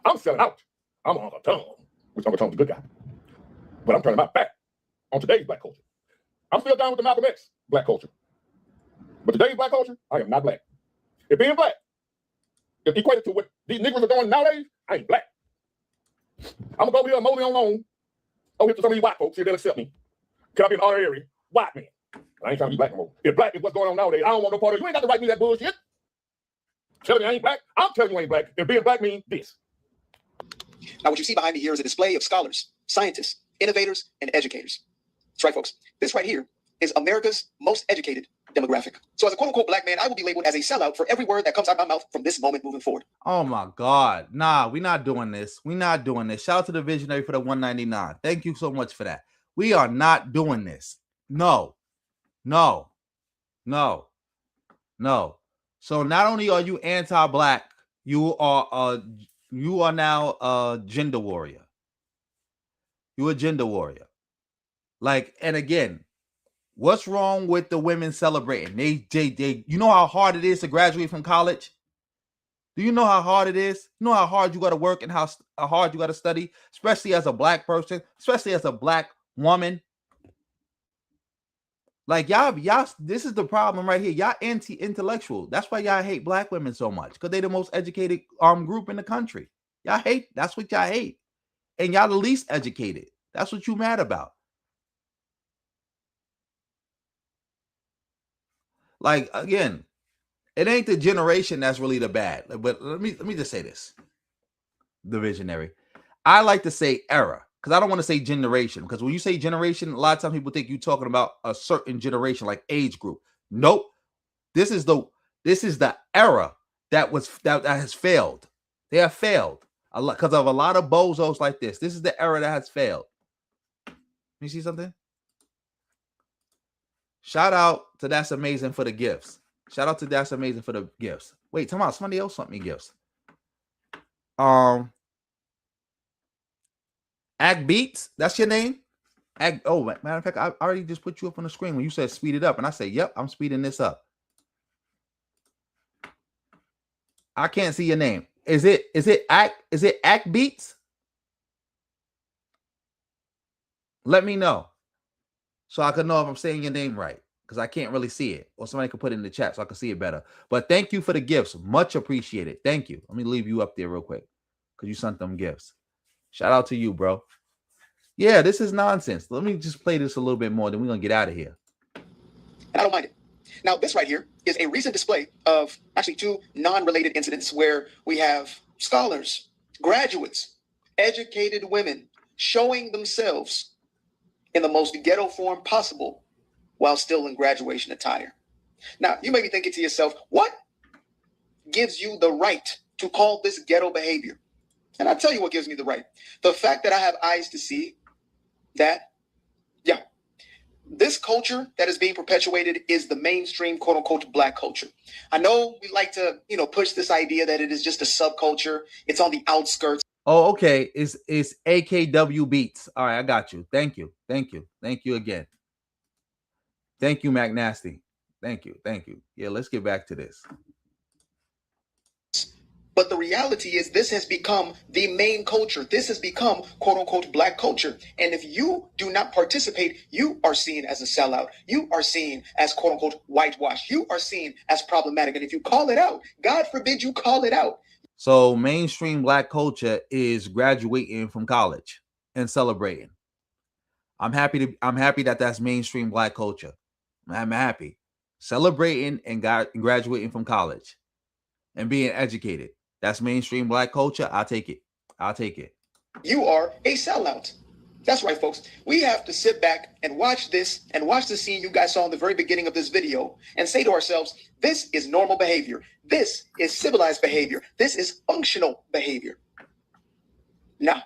I'm selling out. I'm on the tongue, which Uncle Tom's a good guy. But I'm turning my back on today's black culture. I'm still down with the Malcolm X black culture. But today's black culture, I am not black. If being black is equated to what these niggas are doing nowadays, I ain't black. I'm gonna go over here and mow me on loan. Over here to some of these white folks, see if they'll accept me. Can I be an honorary white man? I ain't trying to be black no more. If black is what's going on nowadays, I don't want no part of it. You ain't got to write me that bullshit. Telling me I ain't black, I'm telling you I ain't black. If being black means this. Now, what you see behind me here is a display of scholars, scientists, innovators, and educators. That's right, folks. This right here is America's most educated demographic. So as a quote-unquote black man, I will be labeled as a sellout for every word that comes out of my mouth from this moment moving forward. Oh my God. Nah, we're not doing this. We're not doing this. Shout out to the visionary for the 199. Thank you so much for that. We are not doing this. No. So not only are you anti-black, you are now a gender warrior. You're a gender warrior. Like, and again, what's wrong with the women celebrating? They you know how hard it is to graduate from college? Do you know how hard it is? You know how hard you got to work and how hard you got to study, especially as a black person, especially as a black woman. Like y'all, this is the problem right here. Y'all anti-intellectual. That's why y'all hate black women so much, because they're the most educated group in the country. Y'all hate. That's what y'all hate, and y'all the least educated. That's what you mad about. Like, again, it ain't the generation that's really the bad. But let me just say this. The visionary. I like to say era, because I don't want to say generation. Because when you say generation, a lot of times people think you're talking about a certain generation, like age group. Nope. This is the era that has failed. They have failed a lot because of a lot of bozos like this. This is the era that has failed. You see something? Shout out to That's Amazing for the gifts. Shout out to That's Amazing for the gifts. Wait, come on. Somebody else sent me gifts. Act Beats. That's your name? Oh, matter of fact, I already just put you up on the screen when you said speed it up. And I say, yep, I'm speeding this up. I can't see your name. Is it Act Beats? Let me know, so I can know if I'm saying your name right, because I can't really see it. Or somebody could put it in the chat so I can see it better. But thank you for the gifts. Much appreciated. Thank you. Let me leave you up there real quick, because you sent them gifts. Shout out to you, bro. Yeah, this is nonsense. Let me just play this a little bit more, then we're going to get out of here. And I don't mind it. Now, this right here is a recent display of actually two non-related incidents where we have scholars, graduates, educated women showing themselves in the most ghetto form possible while still in graduation attire. Now, you may be thinking to yourself, what gives you the right to call this ghetto behavior? And I'll tell you what gives me the right. The fact that I have eyes to see that, yeah, this culture that is being perpetuated is the mainstream, quote unquote, black culture. I know we like to, push this idea that it is just a subculture. It's on the outskirts. Oh, okay. It's AKW Beats. All right, I got you. Thank you. Thank you. Thank you again. Thank you, Mac Nasty. Thank you. Thank you. Yeah, let's get back to this. But the reality is this has become the main culture. This has become, quote unquote, black culture. And if you do not participate, you are seen as a sellout. You are seen as, quote unquote, whitewashed. You are seen as problematic. And if you call it out, God forbid you call it out. So mainstream black culture is graduating from college and celebrating. I'm happy that that's mainstream black culture. I'm happy celebrating and graduating from college and being educated. That's mainstream black culture. I'll take it. I'll take it. You are a sellout. That's right, folks. We have to sit back and watch this and watch the scene you guys saw in the very beginning of this video and say to ourselves, this is normal behavior. This is civilized behavior. This is functional behavior. Now,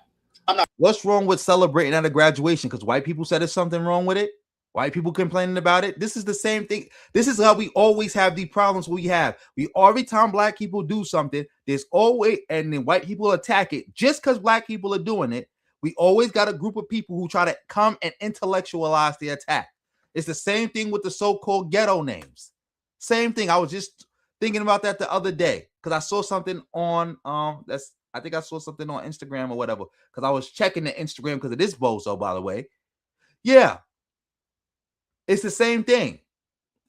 I'm not. What's wrong with celebrating at a graduation? Because white people said there's something wrong with it. White people complaining about it. This is the same thing. This is how we always have the problems we have. Every time black people do something, there's always, and then white people attack it just because black people are doing it. We always got a group of people who try to come and intellectualize the attack. It's the same thing with the so-called ghetto names. Same thing. I was just thinking about that the other day because I saw something on I think I saw something on Instagram or whatever because I was checking the Instagram because of this bozo, by the way. Yeah. It's the same thing.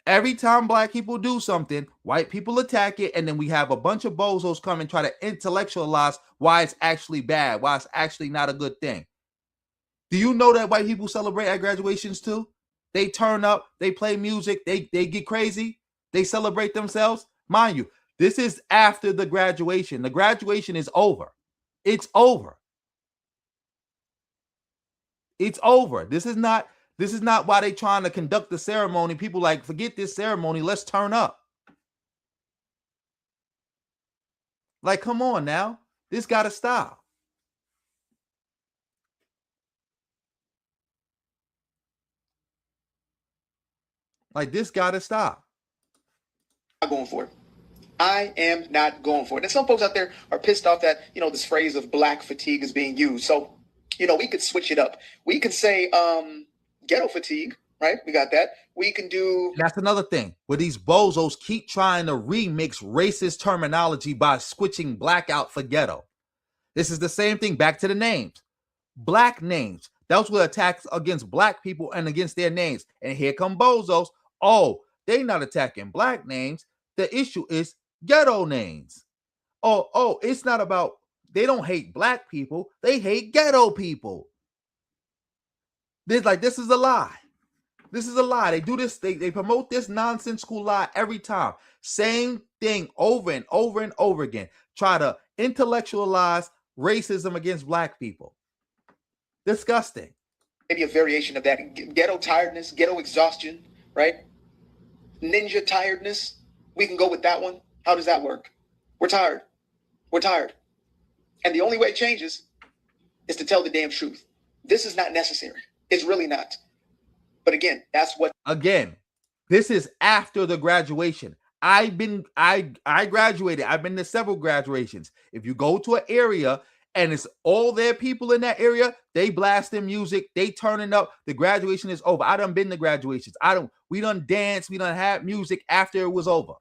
Every time black people do something, white people attack it, and then we have a bunch of bozos come and try to intellectualize why it's actually bad, why it's actually not a good thing. Do you know that white people celebrate at graduations too? They turn up, they play music, they get crazy, they celebrate themselves. Mind you, this is after the graduation. The graduation is over. It's over. It's over. This is not why they trying to conduct the ceremony. People like, forget this ceremony. Let's turn up. Like, come on now. This got to stop. Like, this got to stop. I'm not going for it. I am not going for it. And some folks out there are pissed off that, this phrase of black fatigue is being used. So, we could switch it up. We could say, ghetto fatigue, right? We got that. We can do. That's another thing where these bozos keep trying to remix racist terminology by switching black out for ghetto. This is the same thing. Back to the names. Black names. Those were attacks against black people and against their names. And here come bozos. Oh, they not attacking black names. The issue is ghetto names. Oh, it's not about, they don't hate black people. They hate ghetto people. This is a lie. This is a lie. They do this. They promote this nonsensical lie every time. Same thing over and over and over again. Try to intellectualize racism against black people. Disgusting. Maybe a variation of that. Ghetto tiredness, ghetto exhaustion, right? Ninja tiredness. We can go with that one. How does that work? We're tired. We're tired. And the only way it changes is to tell the damn truth. This is not necessary. It's really not. But again, that's what. Again, this is after the graduation. I graduated. I've been to several graduations. If you go to an area and it's all their people in that area, they blasting music, they turning up. The graduation is over. I done been to graduations. We done dance. We done have music after it was over.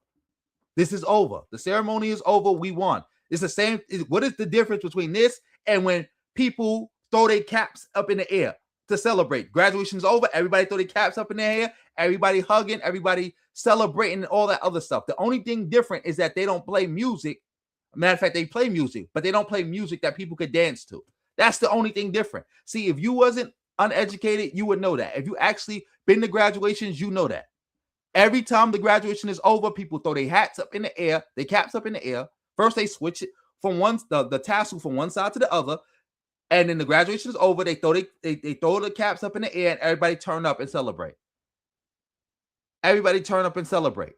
This is over. The ceremony is over. We won. It's the same. What is the difference between this and when people throw their caps up in the air to celebrate? Graduation's over. Everybody throw their caps up in the air. Everybody hugging. Everybody celebrating and all that other stuff. The only thing different is that they don't play music. Matter of fact, they play music, but they don't play music that people could dance to. That's the only thing different. See, if you wasn't uneducated, you would know that. If you actually been to graduations, you know that. Every time the graduation is over, people throw their hats up in the air, their caps up in the air. First, they switch it from the tassel from one side to the other. And then the graduation is over. They throw the caps up in the air and everybody turn up and celebrate. Everybody turn up and celebrate.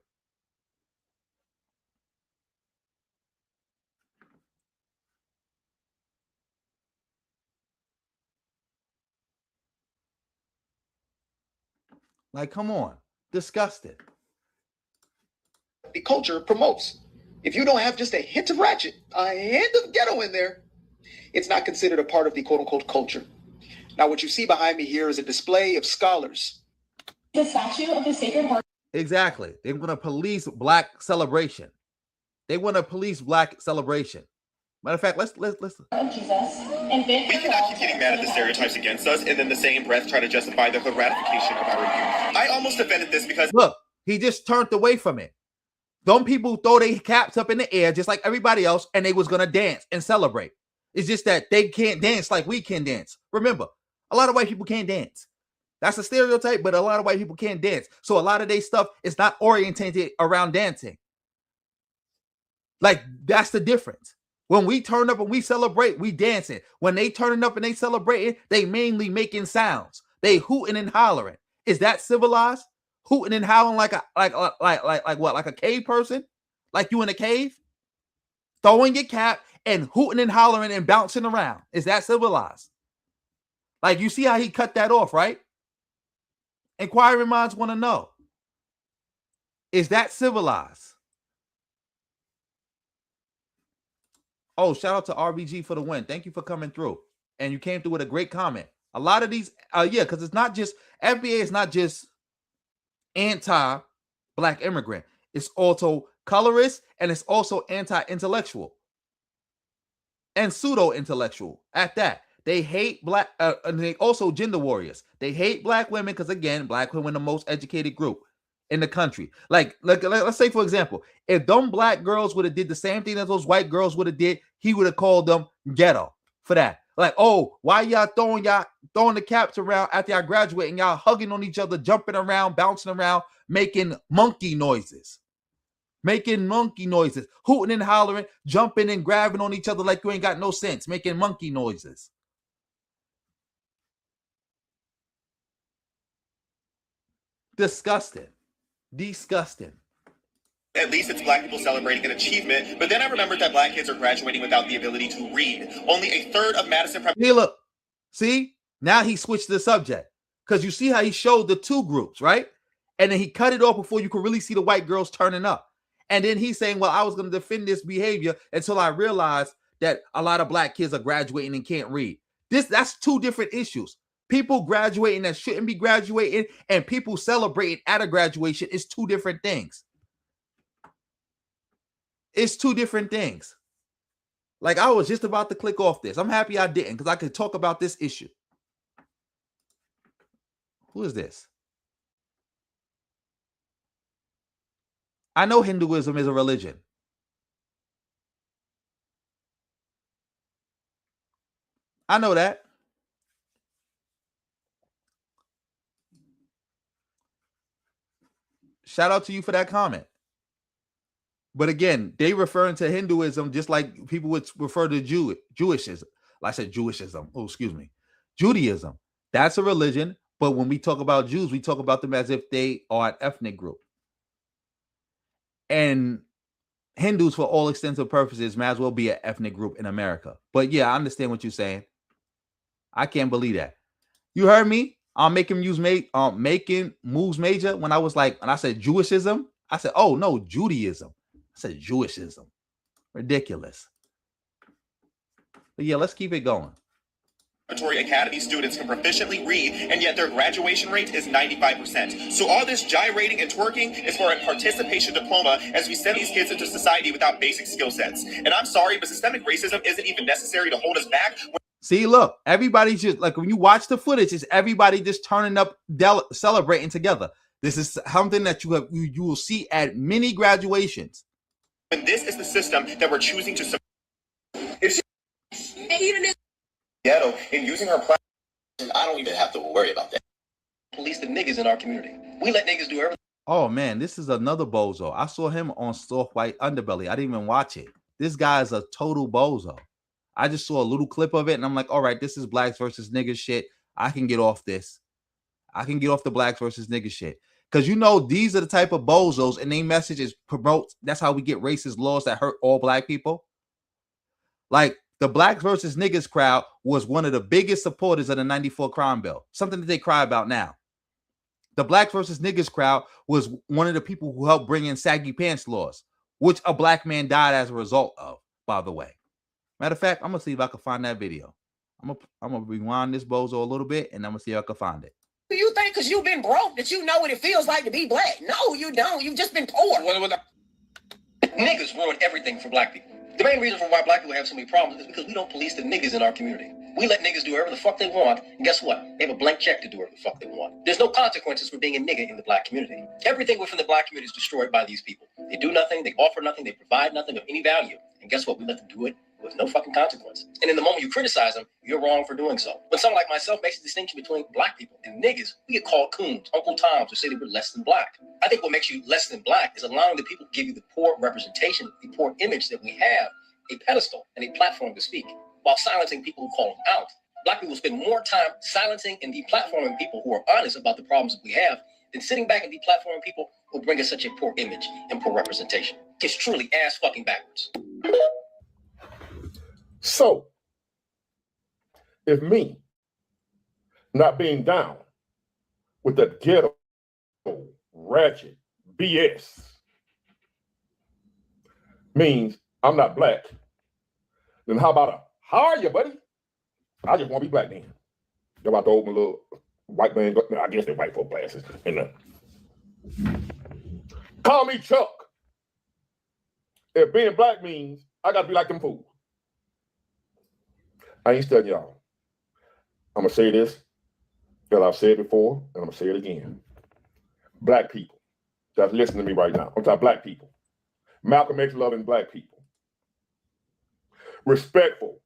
Like, come on. Disgusted. The culture promotes. If you don't have just a hint of ratchet, a hint of ghetto in there, it's not considered a part of the quote-unquote culture. Now, what you see behind me here is a display of scholars. The statue of the Sacred Heart. Exactly. They want to police black celebration. They want to police black celebration. Matter of fact, let's Of Jesus. And we cannot keep getting mad at the stereotypes against us and then the same breath try to justify the ratification of our review. I almost defended this because look, he just turned away from it. Them people throw their caps up in the air just like everybody else, and they was gonna dance and celebrate. It's just that they can't dance like we can dance. Remember, a lot of white people can't dance. That's a stereotype, but a lot of white people can't dance. So a lot of their stuff is not orientated around dancing. Like, that's the difference. When we turn up and we celebrate, we dancing. When they turning up and they celebrating, they mainly making sounds. They hooting and hollering. Is that civilized? Hooting and howling like what? Like a cave person? Like you in a cave? Throwing your cap and hooting and hollering and bouncing around. Is that civilized? Like, you see how he cut that off, right? Inquiring minds want to know. Is that civilized? Oh, shout out to RBG for the win. Thank you for coming through. And you came through with a great comment. A lot of these, because it's not just, FBA is not just anti-black immigrant. It's also colorist, and it's also anti-intellectual and pseudo-intellectual at that. They hate black, and they also gender warriors. They hate black women because, again, black women are the most educated group in the country. Like, let's say, for example, if them black girls would have did the same thing that those white girls would have did, he would have called them ghetto for that. Like, oh, why y'all throwing the caps around after y'all graduate and y'all hugging on each other, jumping around, bouncing around, making monkey noises, hooting and hollering, jumping and grabbing on each other like you ain't got no sense, making monkey noises. Disgusting. at least it's black people celebrating an achievement. But then I remembered that black kids are graduating without the ability to read. Only a third of Madison. Hey, look, see, now he switched the subject because you see how he showed the two groups, right? And then he cut it off before you could really see the white girls turning up. And then he's saying, well, I was going to defend this behavior until I realized that a lot of black kids are graduating and can't read. That's two different issues. People graduating that shouldn't be graduating and people celebrating at a graduation is two different things. It's two different things. Like, I was just about to click off this. I'm happy I didn't because I could talk about this issue. Who is this? I know Hinduism is a religion. I know that. Shout out to you for that comment. But again, they referring to Hinduism just like people would refer to Jewishism. Like I said, Jewishism. Oh, excuse me. Judaism. That's a religion. But when we talk about Jews, we talk about them as if they are an ethnic group. And Hindus, for all extensive purposes, might as well be an ethnic group in America. But yeah, I understand what you're saying. I can't believe that. You heard me? I'm making moves major when I was like, when I said Jewishism, I said, oh no, Judaism. I said Jewishism. Ridiculous. But yeah, let's keep it going. Academy students can proficiently read, and yet their graduation rate is 95%. So all this gyrating and twerking is for a participation diploma as we send these kids into society without basic skill sets. And I'm sorry, but systemic racism isn't even necessary to hold us back. See, look, everybody's just like, when you watch the footage, it's everybody just turning up, celebrating together. This is something that you will see at many graduations. And this is the system that we're choosing to support. It's ghetto and using our platform. I don't even have to worry about that. Police the niggas in our community. We let niggas do everything. Oh man, this is another bozo. I saw him on Soft White Underbelly. I didn't even watch it. This guy is a total bozo. I just saw a little clip of it and I'm like, all right, this is blacks versus niggas shit. I can get off this. I can get off the blacks versus niggas shit. Because you know these are the type of bozos, and they messages promote. That's how we get racist laws that hurt all black people. Like the blacks versus niggas crowd was one of the biggest supporters of the 94 crime bill. Something that they cry about now. The blacks versus niggas crowd was one of the people who helped bring in saggy pants laws, which a black man died as a result of, by the way. Matter of fact, I'm going to see if I can find that video. I'm gonna rewind this bozo a little bit, and I'm going to see if I can find it. Do you think because you've been broke that you know what it feels like to be black? No, you don't. You've just been poor. Niggas ruin everything for black people. The main reason for why black people have so many problems is because we don't police the niggas in our community. We let niggas do whatever the fuck they want, and guess what? They have a blank check to do whatever the fuck they want. There's no consequences for being a nigga in the black community. Everything within the black community is destroyed by these people. They do nothing, they offer nothing, they provide nothing of any value. And guess what? We let them do it with no fucking consequence. And in the moment you criticize them, you're wrong for doing so. When someone like myself makes a distinction between black people and niggas, we get called coons, Uncle Toms, or say that we're less than black. I think what makes you less than black is allowing the people to give you the poor representation, the poor image that we have, a pedestal and a platform to speak, while silencing people who call them out. Black people spend more time silencing and deplatforming people who are honest about the problems that we have than sitting back and deplatforming people who bring us such a poor image and poor representation. It's truly ass fucking backwards. So, if me not being down with that ghetto, ratchet BS means I'm not black, then how about how are you, buddy? I just want to be black then. They're about to open a little white man, I guess they're white folk classes. And call me Chuck. If being black means I got to be like them fools. I ain't studying y'all. I'm going to say this that I've said before, and I'm going to say it again. Black people that's listening to me right now, I'm talking black people. Malcolm X loving black people. Respectful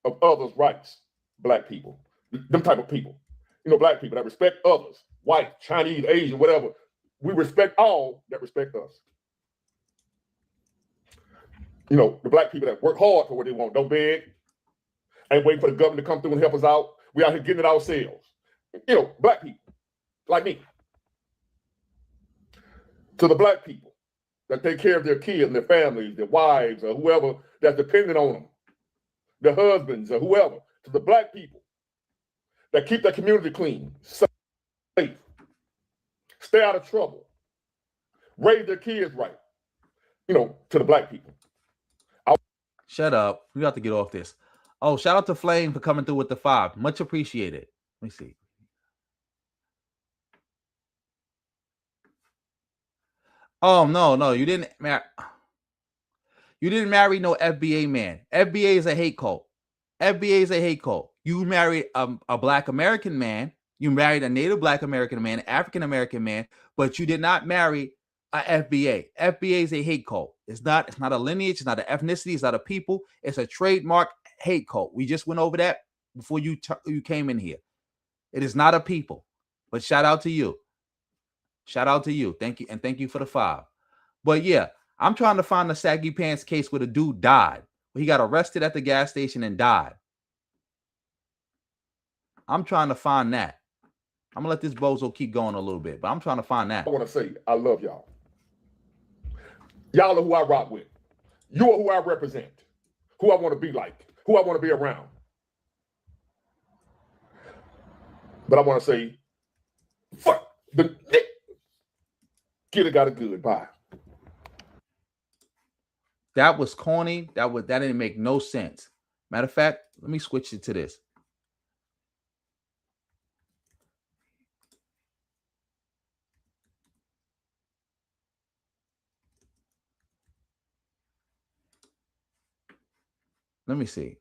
of others' rights, black people. Them type of people. You know, black people that respect others, white, Chinese, Asian, whatever. We respect all that respect us. You know, the black people that work hard for what they want, don't beg, ain't waiting for the government to come through and help us out. We out here getting it ourselves. You know, black people, like me. To the black people that take care of their kids and their families, their wives, or whoever that's dependent on them, their husbands, or whoever. To the black people that keep their community clean, safe, stay out of trouble, raise their kids right. You know, to the black people. Shut up. We got to get off this. Oh, shout out to Flame for coming through with the 5. Much appreciated. Let me see. Oh, no. You didn't marry. You didn't marry no FBA man. FBA is a hate cult. FBA is a hate cult. You married a Black American man. You married a Native Black American man, African American man, but you did not marry a FBA. FBA is a hate cult. It's not a lineage. It's not an ethnicity. It's not a people. It's a trademark hate cult. We just went over that before you came in here. It is not a people. But shout out to you. Shout out to you. Thank you. And thank you for the 5. But yeah, I'm trying to find the saggy pants case where the dude died. He got arrested at the gas station and died. I'm trying to find that. I'm going to let this bozo keep going a little bit, but I'm trying to find that. I want to say, I love y'all. Y'all are who I rock with. You are who I represent. Who I want to be like. Who I want to be around. But I want to say, fuck the kid got it good. Bye. That was corny. That didn't make no sense. Matter of fact, let me switch it to this. Let me see.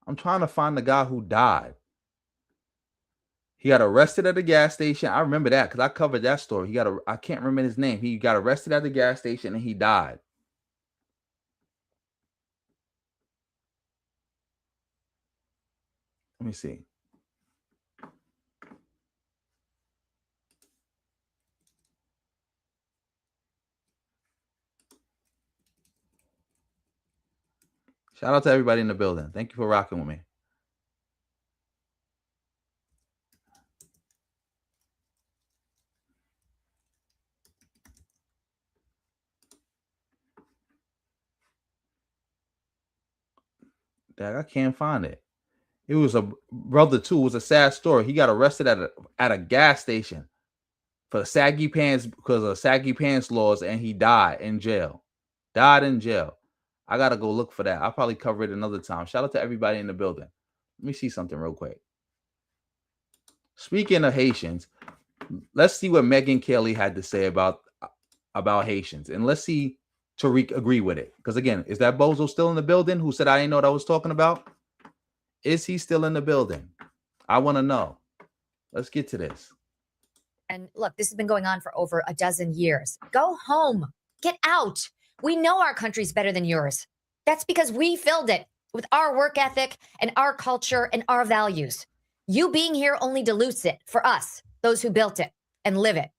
I'm trying to find the guy who died. He got arrested at the gas station. I remember that because I covered that story. I can't remember his name. He got arrested at the gas station and he died. Let me see. Shout out to everybody in the building. Thank you for rocking with me. Dad, I can't find it. It was a brother too. It was a sad story. He got arrested at a gas station for saggy pants because of saggy pants laws, and he died in jail. Died in jail. I gotta go look for that. I'll probably cover it another time. Shout out to everybody in the building. Let me see something real quick. Speaking of Haitians, let's see what Megyn Kelly had to say about Haitians, and let's see Tariq agree with it. Because again, is that bozo still in the building? Who said I didn't know what I was talking about? Is he still in the building? I want to know. Let's get to this. And look, this has been going on for over a dozen years. Go home. Get out. We know our country's better than yours. That's because we filled it with our work ethic and our culture and our values. You being here only dilutes it for us, those who built it and live it.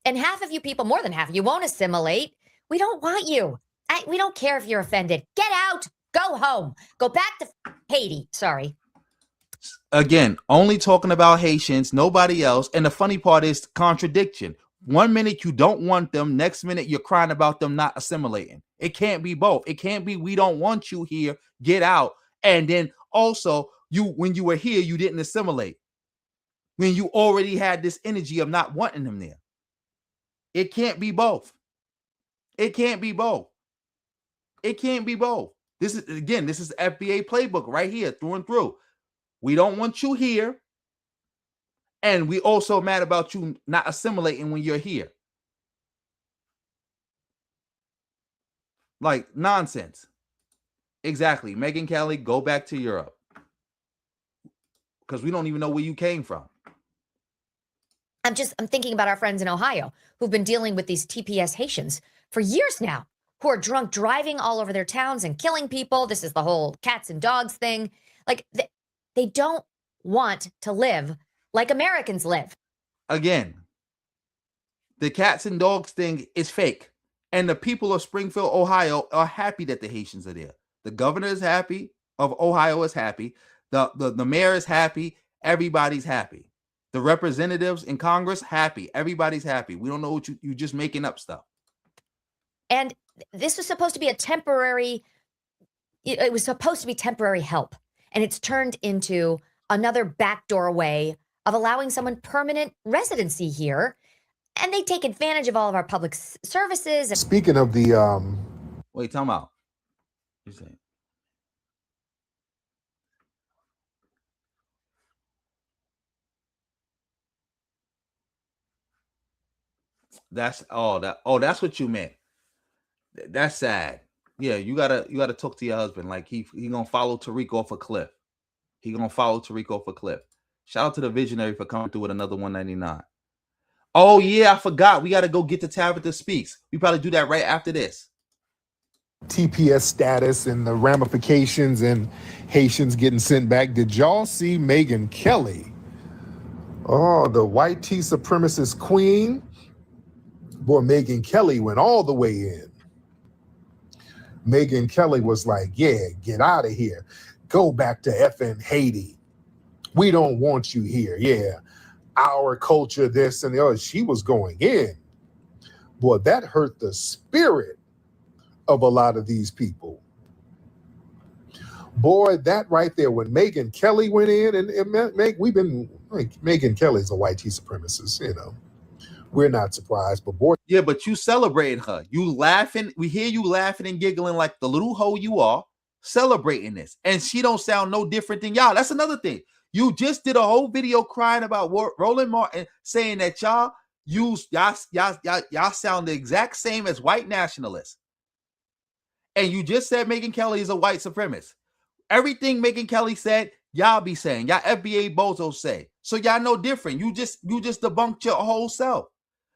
And half of you people, more than half, you won't assimilate. We don't want you. We don't care if you're offended. Get out. Go home. Go back to Haiti. Sorry. Again, only talking about Haitians, nobody else. And the funny part is contradiction. 1 minute you don't want them, next minute you're crying about them not assimilating. It can't be both. It can't be we don't want you here, get out. And then also, when you were here, you didn't assimilate. When you already had this energy of not wanting them there. It can't be both. It can't be both. It can't be both. This is FBA playbook right here, through and through. We don't want you here. And we also mad about you not assimilating when you're here. Like nonsense. Exactly. Megyn Kelly, go back to Europe. Because we don't even know where you came from. I'm thinking about our friends in Ohio who've been dealing with these TPS Haitians for years now, who are drunk driving all over their towns and killing people. This is the whole cats and dogs thing. Like they don't want to live like Americans live. Again, The cats and dogs thing is fake. And the people of Springfield, Ohio are happy that the Haitians are there. The governor is happy, of Ohio is happy. The mayor is happy. Everybody's happy. The representatives in Congress, happy. Everybody's happy. We don't know what you just making up stuff. And this was supposed to be a temporary, it was supposed to be temporary help. And it's turned into another backdoor way of allowing someone permanent residency here. And they take advantage of all of our public services. Speaking of the wait, time out. You saying? That's that's what you meant. That's sad. Yeah, you gotta talk to your husband. Like he gonna follow Tariq off a cliff. He gonna follow Tariq off a cliff. Shout out to the visionary for coming through with another 199. Oh yeah, I forgot. We gotta go get to Tabitha Speaks. We probably do that right after this. TPS status and the ramifications and Haitians getting sent back. Did y'all see Megyn Kelly? Oh, the white tea supremacist queen. Boy, Megyn Kelly went all the way in. Megyn Kelly was like, yeah, get out of here. Go back to effing Haiti. We don't want you here. Yeah, our culture, this and the other. She was going in. Boy, that hurt the spirit of a lot of these people. Boy, that right there, when Megyn Kelly went in, and Megyn Kelly's a white tea supremacist, you know. We're not surprised, but boy. Yeah, but you celebrating her. You laughing. We hear you laughing and giggling like the little hoe you are, celebrating this. And she don't sound no different than y'all. That's another thing. You just did a whole video crying about Roland Martin, saying that y'all sound the exact same as white nationalists. And you just said Megyn Kelly is a white supremacist. Everything Megyn Kelly said, y'all be saying. Y'all FBA bozos say. So y'all know different. You just debunked your whole self.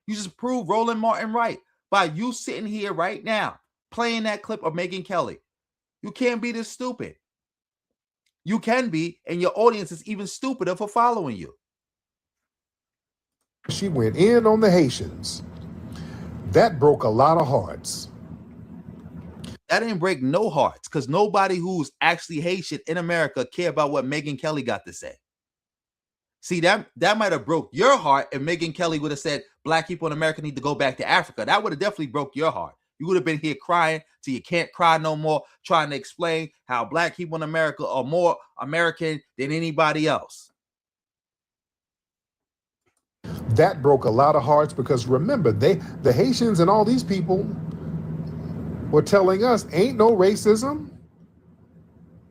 You just proved Roland Martin right by you sitting here right now playing that clip of Megyn Kelly. You can't be this stupid. You can be, and your audience is even stupider for following you. She went in on the Haitians. That broke a lot of hearts. That didn't break no hearts because nobody who's actually Haitian in America care about what Megyn Kelly got to say. See, that might have broke your heart if Megyn Kelly would have said black people in America need to go back to Africa. That would have definitely broke your heart You would have been here crying till you can't cry no more, trying to explain how black people in America are more American than anybody else. That broke a lot of hearts because remember, the Haitians and all these people were telling us ain't no racism.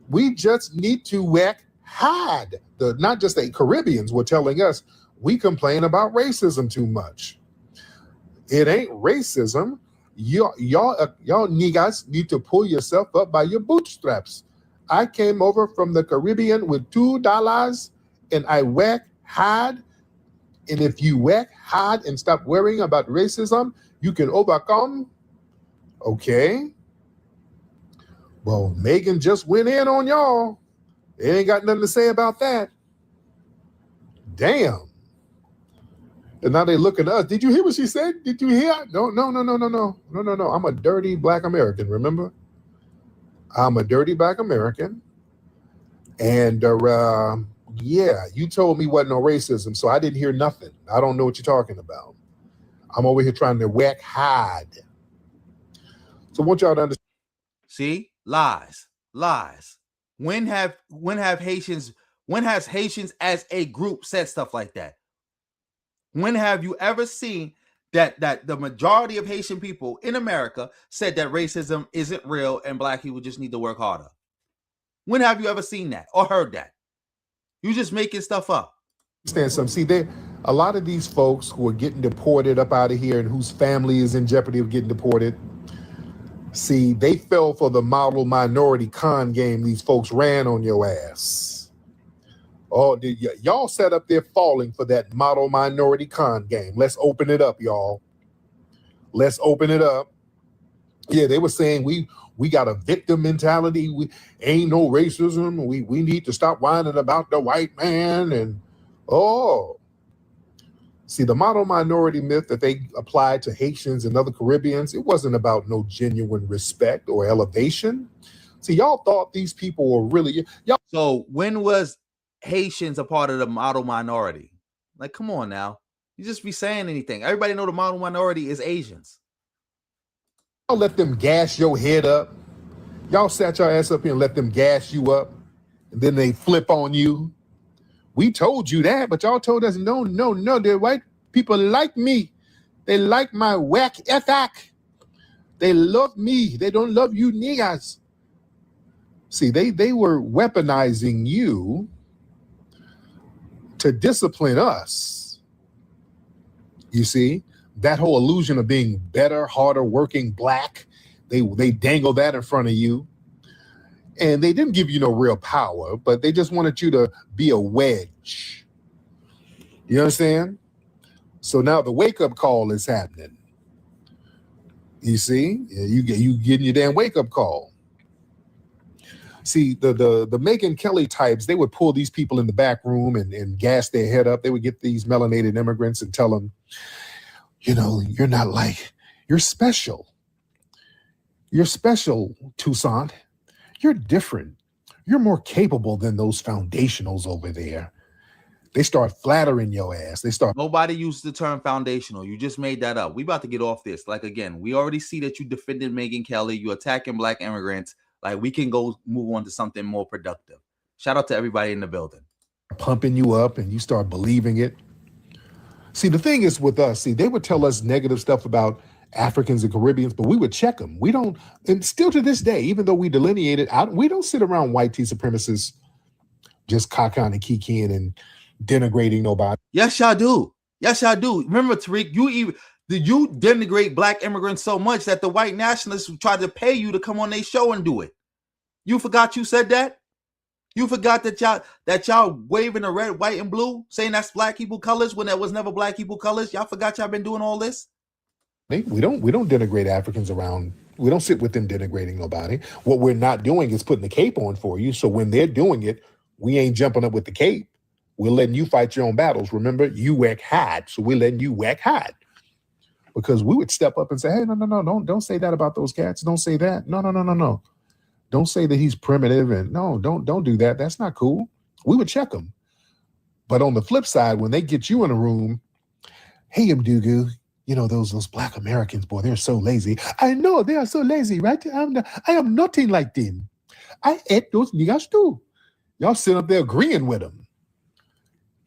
We just need to work hard. Not just the Caribbeans were telling us we complain about racism too much. It ain't racism. Y'all niggas need to pull yourself up by your bootstraps. I came over from the Caribbean with $2 and I work hard. And if you work hard and stop worrying about racism, you can overcome. Okay. Well, Megan just went in on y'all. They ain't got nothing to say about that. Damn. And now they looking at us. Did you hear what she said? Did you hear? No. I'm a dirty black American, remember? I'm a dirty black American. And yeah, you told me wasn't no racism, so I didn't hear nothing. I don't know what you're talking about. I'm over here trying to work hard. So I want y'all to understand. See? Lies. When has Haitians as a group said stuff like that? When have you ever seen that the majority of Haitian people in America said that racism isn't real and black people just need to work harder? When have you ever seen that or heard that? You just making stuff up. Understand something. See, a lot of these folks who are getting deported up out of here and whose family is in jeopardy of getting deported, see, they fell for the model minority con game these folks ran on your ass. Oh, y'all sat up there falling for that model minority con game. Let's open it up, y'all. Let's open it up. Yeah, they were saying we got a victim mentality. We ain't no racism. We need to stop whining about the white man. And see, the model minority myth that they applied to Haitians and other Caribbeans, it wasn't about no genuine respect or elevation. See, y'all thought these people were really y'all. So when was Haitians a part of the model minority? Like, come on now. You just be saying anything. Everybody know the model minority is Asians. Y'all let them gas your head up. Y'all sat your ass up here and let them gas you up. And then they flip on you. We told you that, but y'all told us, no, they're white people like me. They like my whack ethic. They love me. They don't love you niggas. See, they were weaponizing you to discipline us. You see, that whole illusion of being better, harder working black, they dangle that in front of you. And they didn't give you no real power, but they just wanted you to be a wedge. You understand? So now the wake-up call is happening. You see? You getting your damn wake-up call. See, the Megyn Kelly types, they would pull these people in the back room and gas their head up. They would get these melanated immigrants and tell them, you're not like, you're special. You're special, Toussaint. You're different. You're more capable than those foundationals over there. They start flattering your ass. Nobody used the term foundational. You just made that up. We about to get off this. Like, again, we already see that you defended Megyn Kelly. You attacking black immigrants. Like, we can go move on to something more productive. Shout out to everybody in the building. Pumping you up and you start believing it. See, the thing is with us, they would tell us negative stuff about Africans and Caribbeans, but we would check them. We don't, and still to this day, even though we delineated out, we don't sit around white tea supremacists just caca and kikiing and denigrating nobody. Yes, y'all do. Remember, Tariq, you denigrate black immigrants so much that the white nationalists tried to pay you to come on their show and do it. You forgot you said that? You forgot that y'all waving the red, white, and blue, saying that's black people colors when that was never black people colors? Y'all forgot y'all been doing all this? We don't denigrate Africans around. We don't sit with them denigrating nobody. What we're not doing is putting the cape on for you. So when they're doing it, we ain't jumping up with the cape. We're letting you fight your own battles. Remember, you work hard, so we're letting you work hard. Because we would step up and say, hey, no, don't say that about those cats. Don't say that. No. Don't say that he's primitive and no, don't do that. That's not cool. We would check them. But on the flip side, when they get you in a room, hey, Mdugu, those Black Americans, boy, they're so lazy. I know they are so lazy, right? I am nothing like them. I ate those niggas too. Y'all sit up there agreeing with them.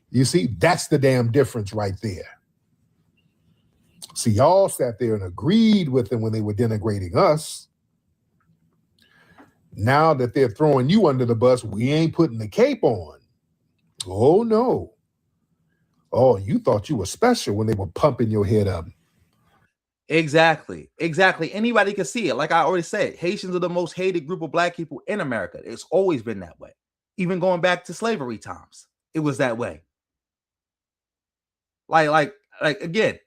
You see, that's the damn difference right there. See, y'all sat there and agreed with them when they were denigrating us. Now that they're throwing you under the bus, we ain't putting the cape on. Oh, no. Oh, you thought you were special when they were pumping your head up. Exactly. Anybody can see it. Like I already said, Haitians are the most hated group of Black people in America. It's always been that way. Even going back to slavery times, it was that way. Like again,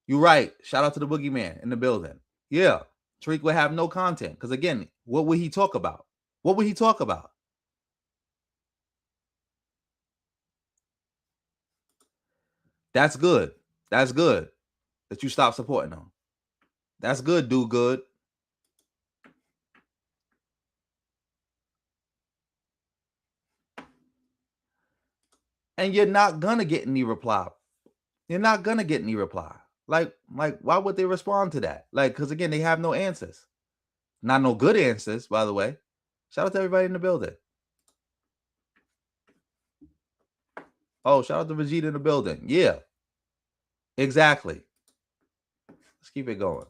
you're right. Shout out to the boogeyman in the building. Yeah, Tariq would have no content because again, what would he talk about? What would he talk about? That's good. That's good that you stop supporting them. That's good. Do good. And you're not gonna get any reply. You're not gonna get any reply. Like, why would they respond to that? Like, because again, they have no answers. Not no good answers, by the way. Shout out to everybody in the building. Oh, shout out to Vegeta in the building. Yeah, exactly. Let's keep it going.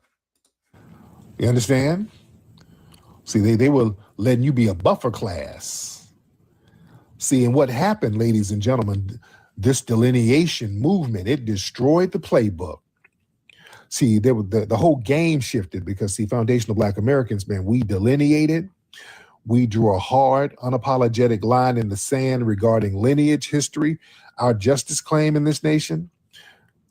You understand? See, they were letting you be a buffer class. See, and what happened, ladies and gentlemen, this delineation movement, it destroyed the playbook. See, the whole game shifted because, see, foundational Black Americans, man, we delineated. We drew a hard, unapologetic line in the sand regarding lineage, history, our justice claim in this nation.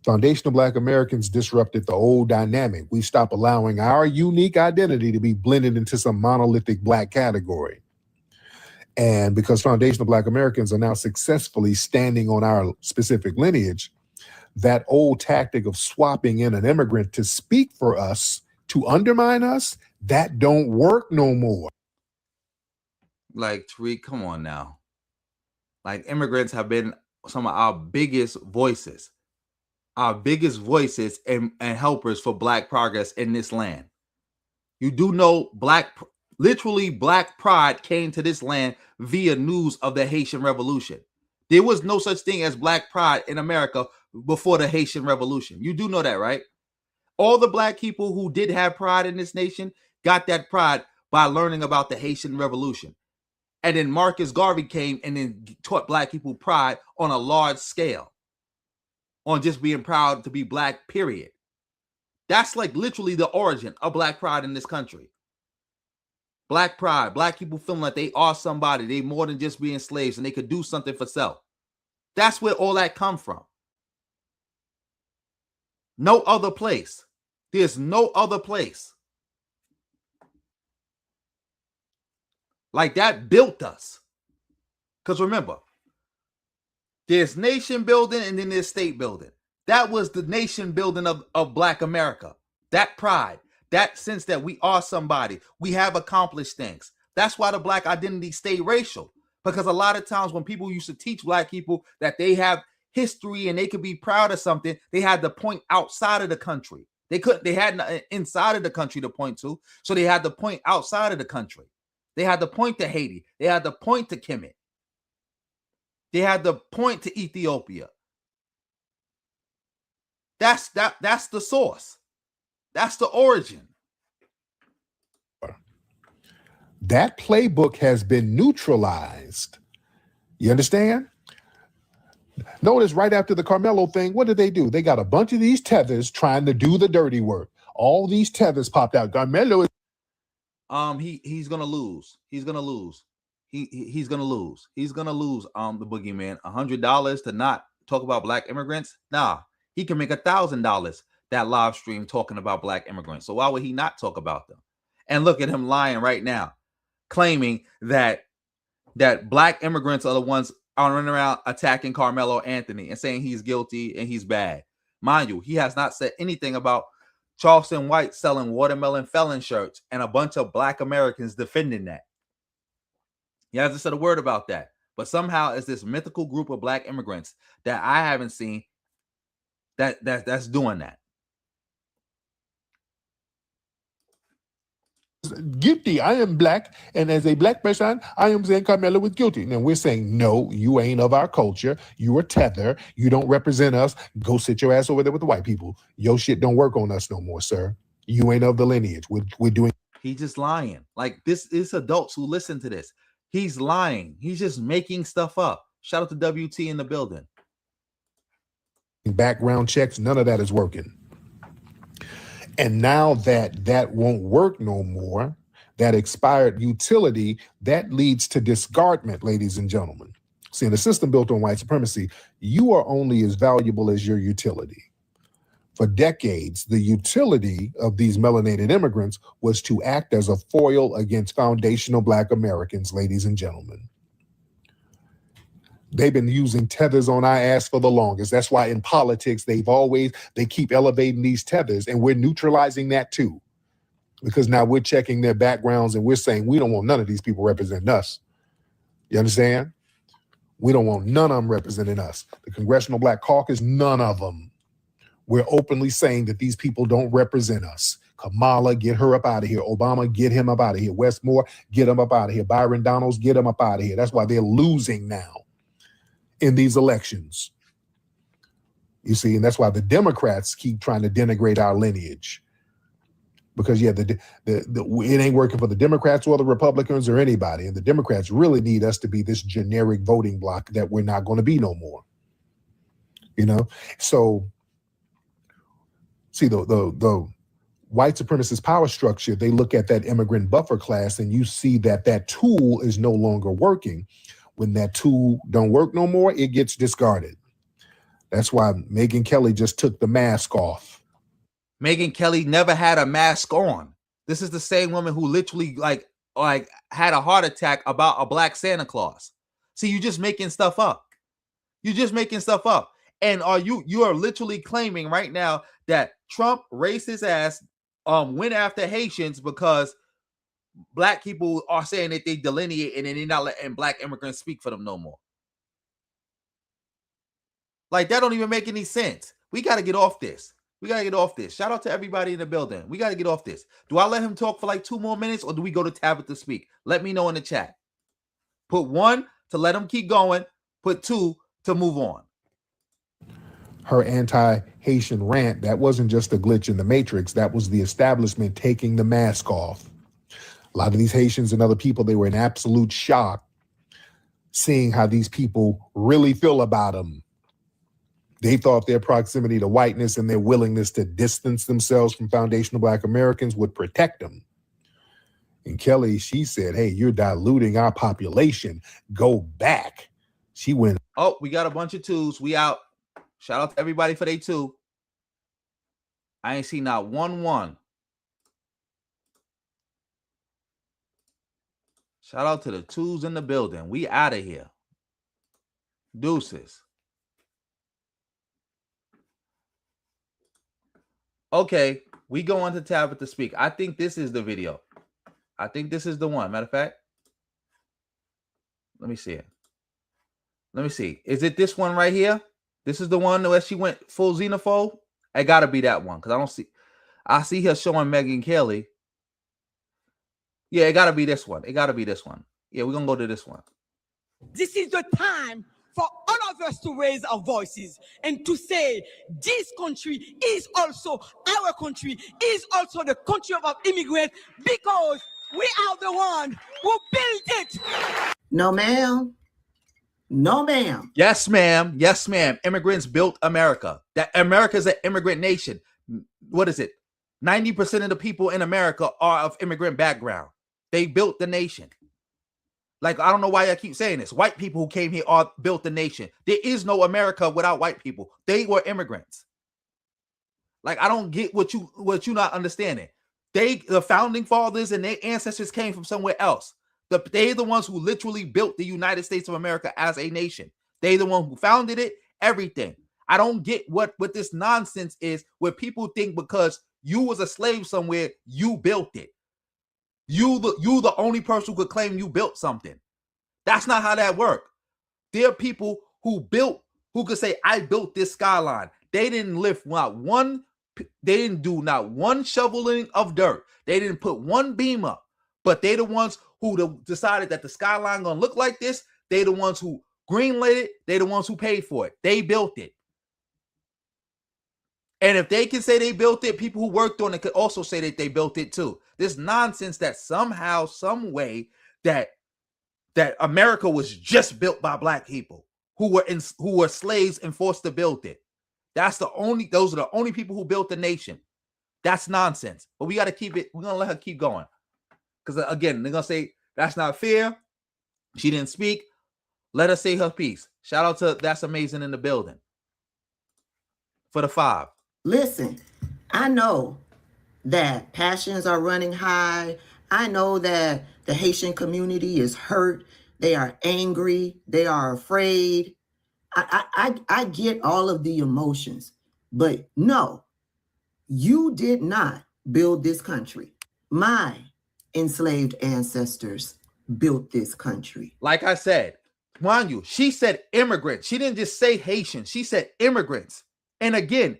Foundational Black Americans disrupted the old dynamic. We stopped allowing our unique identity to be blended into some monolithic Black category. And because foundational Black Americans are now successfully standing on our specific lineage, that old tactic of swapping in an immigrant to speak for us, to undermine us, that don't work no more. Like, Tariq, come on now. Like, immigrants have been some of our biggest voices and helpers for Black progress in this land. You do know literally Black pride came to this land via news of the Haitian Revolution. There was no such thing as Black pride in America before the Haitian Revolution. You do know that, right? All the Black people who did have pride in this nation got that pride by learning about the Haitian Revolution. And then Marcus Garvey came and then taught Black people pride on a large scale, on just being proud to be Black, period. That's like literally the origin of Black pride in this country. Black pride, Black people feeling like they are somebody, they more than just being slaves and they could do something for self. That's where all that come from. No other place. There's no other place. Like that built us. Because remember, there's nation building and then there's state building. That was the nation building of Black America. That pride, that sense that we are somebody. We have accomplished things. That's why the Black identity stayed racial. Because a lot of times when people used to teach Black people that they have history and they could be proud of something, they had to point outside of the country. They had nothing inside of the country to point to. So they had to point outside of the country. They had to point to Haiti. They had to point to Kemet. They had to point to Ethiopia. That's the source. That's the origin. That playbook has been neutralized. You understand? Notice right after the Carmelo thing, what did they do? They got a bunch of these tethers trying to do the dirty work. All these tethers popped out. Carmelo is he's gonna lose. He's gonna lose. He's gonna lose. He's gonna lose. The boogeyman, $100 to not talk about Black immigrants. Nah, he can make $1,000 that live stream talking about Black immigrants. So why would he not talk about them? And look at him lying right now, claiming that Black immigrants are the ones running around attacking Carmelo Anthony and saying he's guilty and he's bad. Mind you, he has not said anything about Charleston White selling watermelon felon shirts and a bunch of Black Americans defending that. He hasn't said a word about that. But somehow it's this mythical group of Black immigrants that I haven't seen that's doing that. guilty. I am black, and as a black person, I am saying Carmela was guilty. And we're saying, no, you ain't of our culture. You are tether. You don't represent us. Go sit your ass over there with the white people. Your shit don't work on us no more, sir. You ain't of the lineage. We're doing. He's just lying. Like, this is adults who listen to this. He's lying. He's just making stuff up. Shout out to WT in the building. Background checks. None of that is working. And now that won't work no more, that expired utility, that leads to discardment, ladies and gentlemen. See, in a system built on white supremacy, you are only as valuable as your utility. For decades, the utility of these melanated immigrants was to act as a foil against foundational black Americans, ladies and gentlemen. They've been using tethers on our ass for the longest. That's why in politics, they keep elevating these tethers, and we're neutralizing that too. Because now we're checking their backgrounds and we're saying we don't want none of these people representing us. You understand? We don't want none of them representing us. The Congressional Black Caucus, none of them. We're openly saying that these people don't represent us. Kamala, get her up out of here. Obama, get him up out of here. Westmore, get him up out of here. Byron Donalds, get him up out of here. That's why they're losing now in these elections. You see, and that's why the Democrats keep trying to denigrate our lineage. Because, yeah, it ain't working for the Democrats or the Republicans or anybody. And the Democrats really need us to be this generic voting bloc that we're not going to be no more. You know? So, see, the white supremacist power structure, they look at that immigrant buffer class and you see that tool is no longer working. When that tool don't work no more, it gets discarded. That's why Megyn Kelly just took the mask off. Megyn Kelly never had a mask on. This is the same woman who literally like had a heart attack about a black Santa Claus. See, you just making stuff up. You're just making stuff up. And you are literally claiming right now that Trump racist ass went after Haitians because black people are saying that they delineate and they're not letting black immigrants speak for them no more. Like, that don't even make any sense. We got to get off this. We got to get off this. Shout out to everybody in the building. We got to get off this. Do I let him talk for like 2 more minutes or do we go to Tabitha speak? Let me know in the chat. Put 1 to let him keep going. Put 2 to move on. Her anti-Haitian rant, that wasn't just a glitch in the matrix. That was the establishment taking the mask off. A lot of these Haitians and other people, they were in absolute shock seeing how these people really feel about them. They thought their proximity to whiteness and their willingness to distance themselves from foundational black Americans would protect them. And Kelly, she said, hey, you're diluting our population. Go back. She went. Oh, we got a bunch of 2s. We out. Shout out to everybody for they 2. I ain't seen not 1. Shout out to the 2s in the building. We out of here. Deuces. Okay, we go on to Tabitha speak. I think this is the video. I think this is the one. Matter of fact, let me see it. Let me see. Is it this one right here? This is the one where she went full xenophobe? It got to be that one because I see her showing Megyn Kelly. Yeah, it got to be this one. It got to be this one. Yeah, we're going to go to this one. This is the time for all of us to raise our voices and to say this country is also our country, is also the country of our immigrants, because we are the one who built it. No, ma'am. No, ma'am. Yes, ma'am. Yes, ma'am. Immigrants built America. That America is an immigrant nation. What is it? 90% of the people in America are of immigrant background. They built the nation. Like, I don't know why I keep saying this. White people who came here built the nation. There is no America without white people. They were immigrants. Like, I don't get what you not understanding. The founding fathers and their ancestors came from somewhere else. They're the ones who literally built the United States of America as a nation. They're the one who founded it, everything. I don't get what this nonsense is where people think because you was a slave somewhere, you built it. You the only person who could claim you built something. That's not how that worked. There are people who could say, I built this skyline. They didn't lift one They didn't do not one shoveling of dirt. They didn't put one beam up. But they the ones who decided that the skyline gonna look like this. They the ones who greenlit it. They the ones who paid for it. They built it. And if they can say they built it, people who worked on it could also say that they built it too. This nonsense that somehow, some way, that America was just built by black people who were slaves and forced to build it. Those are the only people who built the nation. That's nonsense. But we got to keep it. We're gonna let her keep going. Because again, they're gonna say that's not fair. She didn't speak. Let her say her piece. Shout out to That's Amazing in the building. For the 5. Listen, I know that passions are running high. I know that the Haitian community is hurt. They are angry. They are afraid. I get all of the emotions. But no, you did not build this country. My enslaved ancestors built this country. Like I said, mind you, she said immigrants. She didn't just say Haitian. She said immigrants. And again,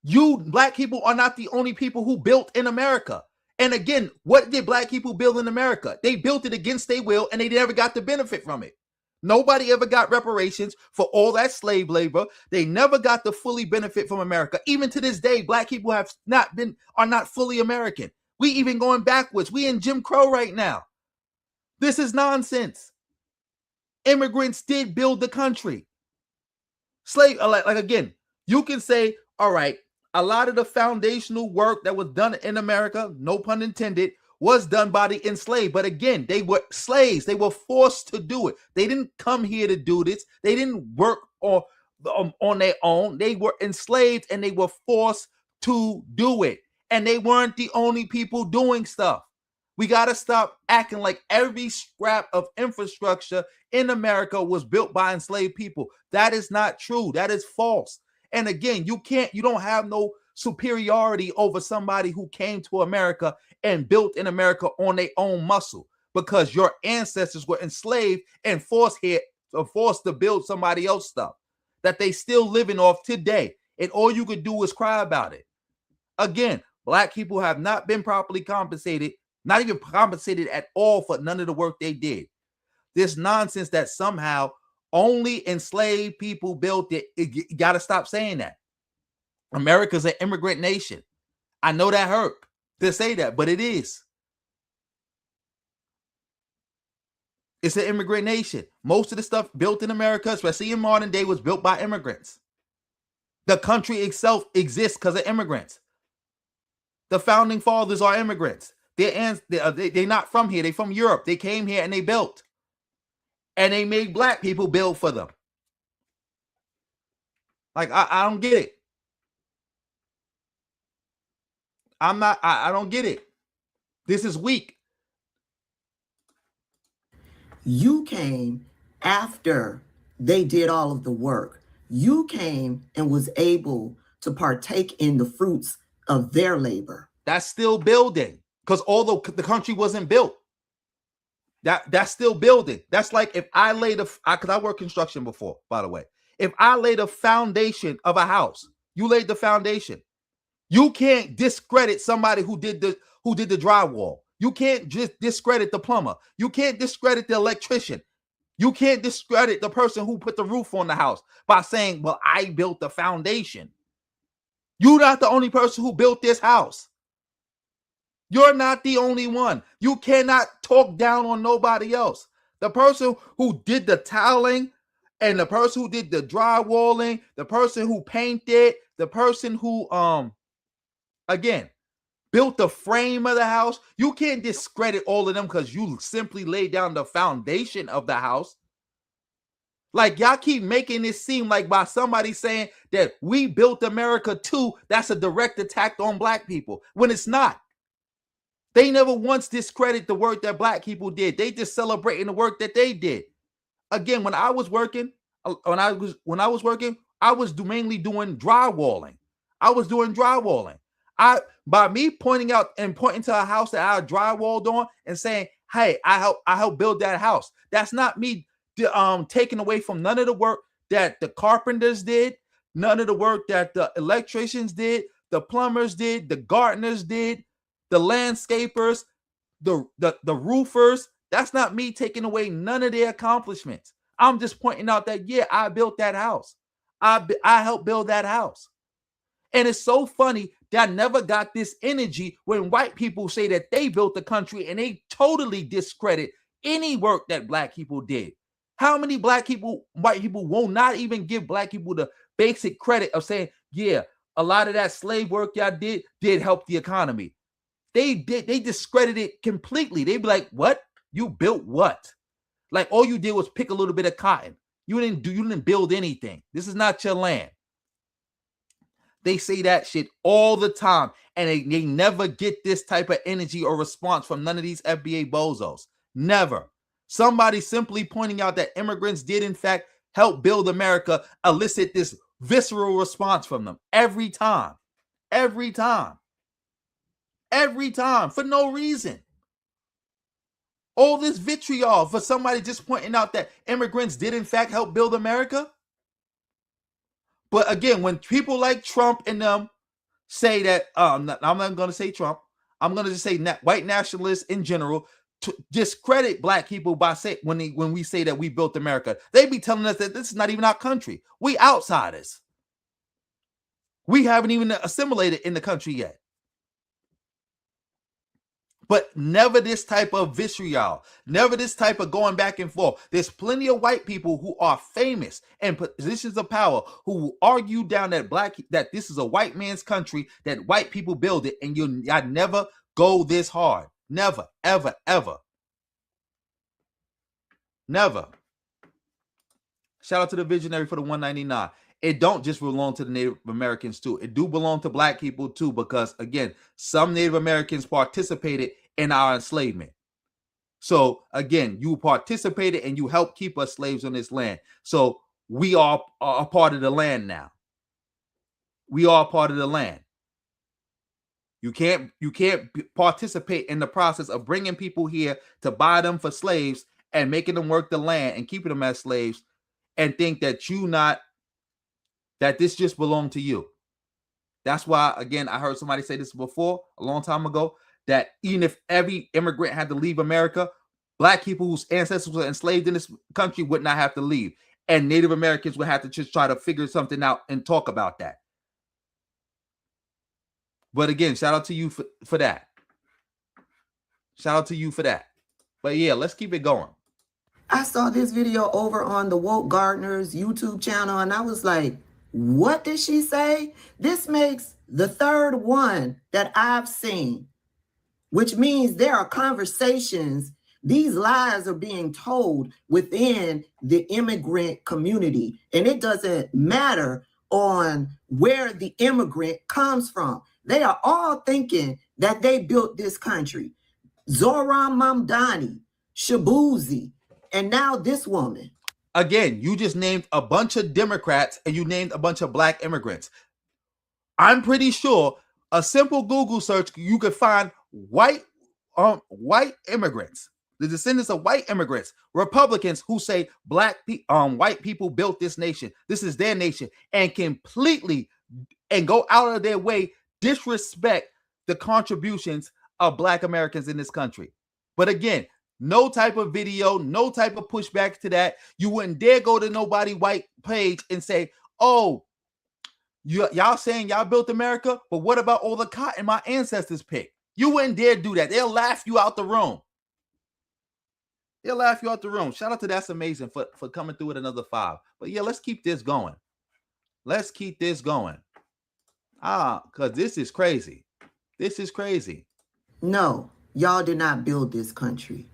you black people are not the only people who built in America. And again, what did black people build in America? They built it against their will and they never got the benefit from it. Nobody ever got reparations for all that slave labor. They never got the fully benefit from America. Even to this day, black people are not fully American. We even going backwards. We in Jim Crow right now. This is nonsense. Immigrants did build the country. Like again, you can say, all right, a lot of the foundational work that was done in America, no pun intended, was done by the enslaved. But again, they were slaves. They were forced to do it. They didn't come here to do this. They didn't work on their own. They were enslaved and they were forced to do it. And they weren't the only people doing stuff. We got to stop acting like every scrap of infrastructure in America was built by enslaved people. That is not true. That is false. And again, you don't have no superiority over somebody who came to America and built in America on their own muscle, because your ancestors were enslaved and forced to build somebody else's stuff that they still living off today. And all you could do is cry about it. Again, black people have not been properly compensated, not even compensated at all for none of the work they did. This nonsense that somehow only enslaved people built it. You got to stop saying that. America's an immigrant nation. I know that hurt to say that, but it is. It's an immigrant nation. Most of the stuff built in America, especially in modern day, was built by immigrants. The country itself exists because of immigrants. The founding fathers are immigrants. They're not from here. They're from Europe. They came here and they built. And they made black people build for them. Like, I don't get it. I don't get it. This is weak. You came after they did all of the work. You came and was able to partake in the fruits of their labor. That's still building, because although the country wasn't built, that's still building. That's like if I laid because I worked construction before, by the way. If I laid a foundation of a house, you laid the foundation. You can't discredit somebody who did the drywall. You can't just discredit the plumber. You can't discredit the electrician. You can't discredit the person who put the roof on the house by saying, well, I built the foundation. You're not the only person who built this house. You're not the only one. You cannot talk down on nobody else. The person who did the tiling and the person who did the drywalling, the person who painted, the person who, again, built the frame of the house. You can't discredit all of them because you simply laid down the foundation of the house. Like, y'all keep making it seem like by somebody saying that we built America too, that's a direct attack on black people, when it's not. They never once discredit the work that black people did. They just celebrating the work that they did. Again, when I was working, I was mainly doing drywalling. By me pointing to a house that I drywalled on and saying, hey, I help build that house. That's not me taking away from none of the work that the carpenters did, none of the work that the electricians did, the plumbers did, the gardeners did, the landscapers, the roofers. That's not me taking away none of their accomplishments. I'm just pointing out that, yeah, I built that house. I helped build that house. And it's so funny that I never got this energy when white people say that they built the country and they totally discredit any work that black people did. How many white people will not even give black people the basic credit of saying, yeah, a lot of that slave work y'all did help the economy. They discredit it completely. They'd be like, what? You built what? Like all you did was pick a little bit of cotton. You didn't build anything. This is not your land. They say that shit all the time, and they never get this type of energy or response from none of these FBA bozos. Never. Somebody simply pointing out that immigrants did, in fact, help build America elicit this visceral response from them every time. Every time. Every time. For no reason. All this vitriol for somebody just pointing out that immigrants did, in fact, help build America. But again, when people like Trump and them say that, I'm not going to say Trump. I'm going to just say white nationalists in general to discredit black people by saying when we say that we built America, they be telling us that this is not even our country. We outsiders. We haven't even assimilated in the country yet. But never this type of vitriol, never this type of going back and forth. There's plenty of white people who are famous and positions of power who will argue down that this is a white man's country, that white people build it, and I never go this hard. Never, ever, ever. Never. Shout out to the visionary for the 199. It don't just belong to the Native Americans too. It do belong to black people too, because again, some Native Americans participated in our enslavement. So again, you participated and you helped keep us slaves on this land. So we are a part of the land now. We are part of the land. You can't participate in the process of bringing people here to buy them for slaves and making them work the land and keeping them as slaves and think that that this just belonged to you. That's why, again, I heard somebody say this before a long time ago, that even if every immigrant had to leave America, black people whose ancestors were enslaved in this country would not have to leave. And Native Americans would have to just try to figure something out and talk about that. But again, shout out to you for that. Shout out to you for that. But yeah, let's keep it going. I saw this video over on the Woke Gardeners YouTube channel, and I was like, what did she say? This makes the third one that I've seen, which means there are conversations. These lies are being told within the immigrant community, and it doesn't matter on where the immigrant comes from. They are all thinking that they built this country. Zohran Mamdani, Shabuzi, and now this woman. Again, you just named a bunch of Democrats and you named a bunch of black immigrants. I'm pretty sure a simple Google search, you could find white immigrants, the descendants of white immigrants, Republicans who say white people built this nation. This is their nation, and completely and go out of their way disrespect the contributions of black Americans in this country. But again, no type of video, no type of pushback to that. You wouldn't dare go to nobody white page and say, oh, y'all saying y'all built America, but what about all the cotton my ancestors picked? You wouldn't dare do that. They'll laugh you out the room. They'll laugh you out the room. Shout out to That's Amazing for coming through with another 5. But yeah, let's keep this going. Let's keep this going. Because this is crazy. This is crazy. No, y'all did not build this country.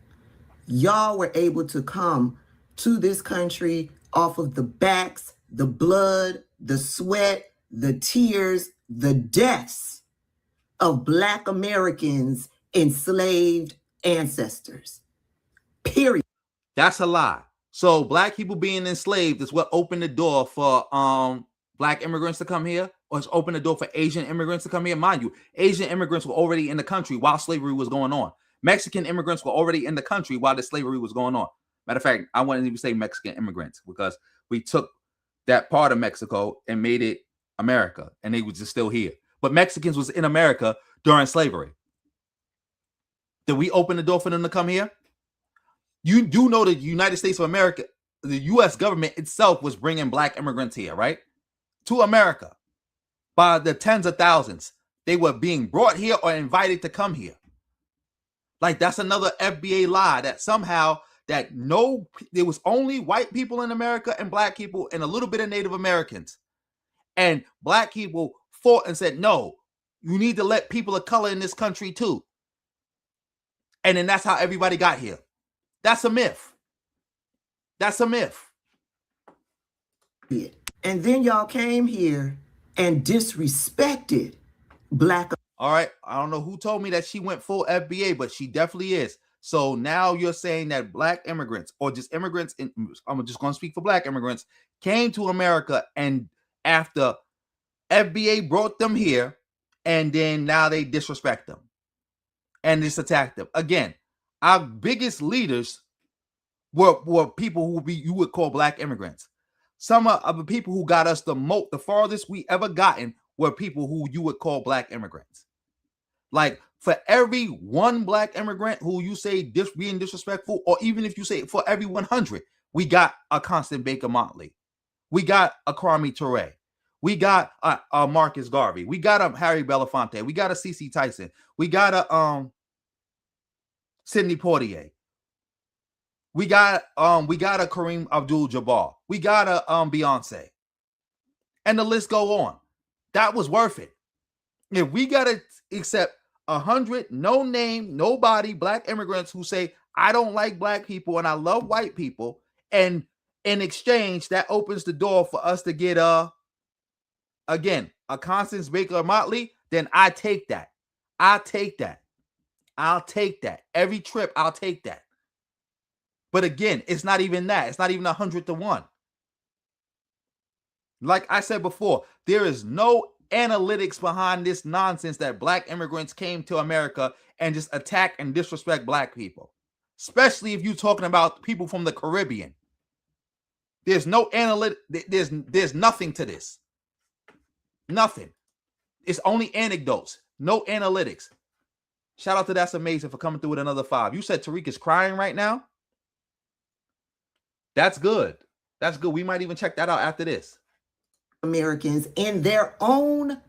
Y'all were able to come to this country off of the backs, the blood, the sweat, the tears, the deaths of Black Americans' enslaved ancestors. Period. That's a lie. So black people being enslaved is what opened the door for black immigrants to come here, or it's opened the door for Asian immigrants to come here. Mind you, Asian immigrants were already in the country while slavery was going on. Mexican immigrants were already in the country while the slavery was going on. Matter of fact, I wouldn't even say Mexican immigrants because we took that part of Mexico and made it America, and they was just still here. but Mexicans was in America during slavery. Did we open the door for them to come here? You do know the United States of America, the U.S. government itself was bringing black immigrants here, right? To America by the tens of thousands. They were being brought here or invited to come here. Like, that's another FBA lie that somehow there was only white people in America and black people and a little bit of Native Americans. And black people fought and said, no, you need to let people of color in this country too. And then that's how everybody got here. That's a myth. That's a myth. And then y'all came here and disrespected black. All right. I don't know who told me that she went full FBA, but she definitely is. So now you're saying that black immigrants, or just immigrants, I'm just going to speak for black immigrants, came to America, and after FBA brought them here, and then now they disrespect them and just attack them. Again, our biggest leaders were people who you would call black immigrants. Some of the people who got us the farthest we ever gotten were people who you would call black immigrants. Like, for every one black immigrant who you say being disrespectful, or even if you say for every 100, we got a Constant Baker Motley. We got a Kwame Ture. We got a Marcus Garvey. We got a Harry Belafonte. We got a CeCe Tyson. We got a Sidney Poitier. We got a Kareem Abdul-Jabbar. We got a Beyonce. And the list go on. That was worth it. If we got to accept 100 no-name, nobody black immigrants who say, I don't like black people and I love white people, and in exchange, that opens the door for us to get again, a Constance Baker Motley, then I take that. I'll take that. I'll take that. Every trip, I'll take that. But again, it's not even that. It's not even 100 to 1. Like I said before, there is no analytics behind this nonsense that black immigrants came to America and just attack and disrespect black people. Especially if you're talking about people from the Caribbean. There's no analytic. There's nothing to this. Nothing. It's only anecdotes. No analytics. Shout out to That's Amazing for coming through with another 5. You said Tariq is crying right now? That's good. That's good. We might even check that out after this. Americans in their own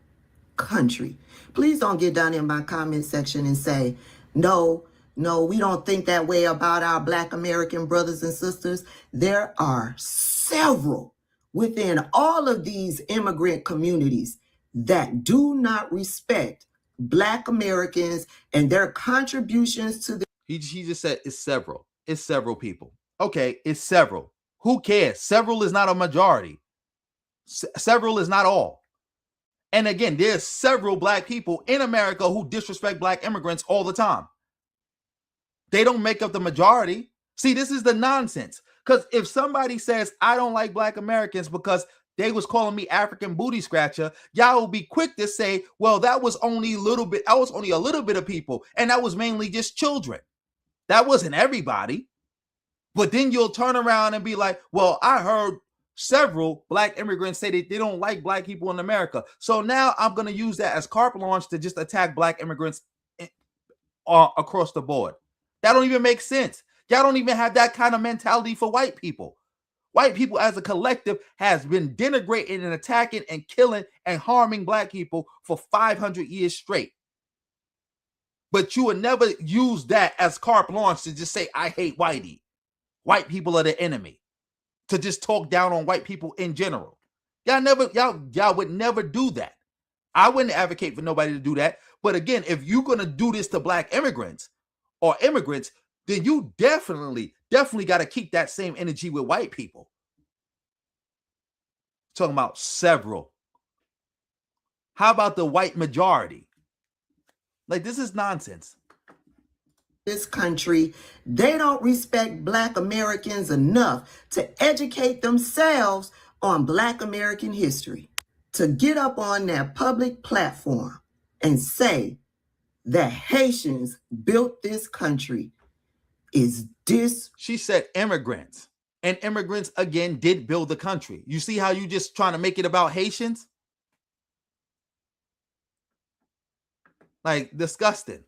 country. Please don't get down in my comment section and say, no, we don't think that way about our black American brothers and sisters. There are several within all of these immigrant communities that do not respect black Americans and their contributions to the. He just said it's several. It's several people. Okay, it's several. Who cares? Several is not a majority. Several is not all. And again, there's several black people in America who disrespect black immigrants all the time. They don't make up the majority. See, this is the nonsense. Because if somebody says, I don't like black Americans because they was calling me African booty scratcher, y'all will be quick to say, well, that was only a little bit of people. And that was mainly just children. That wasn't everybody. But then you'll turn around and be like, well, I heard several black immigrants say that they don't like black people in America. So now I'm going to use that as carte blanche to just attack black immigrants across the board. That don't even make sense. Y'all don't even have that kind of mentality for white people. White people as a collective has been denigrating and attacking and killing and harming black people for 500 years straight. But you would never use that as carte blanche to just say, I hate whitey. White people are the enemy. To just talk down on white people in general. Y'all would never do that. I wouldn't advocate for nobody to do that. But again, if you're going to do this to black immigrants or immigrants, then you definitely got to keep that same energy with white people. Talking about several. How about the white majority? Like, this is nonsense. This country, they don't respect black Americans enough to educate themselves on black American history. To get up on that public platform and say that Haitians built this country is this. She said immigrants. And immigrants, again, did build the country. You see how you just trying to make it about Haitians? Like, disgusting.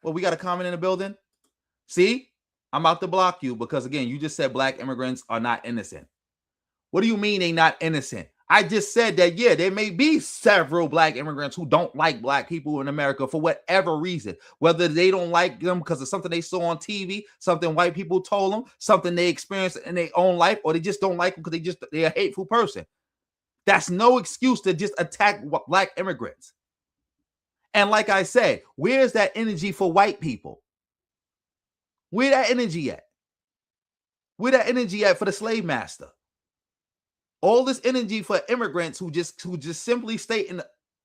Well, we got a comment in the building. See, I'm about to block you because, again, you just said black immigrants are not innocent. What do you mean they not innocent? I just said that, yeah, there may be several black immigrants who don't like black people in America for whatever reason, whether they don't like them because of something they saw on TV, something white people told them, something they experienced in their own life, or they just don't like them because they're a hateful person. That's no excuse to just attack black immigrants. And like I said, where's that energy for white people? Where that energy at? Where that energy at for the slave master? All this energy for immigrants who just simply state in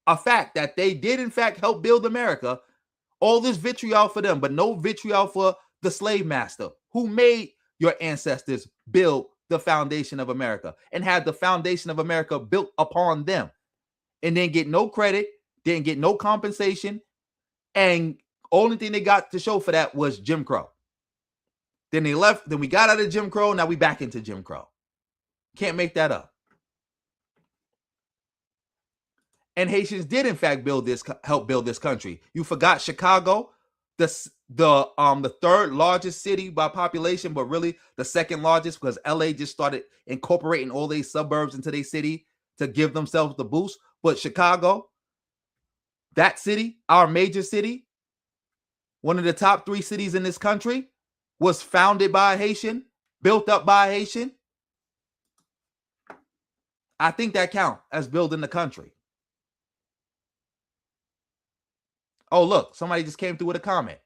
a fact that they did in fact help build America. All this vitriol for them, but no vitriol for the slave master who made your ancestors build the foundation of America and had the foundation of America built upon them, and then get no credit, didn't get no compensation, and only thing they got to show for that was Jim Crow. Then they left, then we got out of Jim Crow, now we back into Jim Crow. Can't make that up. And Haitians did in fact help build this country. You forgot Chicago, the third largest city by population, but really the second largest because LA just started incorporating all these suburbs into their city to give themselves the boost. But Chicago, that city, our major city, one of the top 3 cities in this country, was founded by a Haitian, built up by a Haitian. I think that counts as building the country. Oh, look, somebody just came through with a comment.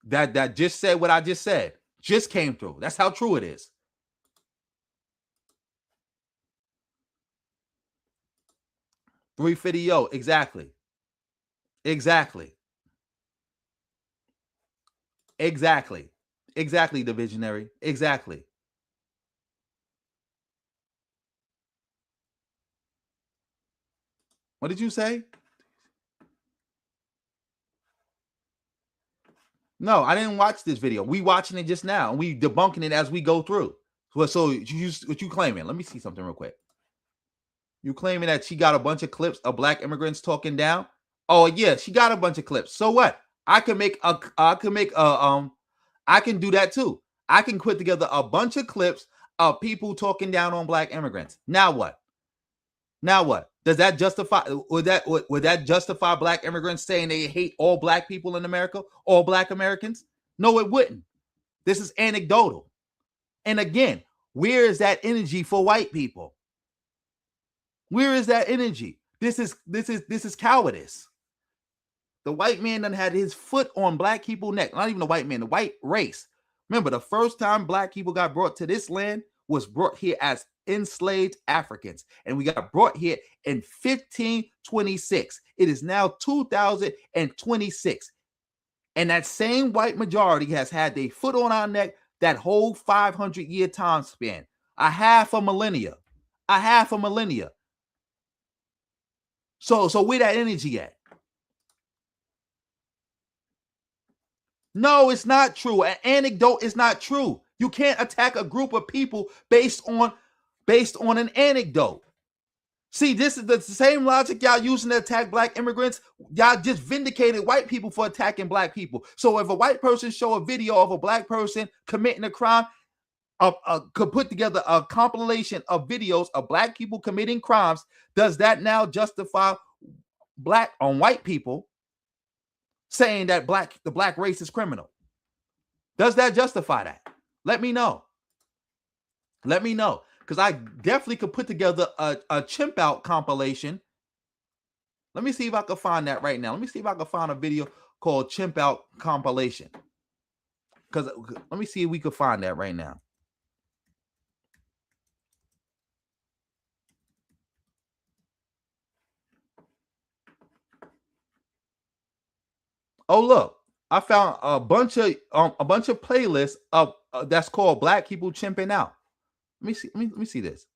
That just said what I just said. Just came through. That's how true it is. $350. Exactly. Exactly. Exactly. Exactly, the visionary. Exactly. What did you say? No, I didn't watch this video. We watching it just now, and we debunking it as we go through. So what you claiming? Let me see something real quick. You claiming that she got a bunch of clips of black immigrants talking down? Oh yeah, she got a bunch of clips. So what? I can do that too. I can put together a bunch of clips of people talking down on black immigrants. Now what? Now what? Does that justify, would that justify black immigrants saying they hate all black people in America, all black Americans? No, it wouldn't. This is anecdotal. And again, where is that energy for white people? Where is that energy? This is cowardice. The white man done had his foot on black people's neck. Not even the white man, the white race. Remember, the first time black people got brought to this land was brought here as enslaved Africans. And we got brought here in 1526. It is now 2026. And that same white majority has had their foot on our neck that whole 500-year time span. A half a millennia. A half a millennia. So where that energy at? No, it's not true. An anecdote is not true. You can't attack a group of people based on an anecdote. See, this is the same logic y'all using to attack black immigrants. Y'all just vindicated white people for attacking black people. So if a white person show a video of a black person committing a crime, could put together a compilation of videos of black people committing crimes, does that now justify black on white people saying that the black race is criminal? Does that justify that? Let me know. Let me know. Because I definitely could put together a chimp out compilation. Let me see if I can find that right now. Let me see if I can find a video called Chimp Out Compilation. Because let me see if we could find that right now. Oh, look, I found a bunch of playlists of that's called Black People Chimping Out. Let me see. Let me see this.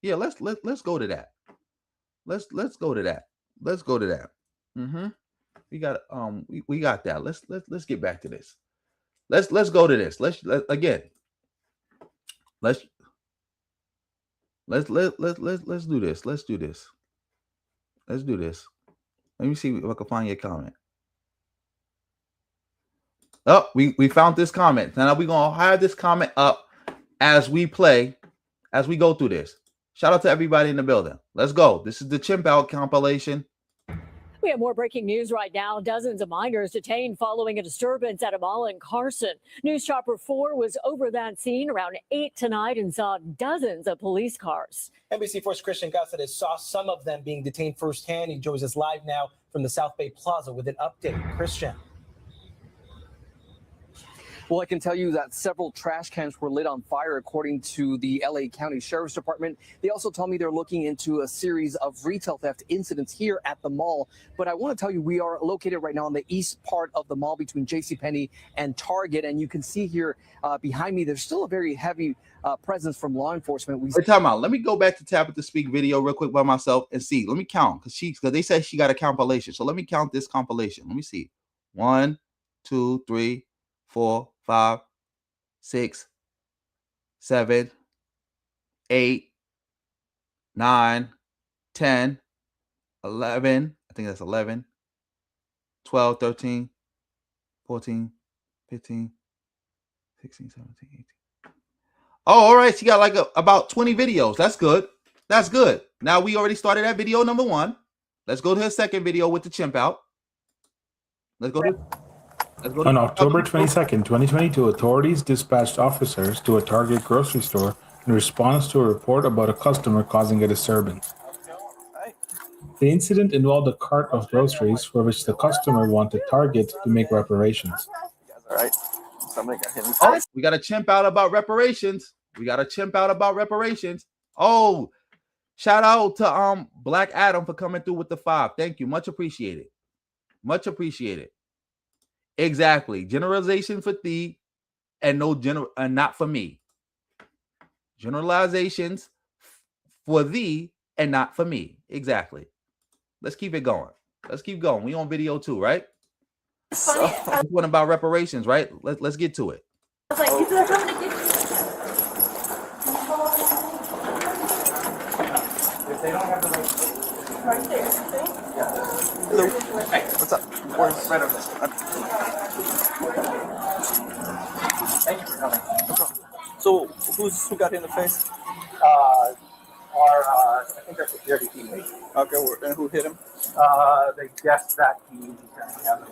Yeah, let's go to that. Let's go to that. Let's go to that. We got we got that. Let's get back to this. Let's go to this. Let's Let's do this. Let's do this. Let me see if I can find your comment. Oh, we found this comment. Now we're gonna have this comment up as we play, as we go through this. Shout out to everybody in the building. Let's go. This is the Chimp Out compilation. We have more breaking news right now. Dozens of minors detained following a disturbance at a mall in Carson. News Chopper 4 was over that scene around 8 tonight and saw dozens of police cars. NBC4's Christian Gusset saw some of them being detained firsthand. He joins us live now from the South Bay Plaza with an update. Christian. Well, I can tell you that several trash cans were lit on fire, according to the LA County Sheriff's Department. They also told me they're looking into a series of retail theft incidents here at the mall. But I want to tell you, we are located right now on the east part of the mall between JCPenney and Target. And you can see here behind me, there's still a very heavy presence from law enforcement. Wait, time out. Let me go back to Tabitha Speak video real quick by myself and see. Let me count because they said she got a compilation. So let me count this compilation. Let me see. 1, 2, 3, 4, 5, 6, 7, 8, 9, 10, 11. I think that's 11, 12, 13, 14, 15, 16, 17, 18. Oh, all right. She got like about 20 videos. That's good. That's good. Now we already started that video number 1. Let's go to her second video with the Chimp Out. Let's go to On October 22nd, 2022, authorities dispatched officers to a Target grocery store in response to a report about a customer causing a disturbance. The incident involved a cart of groceries for which the customer wanted Target to make reparations. All right. Somebody got hit in the Oh, face. we got a Chimp Out about reparations. Oh, shout out to Black Adam for coming through with the 5. Thank you. Much appreciated. Exactly. Generalization for thee and not for me. Generalizations for thee and not for me. Exactly. Let's keep it going. We on video 2, right? This one about reparations, right? Let's get to it. I was like, if they don't have the right there. Hello. Hey, what's up? Where's right over there? Thank you for coming. No problem. So, who got hit in the face? I think our security teammate. Okay, and who hit him? They guessed that he had it.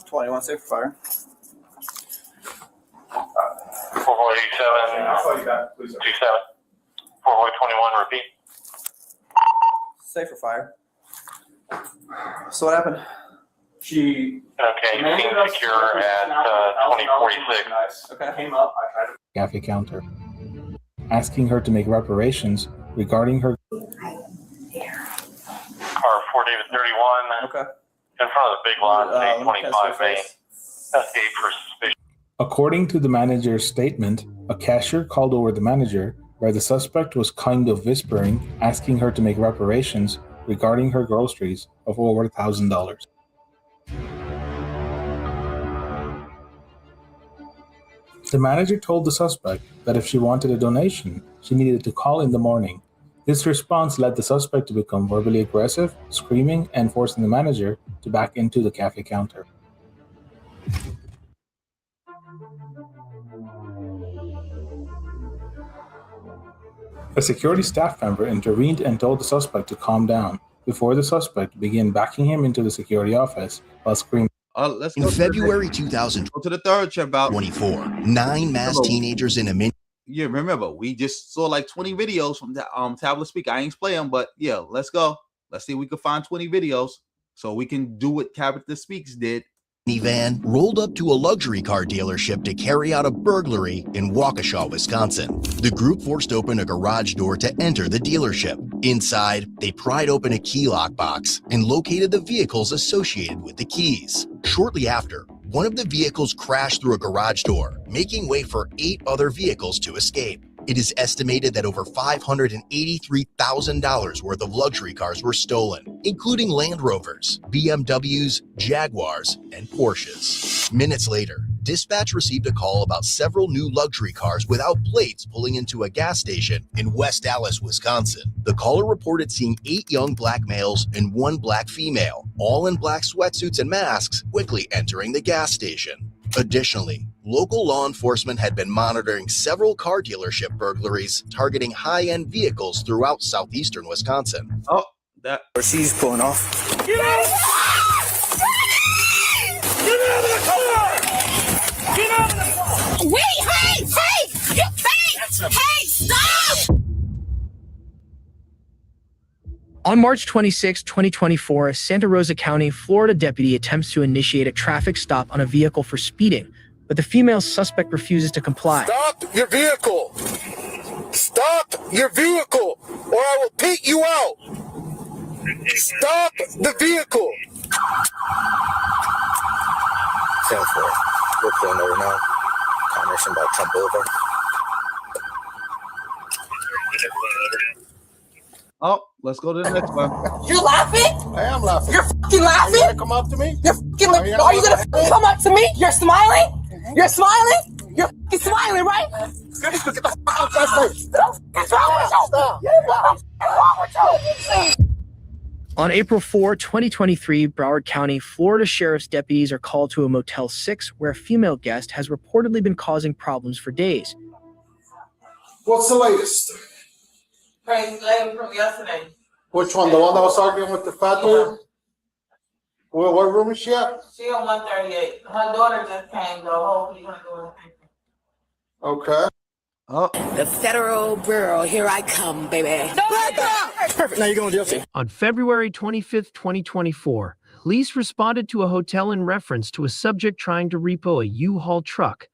21 safe for fire. 4487, 27, 4421, repeat. Safe for fire. So what happened? She. Okay, you seem secure at 2046. Okay. Came up. I tried to. Cafe counter, asking her to make reparations regarding her. Car 4 David 31. Okay. In front of the big lot, 825 Main. Escape for suspicion. According to the manager's statement, a cashier called over the manager where the suspect was kind of whispering, asking her to make reparations regarding her groceries of over $1,000. The manager told the suspect that if she wanted a donation, she needed to call in the morning. This response led the suspect to become verbally aggressive, screaming, and forcing the manager to back into the cafe counter. A security staff member intervened and told the suspect to calm down before the suspect began backing him into the security office while screaming. Let's go in February 2024, go to the third Chimp Out. 9 mass teenagers in a min. Yeah, remember, we just saw like 20 videos from the Tablet Speak. I ain't playing, but yeah, let's go. Let's see if we can find 20 videos so we can do what Tablet Speaks did. Van rolled up to a luxury car dealership to carry out a burglary in Waukesha, Wisconsin. The group forced open a garage door to enter the dealership. Inside, they pried open a key lock box and located the vehicles associated with the keys. Shortly after, one of the vehicles crashed through a garage door, making way for 8 other vehicles to escape. It is estimated that over $583,000 worth of luxury cars were stolen. including Land Rovers, BMWs, Jaguars, and Porsches. Minutes later, dispatch received a call about several new luxury cars without plates pulling into a gas station in West Allis, Wisconsin. The caller reported seeing 8 young black males and 1 black female, all in black sweatsuits and masks, quickly entering the gas station. Additionally, local law enforcement had been monitoring several car dealership burglaries targeting high-end vehicles throughout southeastern Wisconsin. Oh, that. She's pulling off. Get out! Get out of the car! Get out of the car! Wait, hey! You can't! Hey, stop! On March 26, 2024, a Santa Rosa County, Florida deputy attempts to initiate a traffic stop on a vehicle for speeding, but the female suspect refuses to comply. Stop your vehicle! Stop your vehicle, or I will beat you out! Stop the vehicle! 10-4. We're pulling over now. Combination by Trump Boulevard. Oh, let's go to the next one. You're laughing? I am laughing. You're fucking laughing? Are you gonna come up to me? You're fucking laughing. Are you gonna come up to me? You're smiling? You're smiling? You're fucking smiling, right? Get the fuck out that place. What's wrong with you? What's wrong with you? On April 4, 2023, Broward County, Florida Sheriff's deputies are called to a Motel 6 where a female guest has reportedly been causing problems for days. What's the latest? Crazy lady from yesterday. Which one? The one that was arguing with the fat dude? What room is she at? She on 138. Her daughter just came though. Hopefully her daughter. Okay. Oh. The federal bureau, here I come, baby. Perfect. Now you're going guilty. On February 25, 2024, police responded to a hotel in reference to a subject trying to repo a U-Haul truck.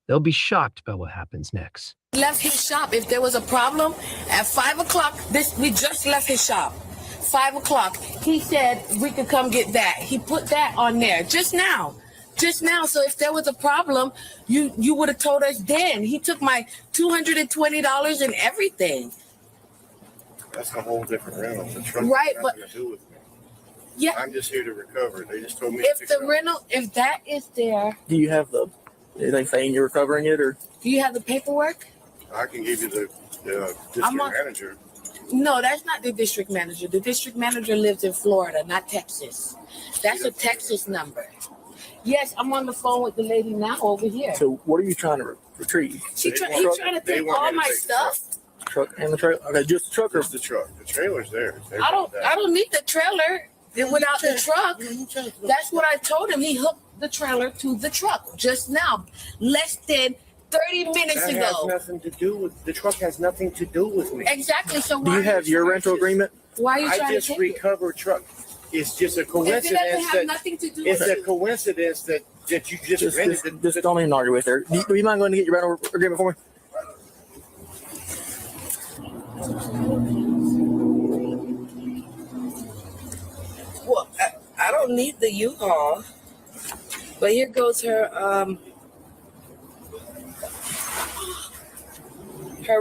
They'll be shocked by what happens next. Left his shop. If there was a problem at 5 o'clock, we just left his shop. 5 o'clock. He said we could come get that. He put that on there just now. So if there was a problem, you would have told us then. He took my $220 and everything. That's a whole different rental. The truck Right, has but nothing to do with me. yeah, I'm just here to recover. They just told me. if the rental, if that is there, Do you have anything saying you're recovering it, or? do you have the paperwork? I can give you the district I'm on- manager. No, that's not the district manager. The district manager lives in Florida, not Texas. That's a Texas number. Yes, I'm on the phone with the lady now over here. So what are you trying to retrieve? He's trying to take all my stuff. Truck and the trailer. Okay, just the truck or Just the truck. The trailer's there. They I want that. don't need the trailer without the truck. That's what I told him. He hooked the trailer to the truck just now, less than 30 minutes That ago. has nothing to do with the truck. Has nothing to do with me. Exactly. So Do why you have your rental agreement? Why are you I trying just to take it? recover truck. It's just a If it coincidence doesn't have that nothing to do it's with a it. coincidence that you just rented. Just don't even argue with her. Do you mind going to get your rental agreement for me? Well, I don't need the U-Haul, but here goes her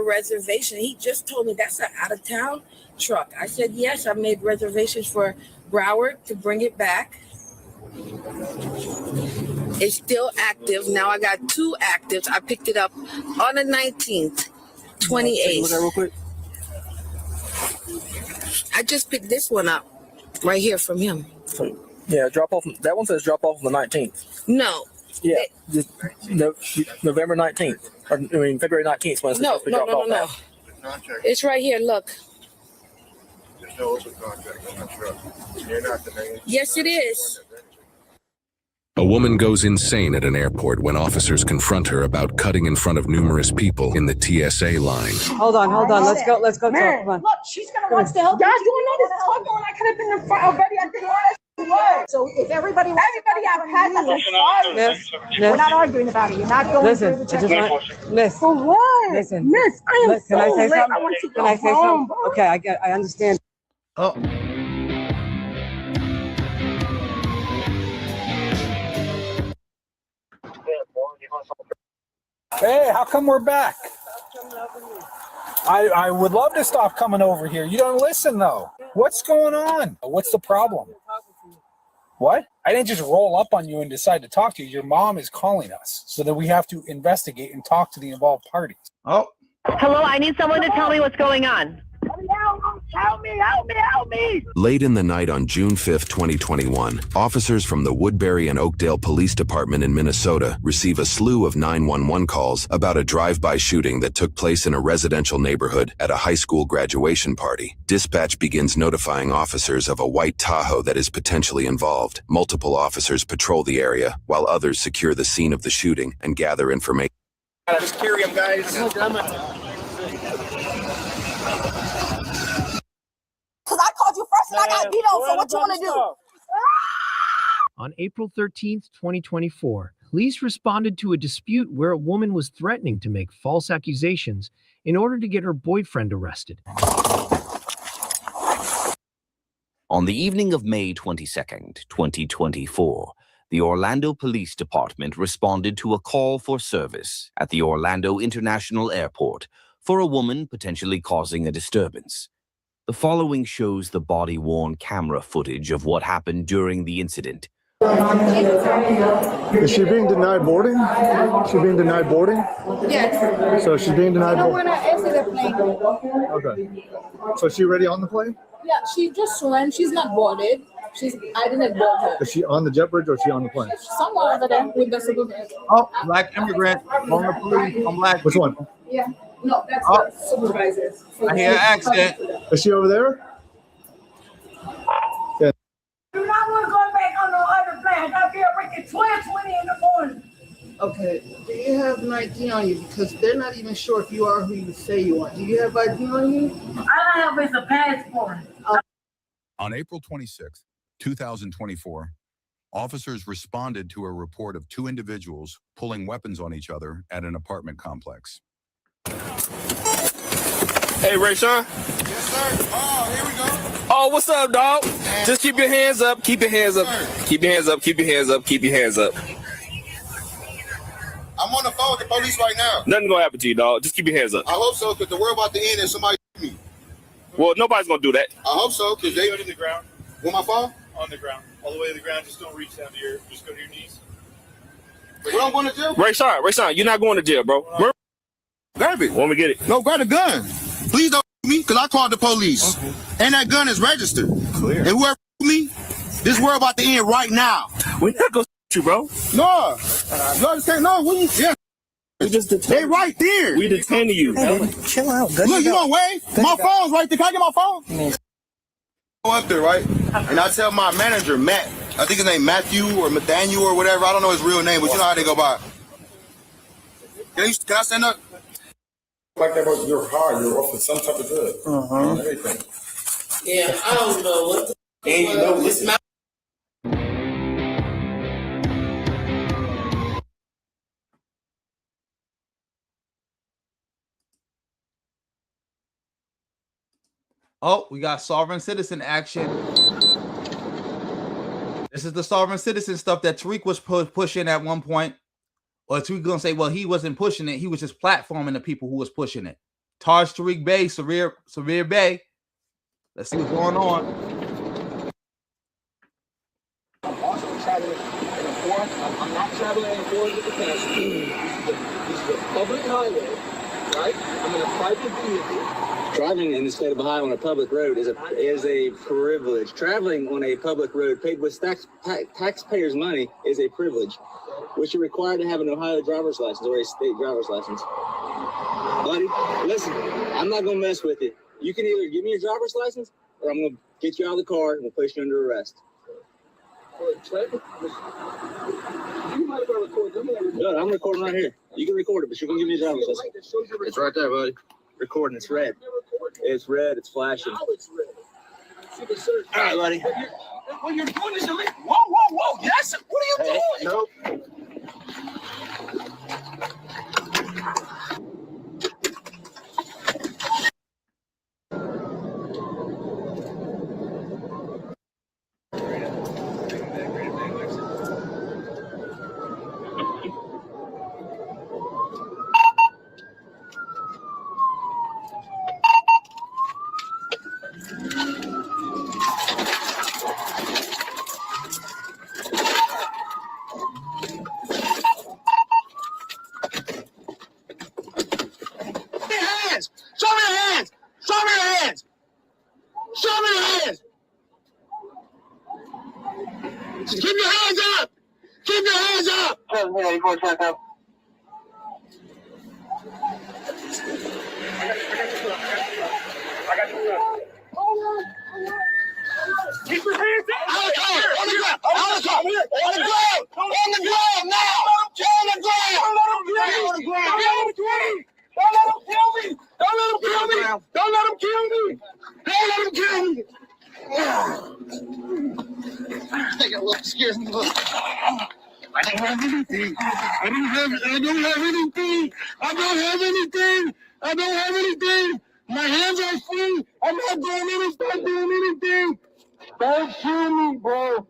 reservation. He just told me that's an out-of-town truck. I said yes. I made reservations for Broward to bring it back. It's still active. Now I got 2 actives. I picked it up on the 19th, 28th. Look at it real quick. I just picked this one up right here from him. So, yeah, drop off. That one says drop off on the 19th. No. Yeah, just November 19th. Or, I mean, February 19th. When it's No. supposed to be dropped off. It's right here. Look. There's no open contract on that truck. You're not the name. Yes, it is. A woman goes insane at an airport when officers confront her about cutting in front of numerous people in the TSA line. Hold on. Let's go talk. Man, Come on. look, she's gonna want to help. Guys, you know this is talking when I could have been in front already. I did all that. So if everybody got past us, we're not arguing about it. You're not going Listen, through the I just check. want, Miss. For what? Listen. Miss, I am Can I so say lit. something? I want you to Can go I say home, something? Okay, I understand. Oh. Hey, how come we're back? I would love to stop coming over here. You don't listen though. What's going on? What's the problem? What? I didn't just roll up on you and decide to talk to you. Your mom is calling us so that we have to investigate and talk to the involved parties. Oh. Hello, I need someone to tell me what's going on. Help me, help me, help me! Late in the night on June 5th, 2021, officers from the Woodbury and Oakdale Police Department in Minnesota receive a slew of 911 calls about a drive-by shooting that took place in a residential neighborhood at a high school graduation party. Dispatch begins notifying officers of a white Tahoe that is potentially involved. Multiple officers patrol the area, while others secure the scene of the shooting and gather information. Just carry him, guys. Because I called you first and I got beat on, so what you want to do? On April 13th, 2024, police responded to a dispute where a woman was threatening to make false accusations in order to get her boyfriend arrested. On the evening of May 22nd, 2024, the Orlando Police Department responded to a call for service at the Orlando International Airport for a woman potentially causing a disturbance. The following shows the body-worn camera footage of what happened during the incident. Is she being denied boarding? Is she being denied boarding? Yes. So she's being denied I don't boarding? want to exit the plane. Okay. So is she already on the plane? Yeah, she just swam. She's not boarded. I didn't board her. Is she on the jet bridge or is she on the plane? Somewhere over there with the supervisor. Oh, black immigrant on the police. I'm black. Which one? Yeah. No, that's the supervisor. I hear an accent. Is she over there? Yeah. Do not want to go back on no other plane. I feel freaking 12:20 in the morning. Okay, do you have an ID on you? Because they're not even sure if you are who you say you are. Do you have ID on you? I don't have is a passport. On April 26th, 2024, officers responded to a report of two individuals pulling weapons on each other at an apartment complex. Hey, Ray Sean. Yes, sir. Oh, here we go. Oh, what's up, dog? Just keep your hands up. Keep your hands up. Keep your hands up. Keep your hands up. Keep your hands up. I'm on the phone with the police right now. Nothing gonna happen to you, dog. Just keep your hands up. I hope so, because the world about to end and somebody me. Well, nobody's gonna do that. I hope so, because they... Go to the ground. With my phone? On the ground. All the way to the ground. Just don't reach down to your... Just go to your knees. Where I'm going to jail? Ray Sean, you're not going to jail, bro. Grab it. Want me to get it? No, grab the gun. Please don't me, because I called the police. Okay. And that gun is registered. Clear. And whoever me, this world about to end right now. We're not going to you, bro. No. You understand? No, we... Yeah. They right there. We detaining you. Hey, chill out. Look, you don't wave. My phone's right there. Can I get my phone? Go up there, right? And I tell my manager, Matt, I think his name Matthew or Nathaniel or whatever. I don't know his real name, but you know how they go by. Can I stand up? Like that, but you're hard. You're off with some type of drug. Uh-huh. Everything. Yeah, I don't know what the And you know this. Oh, we got sovereign citizen action. This is the sovereign citizen stuff that Tariq was pushing at one point. Or Tariq gonna say, well, he wasn't pushing it. He was just platforming the people who was pushing it. Taj Tariq Bey, Severe Bay. Let's see what's going on. I'm also traveling in a foreign. I'm not traveling in a foreign capacity. This is a public highway, right? I'm in a private vehicle. Driving in the state of Ohio on a public road is a privilege. Traveling on a public road paid with taxpayers' money is a privilege, which you're required to have an Ohio driver's license or a state driver's license. Buddy, listen, I'm not going to mess with you. You can either give me your driver's license or I'm going to get you out of the car and we'll place you under arrest. No, I'm recording right here. You can record it, but you're going to give me your driver's license. It's right there, buddy. Recording. It's red. It's red. It's flashing. All right, buddy. What you're doing is illegal. Whoa, whoa, whoa. Yes. What are you doing? Nope. Keep your hands up! Keep your hands up! Yeah, you going to check out? I got you. Keep your hands up! On the ground! On the ground! On the ground! On the ground! On the ground now! On the ground! On the ground! Don't let him kill me! Don't let him kill me! Don't let him kill me! Don't let him kill me! I think it looks scares me. Look. I don't have anything. I don't have anything. I don't have anything. I don't have anything. My hands are free. I'm not doing anything. Don't kill me, bro.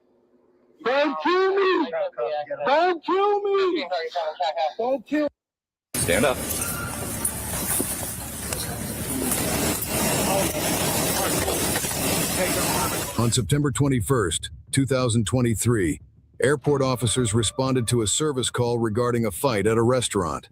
Don't kill me. Don't kill me. Don't kill me. Stand up. On September 21st, 2023, airport officers responded to a service call regarding a fight at a restaurant.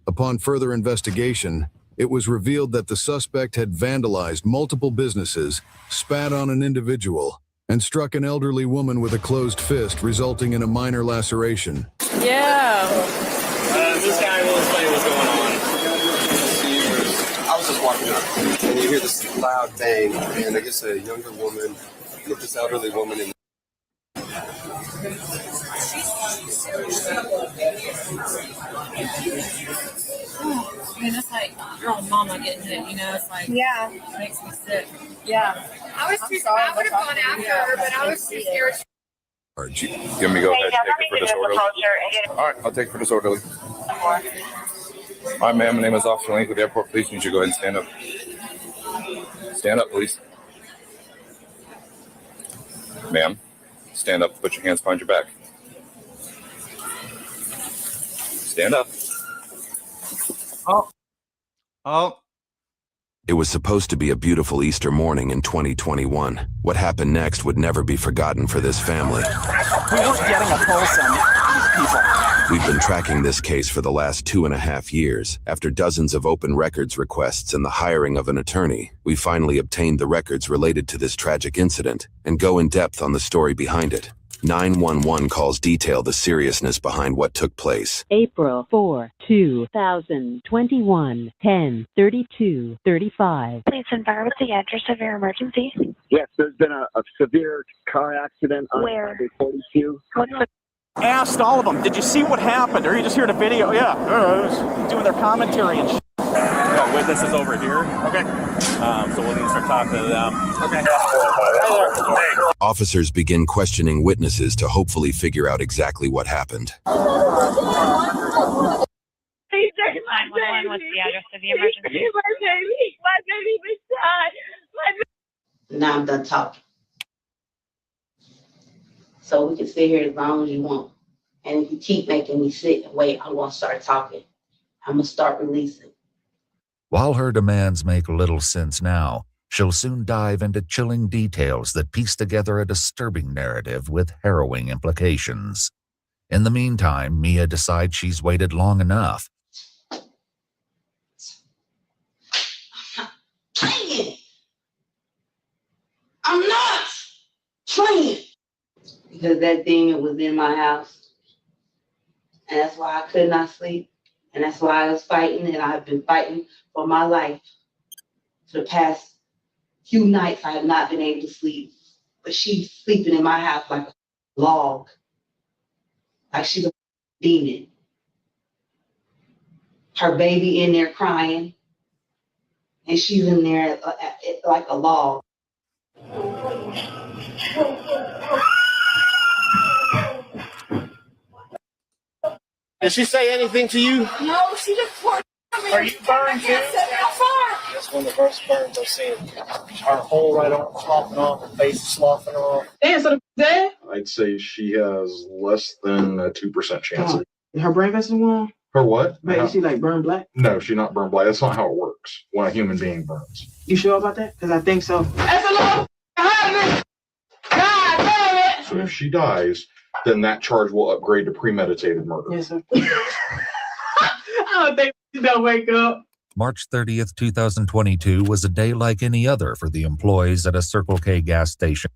Upon further investigation, it was revealed that the suspect had vandalized multiple businesses, spat on an individual, and struck an elderly woman with a closed fist, resulting in a minor laceration. Yeah. This guy will explain what's going on. I was just walking up, and you hear this loud bang, and I guess a younger woman with this elderly woman in. I mean, it's like your own mama getting hit, you know? It's like, yeah, it makes me sick. Yeah. I would have gone after her, but I was too scared. All right, you give me go ahead and take it for disorderly. All right, I'll take it for disorderly. All right, ma'am, my name is Officer Link with the Airport Police. You should go ahead and stand up. Stand up, please. Ma'am, stand up, put your hands behind your back. Stand up. Oh. It was supposed to be a beautiful Easter morning in 2021. What happened next would never be forgotten for this family. We weren't getting a pulse on these people. We've been tracking this case for the last 2.5 years. After dozens of open records requests and the hiring of an attorney, we finally obtained the records related to this tragic incident and go in depth on the story behind it. 911 calls detail the seriousness behind what took place. April 4, 2021, 10:32:35. Please confirm with the address of your emergency. Yes, there's been a severe car accident on Highway 42. Asked all of them, did you see what happened? Or are you just hearing a video? Yeah, doing their commentary and shit. Got witnesses over here. Okay. So we'll need to start talking to them. Okay. Officers begin questioning witnesses to hopefully figure out exactly what happened. Please check my baby. What's the address of the emergency? My baby was shot. Now I'm done talking. So we can sit here as long as you want. And if you keep making me sit and wait, I'm going to start talking. I'm going to start releasing. While her demands make little sense now, she'll soon dive into chilling details that piece together a disturbing narrative with harrowing implications. In the meantime, Mia decides she's waited long enough. I'm not playing. Because that demon was in my house. And that's why I could not sleep. And that's why I was fighting. And I've been fighting for my life. For the past few nights, I have not been able to sleep. But she's sleeping in my house like a log. Like she's a demon. Her baby in there crying. And she's in there like a log. Did she say anything to you? No, she just poured. Are you burned too? That's one of the first burns I've seen. Her whole right arm sloughing off, her face is sloughing off. Damn, so the dead? I'd say she has less than a 2% chance. Oh. Her brain vessel won? Her what? But is she like burned black? No, she's not burned black. That's not how it works when a human being burns. You sure about that? Because I think so. That's a lot behind me! God damn it! So if she dies, then that charge will upgrade to premeditated murder. Yes, sir. I don't think she's gonna wake up. March 30th, 2022 was a day like any other for the employees at a Circle K gas station.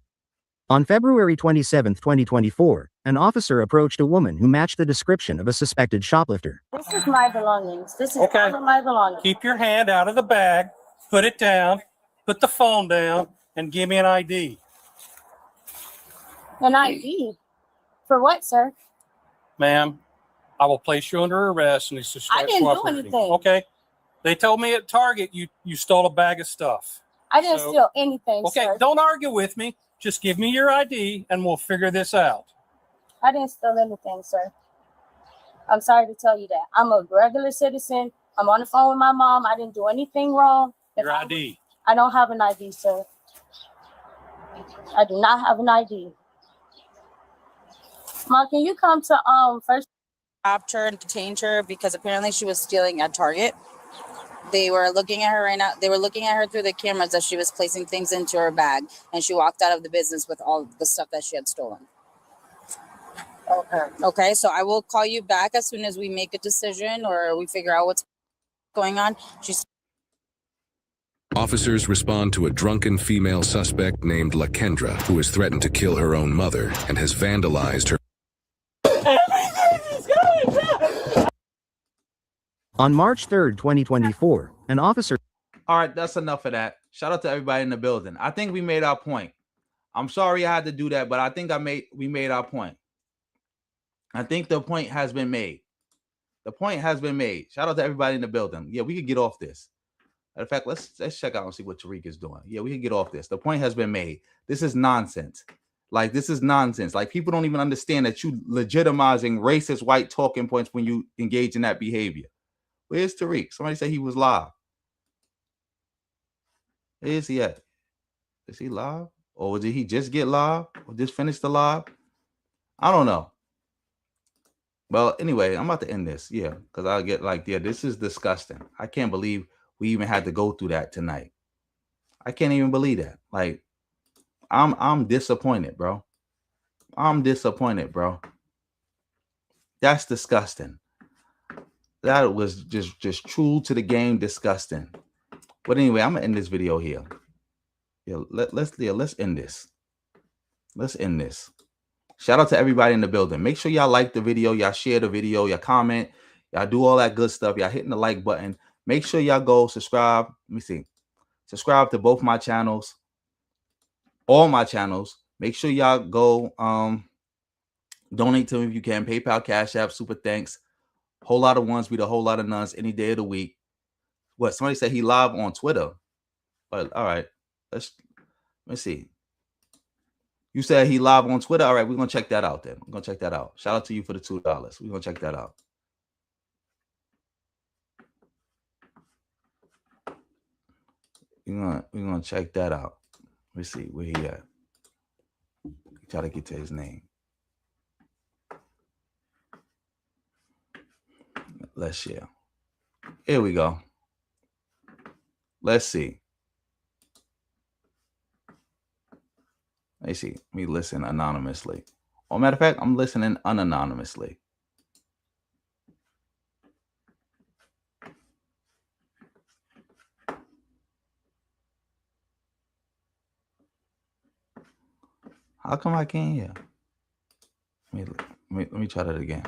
On February 27, 2024, An officer approached a woman who matched the description of a suspected shoplifter. This is my belongings. This is Okay. all of my belongings. Keep your hand out of the bag, put it down, put the phone down, and give me an ID. An ID? For what, sir? Ma'am, I will place you under arrest and it's just I didn't do anything. Okay. They told me at Target you stole a bag of stuff. I didn't steal anything, Okay, sir. don't argue with me. Just give me your ID and we'll figure this out. I didn't steal anything, sir. I'm sorry to tell you that. I'm a regular citizen. I'm on the phone with my mom. I didn't do anything wrong. Your ID. I don't have an ID, sir. I do not have an ID. Mom, can you come to first? Stopped her and detained her because apparently she was stealing at Target. They were looking at her right now. They were looking at her through the cameras as she was placing things into her bag, and she walked out of the business with all the stuff that she had stolen. Okay. Okay, so I will call you back as soon as we make a decision or we figure out what's going on. Officers respond to a drunken female suspect named Lakendra, who has threatened to kill her own mother and has vandalized her. On March 3rd, 2024, an officer... All right, that's enough of that. Shout out to everybody in the building. I think we made our point. I'm sorry I had to do that, but I think we made our point. I think the point has been made. The point has been made. Shout out to everybody in the building. Yeah, we could get off this. Matter of fact, let's check out and see what Tariq is doing. Yeah, we can get off this. The point has been made. This is nonsense. Like, this is nonsense. Like, people don't even understand that you legitimizing racist white talking points when you engage in that behavior. Where's Tariq? Somebody said he was live. Where is he at? Is he live? Or did he just get live? Or just finish the live? I don't know. Well, anyway, I'm about to end this. Yeah, because I'll get like, yeah, this is disgusting. I can't believe we even had to go through that tonight. I can't even believe that. Like, I'm disappointed, bro. I'm disappointed, bro. That's disgusting. That was just true to the game, disgusting. But anyway, I'm gonna end this video here. Yeah, let's end this. Let's end this. Shout out to everybody in the building. Make sure y'all like the video, y'all share the video, y'all comment, y'all do all that good stuff. Y'all hitting the like button. Make sure y'all go subscribe. Let me see. Subscribe to both my channels, all my channels. Make sure y'all go donate to them if you can. PayPal, Cash App, super thanks. Whole lot of ones be the whole lot of nuns any day of the week. What? Somebody said he live on Twitter. But all right, let's see. You said he live on Twitter. All right, we're gonna check that out then. We're gonna check that out. Shout out to you for the $2. We're gonna check that out. We're gonna check that out. Let's see where he at. Try to get to his name. Let's share. Here we go. Let's see. Let's see. Let me listen anonymously. Oh, matter of fact, I'm listening unanonymously. How come I can't hear? Let me try that again.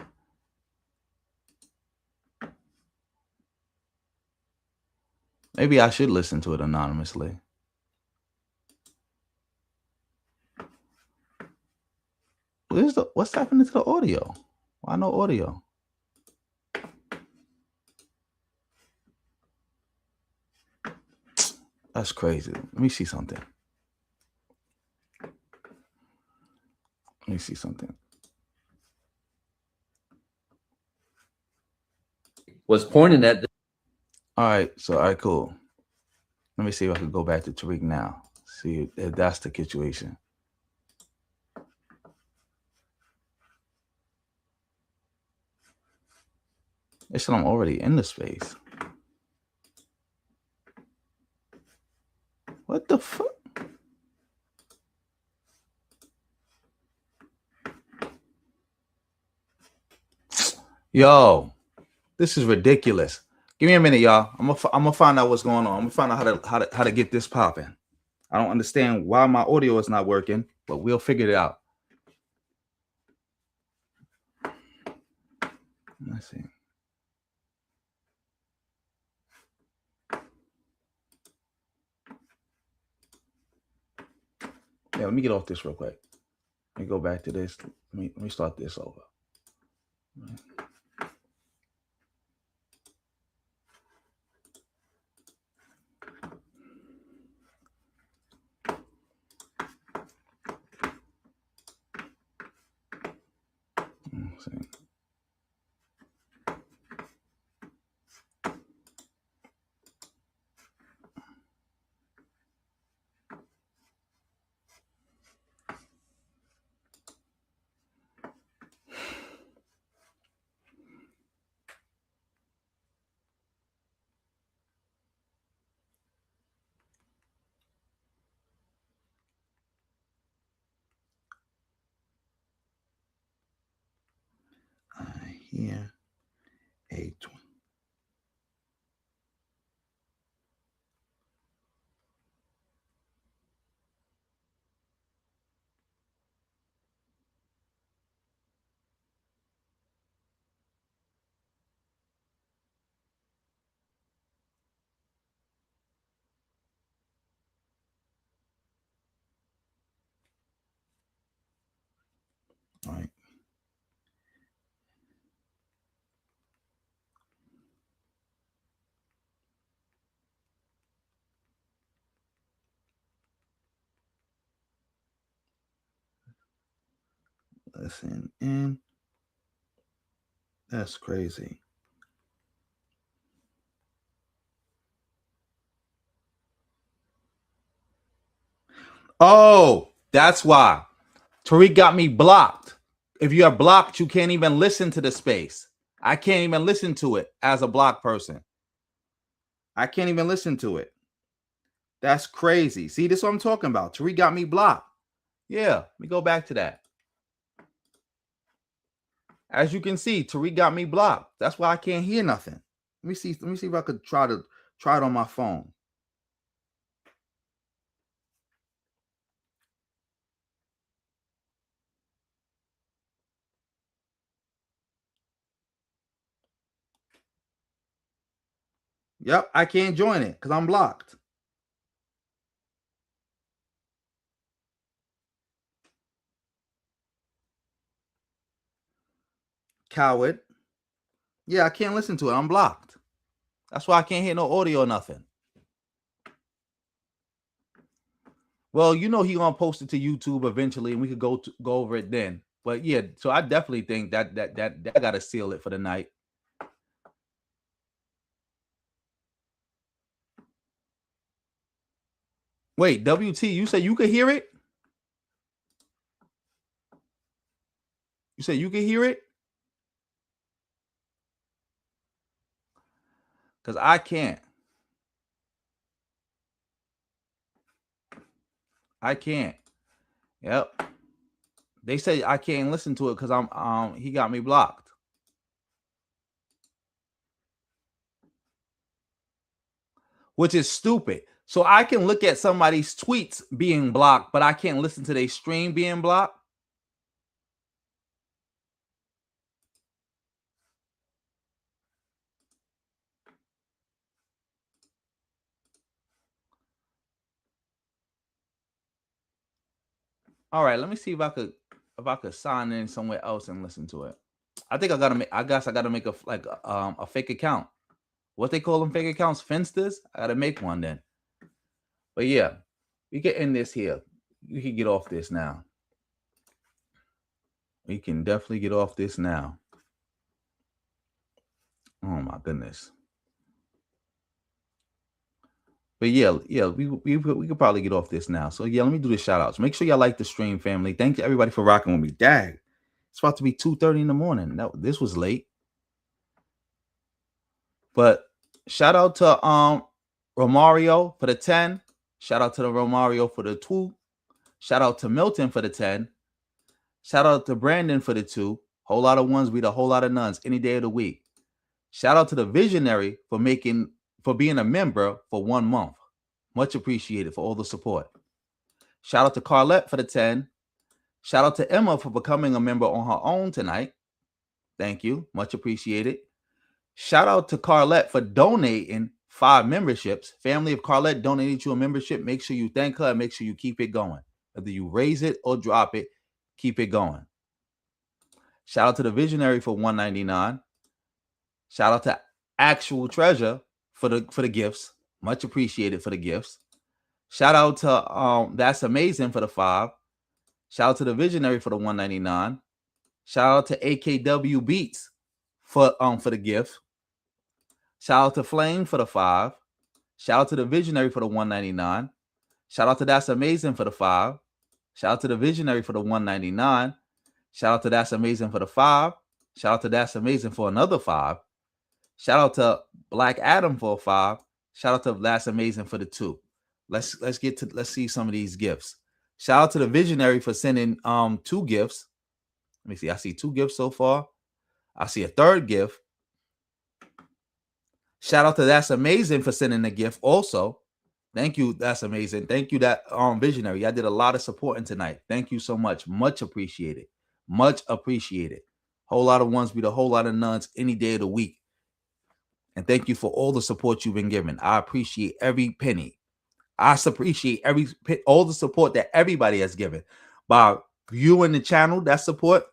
Maybe I should listen to it anonymously. What's happening to the audio? Why no audio? That's crazy. Let me see something. Let me see something. Was pointing at. All right, so all right, cool. Let me see if I can go back to Tariq now. See if that's the situation. They said I'm already in the space. What the fuck? Yo, this is ridiculous. Give me a minute, y'all. I'm gonna find out what's going on. I'm gonna find out how to get this popping. I don't understand why my audio is not working, but we'll figure it out. Let's see. Yeah, let me get off this real quick. Let me go back to this. Let me start this over. Let's see. Here, a 20. All right. Listen in. That's crazy. Oh, that's why. Tariq got me blocked. If you are blocked, you can't even listen to the space. I can't even listen to it as a blocked person. I can't even listen to it. That's crazy. See, this is what I'm talking about. Tariq got me blocked. Yeah, let me go back to that. As you can see, Tariq got me blocked. That's why I can't hear nothing. Let me see if I could try it on my phone. Yep, I can't join it because I'm blocked. Coward. Yeah, I can't listen to it. I'm blocked. That's why I can't hear no audio or nothing. Well, you know he gonna post it to YouTube eventually, and we could go over it then. But yeah, so I definitely think that gotta seal it for the night. Wait, WT, you said you could hear it? You said you could hear it? Because I can't. I can't. Yep. They say I can't listen to it because he got me blocked. Which is stupid. So I can look at somebody's tweets being blocked, but I can't listen to their stream being blocked. All right, let me see if I could sign in somewhere else and listen to it. I think I guess I gotta make a fake account. What they call them fake accounts? Finsters? I gotta make one then. But yeah, we can end this here. We can get off this now. We can definitely get off this now. Oh my goodness. But yeah, we could probably get off this now. So yeah, let me do the shout outs. Make sure y'all like the stream, family. Thank you everybody for rocking with me. Dag, it's about to be 2:30 in the morning. This was late. But shout out to Romario for the 10. Shout out to the Romario for the 2. Shout out to Milton for the 10. Shout out to Brandon for the 2. Whole lot of ones beat a whole lot of nuns any day of the week. Shout out to the Visionary for being a member for 1 month. Much appreciated for all the support. Shout out to Carlette for the 10. Shout out to Emma for becoming a member on her own tonight. Thank you. Much appreciated. Shout out to Carlette for donating 5 memberships. Family of Carlette donated you a membership. Make sure you thank her and make sure you keep it going. Whether you raise it or drop it, keep it going. Shout out to the Visionary for $1.99. Shout out to Actual Treasure for the gifts. Much appreciated for the gifts. Shout out to That's Amazing for the 5. Shout out to the Visionary for the $1.99. Shout out to AKW Beats for the gift. Shout out to Flame for the 5. Shout out to the Visionary for the $1.99. Shout out to That's Amazing for the 5. Shout out to the Visionary for the $1.99. Shout out to That's Amazing for the 5. Shout out to That's Amazing for another 5. Shout out to Black Adam for a 5. Shout out to That's Amazing for the 2. Let's see some of these gifts. Shout out to the Visionary for sending 2 gifts. Let me see. I see 2 gifts so far. I see a 3rd gift. Shout out to That's Amazing for sending a gift also. Thank you. That's amazing. Thank you, that Visionary. I did a lot of supporting tonight. Thank you so much. Much appreciated. Much appreciated. Whole lot of ones beat a whole lot of nuns any day of the week. And thank you for all the support you've been giving. I appreciate every penny. I appreciate all the support that everybody has given. By viewing the channel, that's support.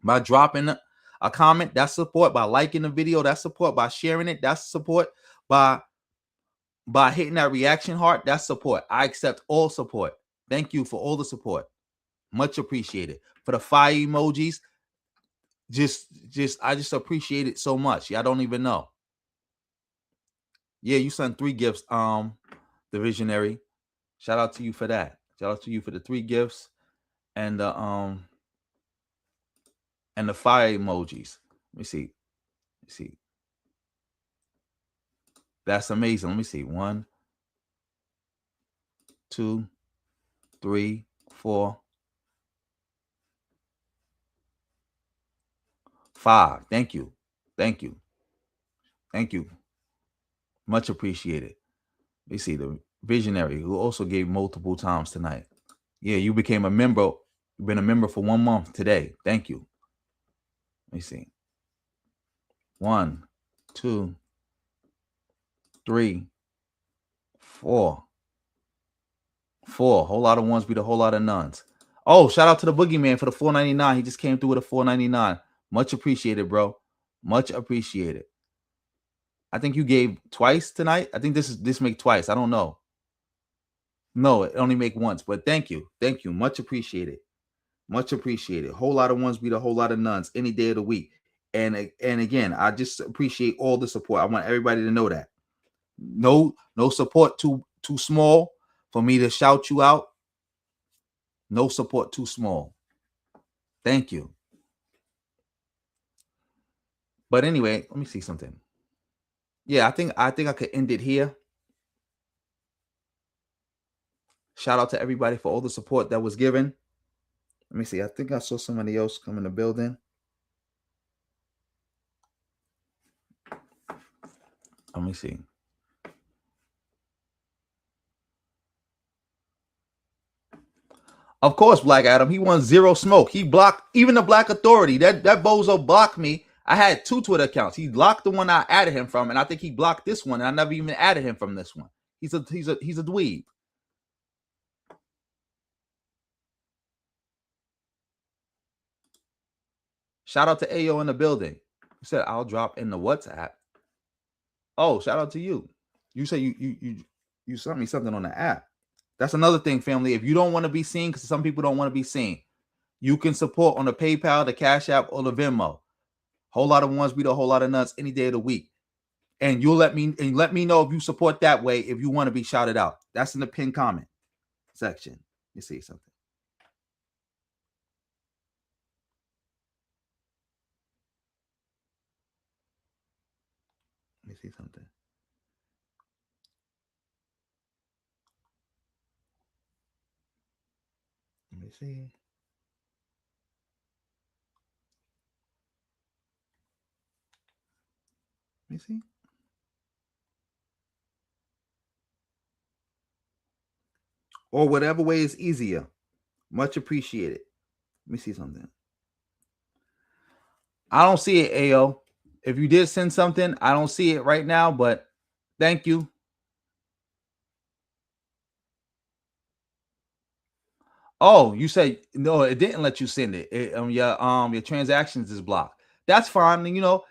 By dropping a comment, that's support. By liking the video, that's support. By sharing it, that's support. By hitting that reaction heart, that's support. I accept all support. Thank you for all the support. Much appreciated. For the fire emojis, I just appreciate it so much. Y'all don't even know. Yeah, you sent 3 gifts, the Visionary. Shout out to you for that. Shout out to you for the 3 gifts and the fire emojis. Let me see. That's amazing. Let me see. 1, 2, 3, 4, 5. Thank you. Thank you. Thank you. Much appreciated. Let me see. The Visionary, who also gave multiple times tonight. Yeah, you became a member. You've been a member for 1 month today. Thank you. Let me see. 1, 2, 3, 4. 4. Whole lot of ones beat a whole lot of nuns. Oh, shout out to the Boogeyman for the $4.99. He just came through with a $4.99. Much appreciated, bro. Much appreciated. I think you gave twice tonight. I think this make twice. I don't know. No, it only make once. But thank you. Thank you. Much appreciated. Much appreciated. Whole lot of ones beat a whole lot of nuns any day of the week. And again, I just appreciate all the support. I want everybody to know that. No support too small for me to shout you out. No support too small. Thank you. But anyway, let me see something. Yeah, I think I could end it here. Shout out to everybody for all the support that was given. Let me see. I think I saw somebody else come in the building. Let me see. Of course, Black Adam. He wants 0 smoke. He blocked even the Black Authority. That bozo blocked me. I had 2 Twitter accounts. He blocked the one I added him from, and I think he blocked this one. And I never even added him from this one. He's a dweeb. Shout out to Ayo in the building. You said I'll drop in the WhatsApp. Oh, shout out to you. You say you sent me something on the app. That's another thing, family. If you don't want to be seen, because some people don't want to be seen, you can support on the PayPal, the Cash App, or the Venmo. Whole lot of ones beat a whole lot of nuts any day of the week. And you'll let me know if you support that way, if you want to be shouted out. That's in the pinned comment section. You see something. Let me see something. Let me see. Let me see. Or whatever way is easier. Much appreciated. Let me see something. I don't see it, AO. If you did send something, I don't see it right now, but thank you. Oh, you said no, it didn't let you send it. Your transactions is blocked. That's fine. You know,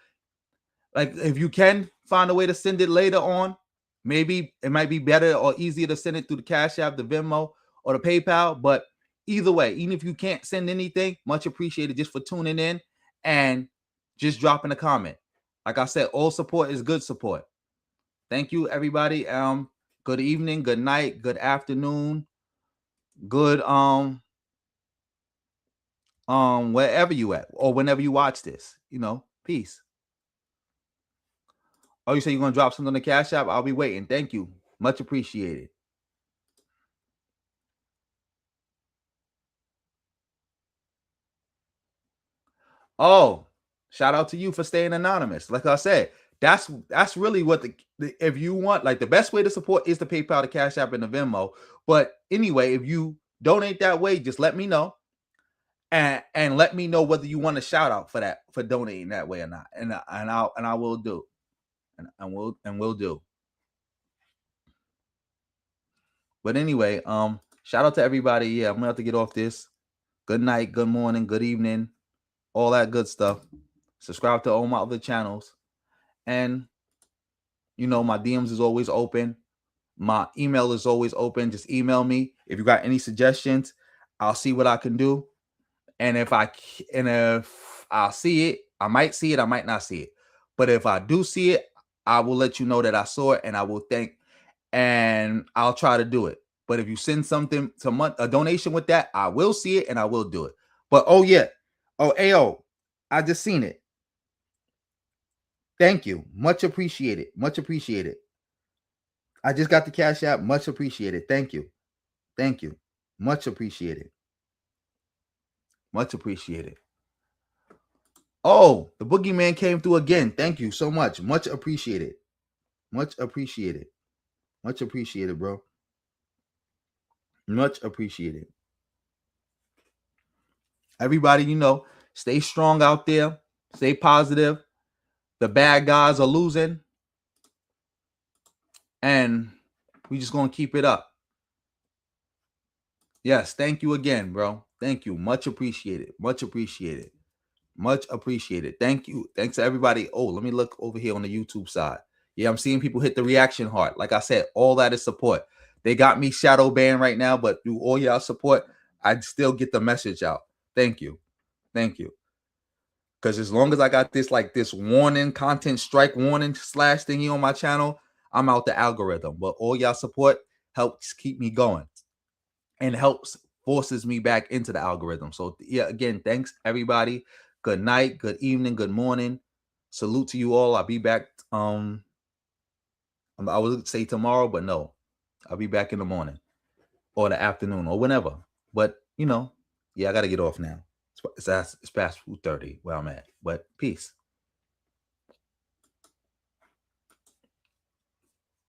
like if you can find a way to send it later on, maybe it might be better or easier to send it through the Cash App, the Venmo, or the PayPal. But either way, even if you can't send anything, much appreciated just for tuning in and just dropping a comment. Like I said, all support is good support. Thank you, everybody. Good evening, good night, good afternoon, good wherever you at or whenever you watch this. You know, peace. Oh, you say you're gonna drop something on the Cash App? I'll be waiting. Thank you. Much appreciated. Oh, shout out to you for staying anonymous. Like I said, that's really what the if you want, like the best way to support is the PayPal, the Cash App, and the Venmo. But anyway, if you donate that way, just let me know. And let me know whether you want a shout out for that, for donating that way or not. And I will do. And we'll do. But anyway, shout out to everybody. Yeah, I'm gonna have to get off this. Good night, good morning, good evening, all that good stuff. Subscribe to all my other channels. And you know, my DMs is always open. My email is always open. Just email me if you got any suggestions. I'll see what I can do. And if I'll see it, I might see it, I might not see it. But if I do see it, I will let you know that I saw it, and I will thank, and I'll try to do it. But if you send something to a donation with that, I will see it and I will do it. But oh yeah, AO, I just seen it. Thank you, much appreciated, much appreciated. I just got the Cash App, much appreciated. Thank you, much appreciated, much appreciated. Oh, the boogeyman came through again. Thank you so much. Much appreciated. Much appreciated. Much appreciated, bro. Much appreciated. Everybody, you know, stay strong out there. Stay positive. The bad guys are losing. And we just going to keep it up. Yes, thank you again, bro. Thank you. Much appreciated. Much appreciated. Much appreciated. Thank you. Thanks to everybody. Oh, let me look over here on the YouTube side. Yeah, I'm seeing people hit the reaction heart. Like I said, all that is support. They got me shadow banned right now, but through all y'all support, I'd still get the message out. Thank you. Thank you. Because as long as I got this, like this warning, content strike warning / thingy on my channel, I'm out the algorithm. But all y'all support helps keep me going and helps forces me back into the algorithm. So yeah, again, thanks everybody. Good night, good evening, good morning. Salute to you all. I'll be back. I would say tomorrow, but no, I'll be back in the morning or the afternoon or whenever. But you know, yeah, I gotta get off now. It's past 2:30 where I'm at. But peace.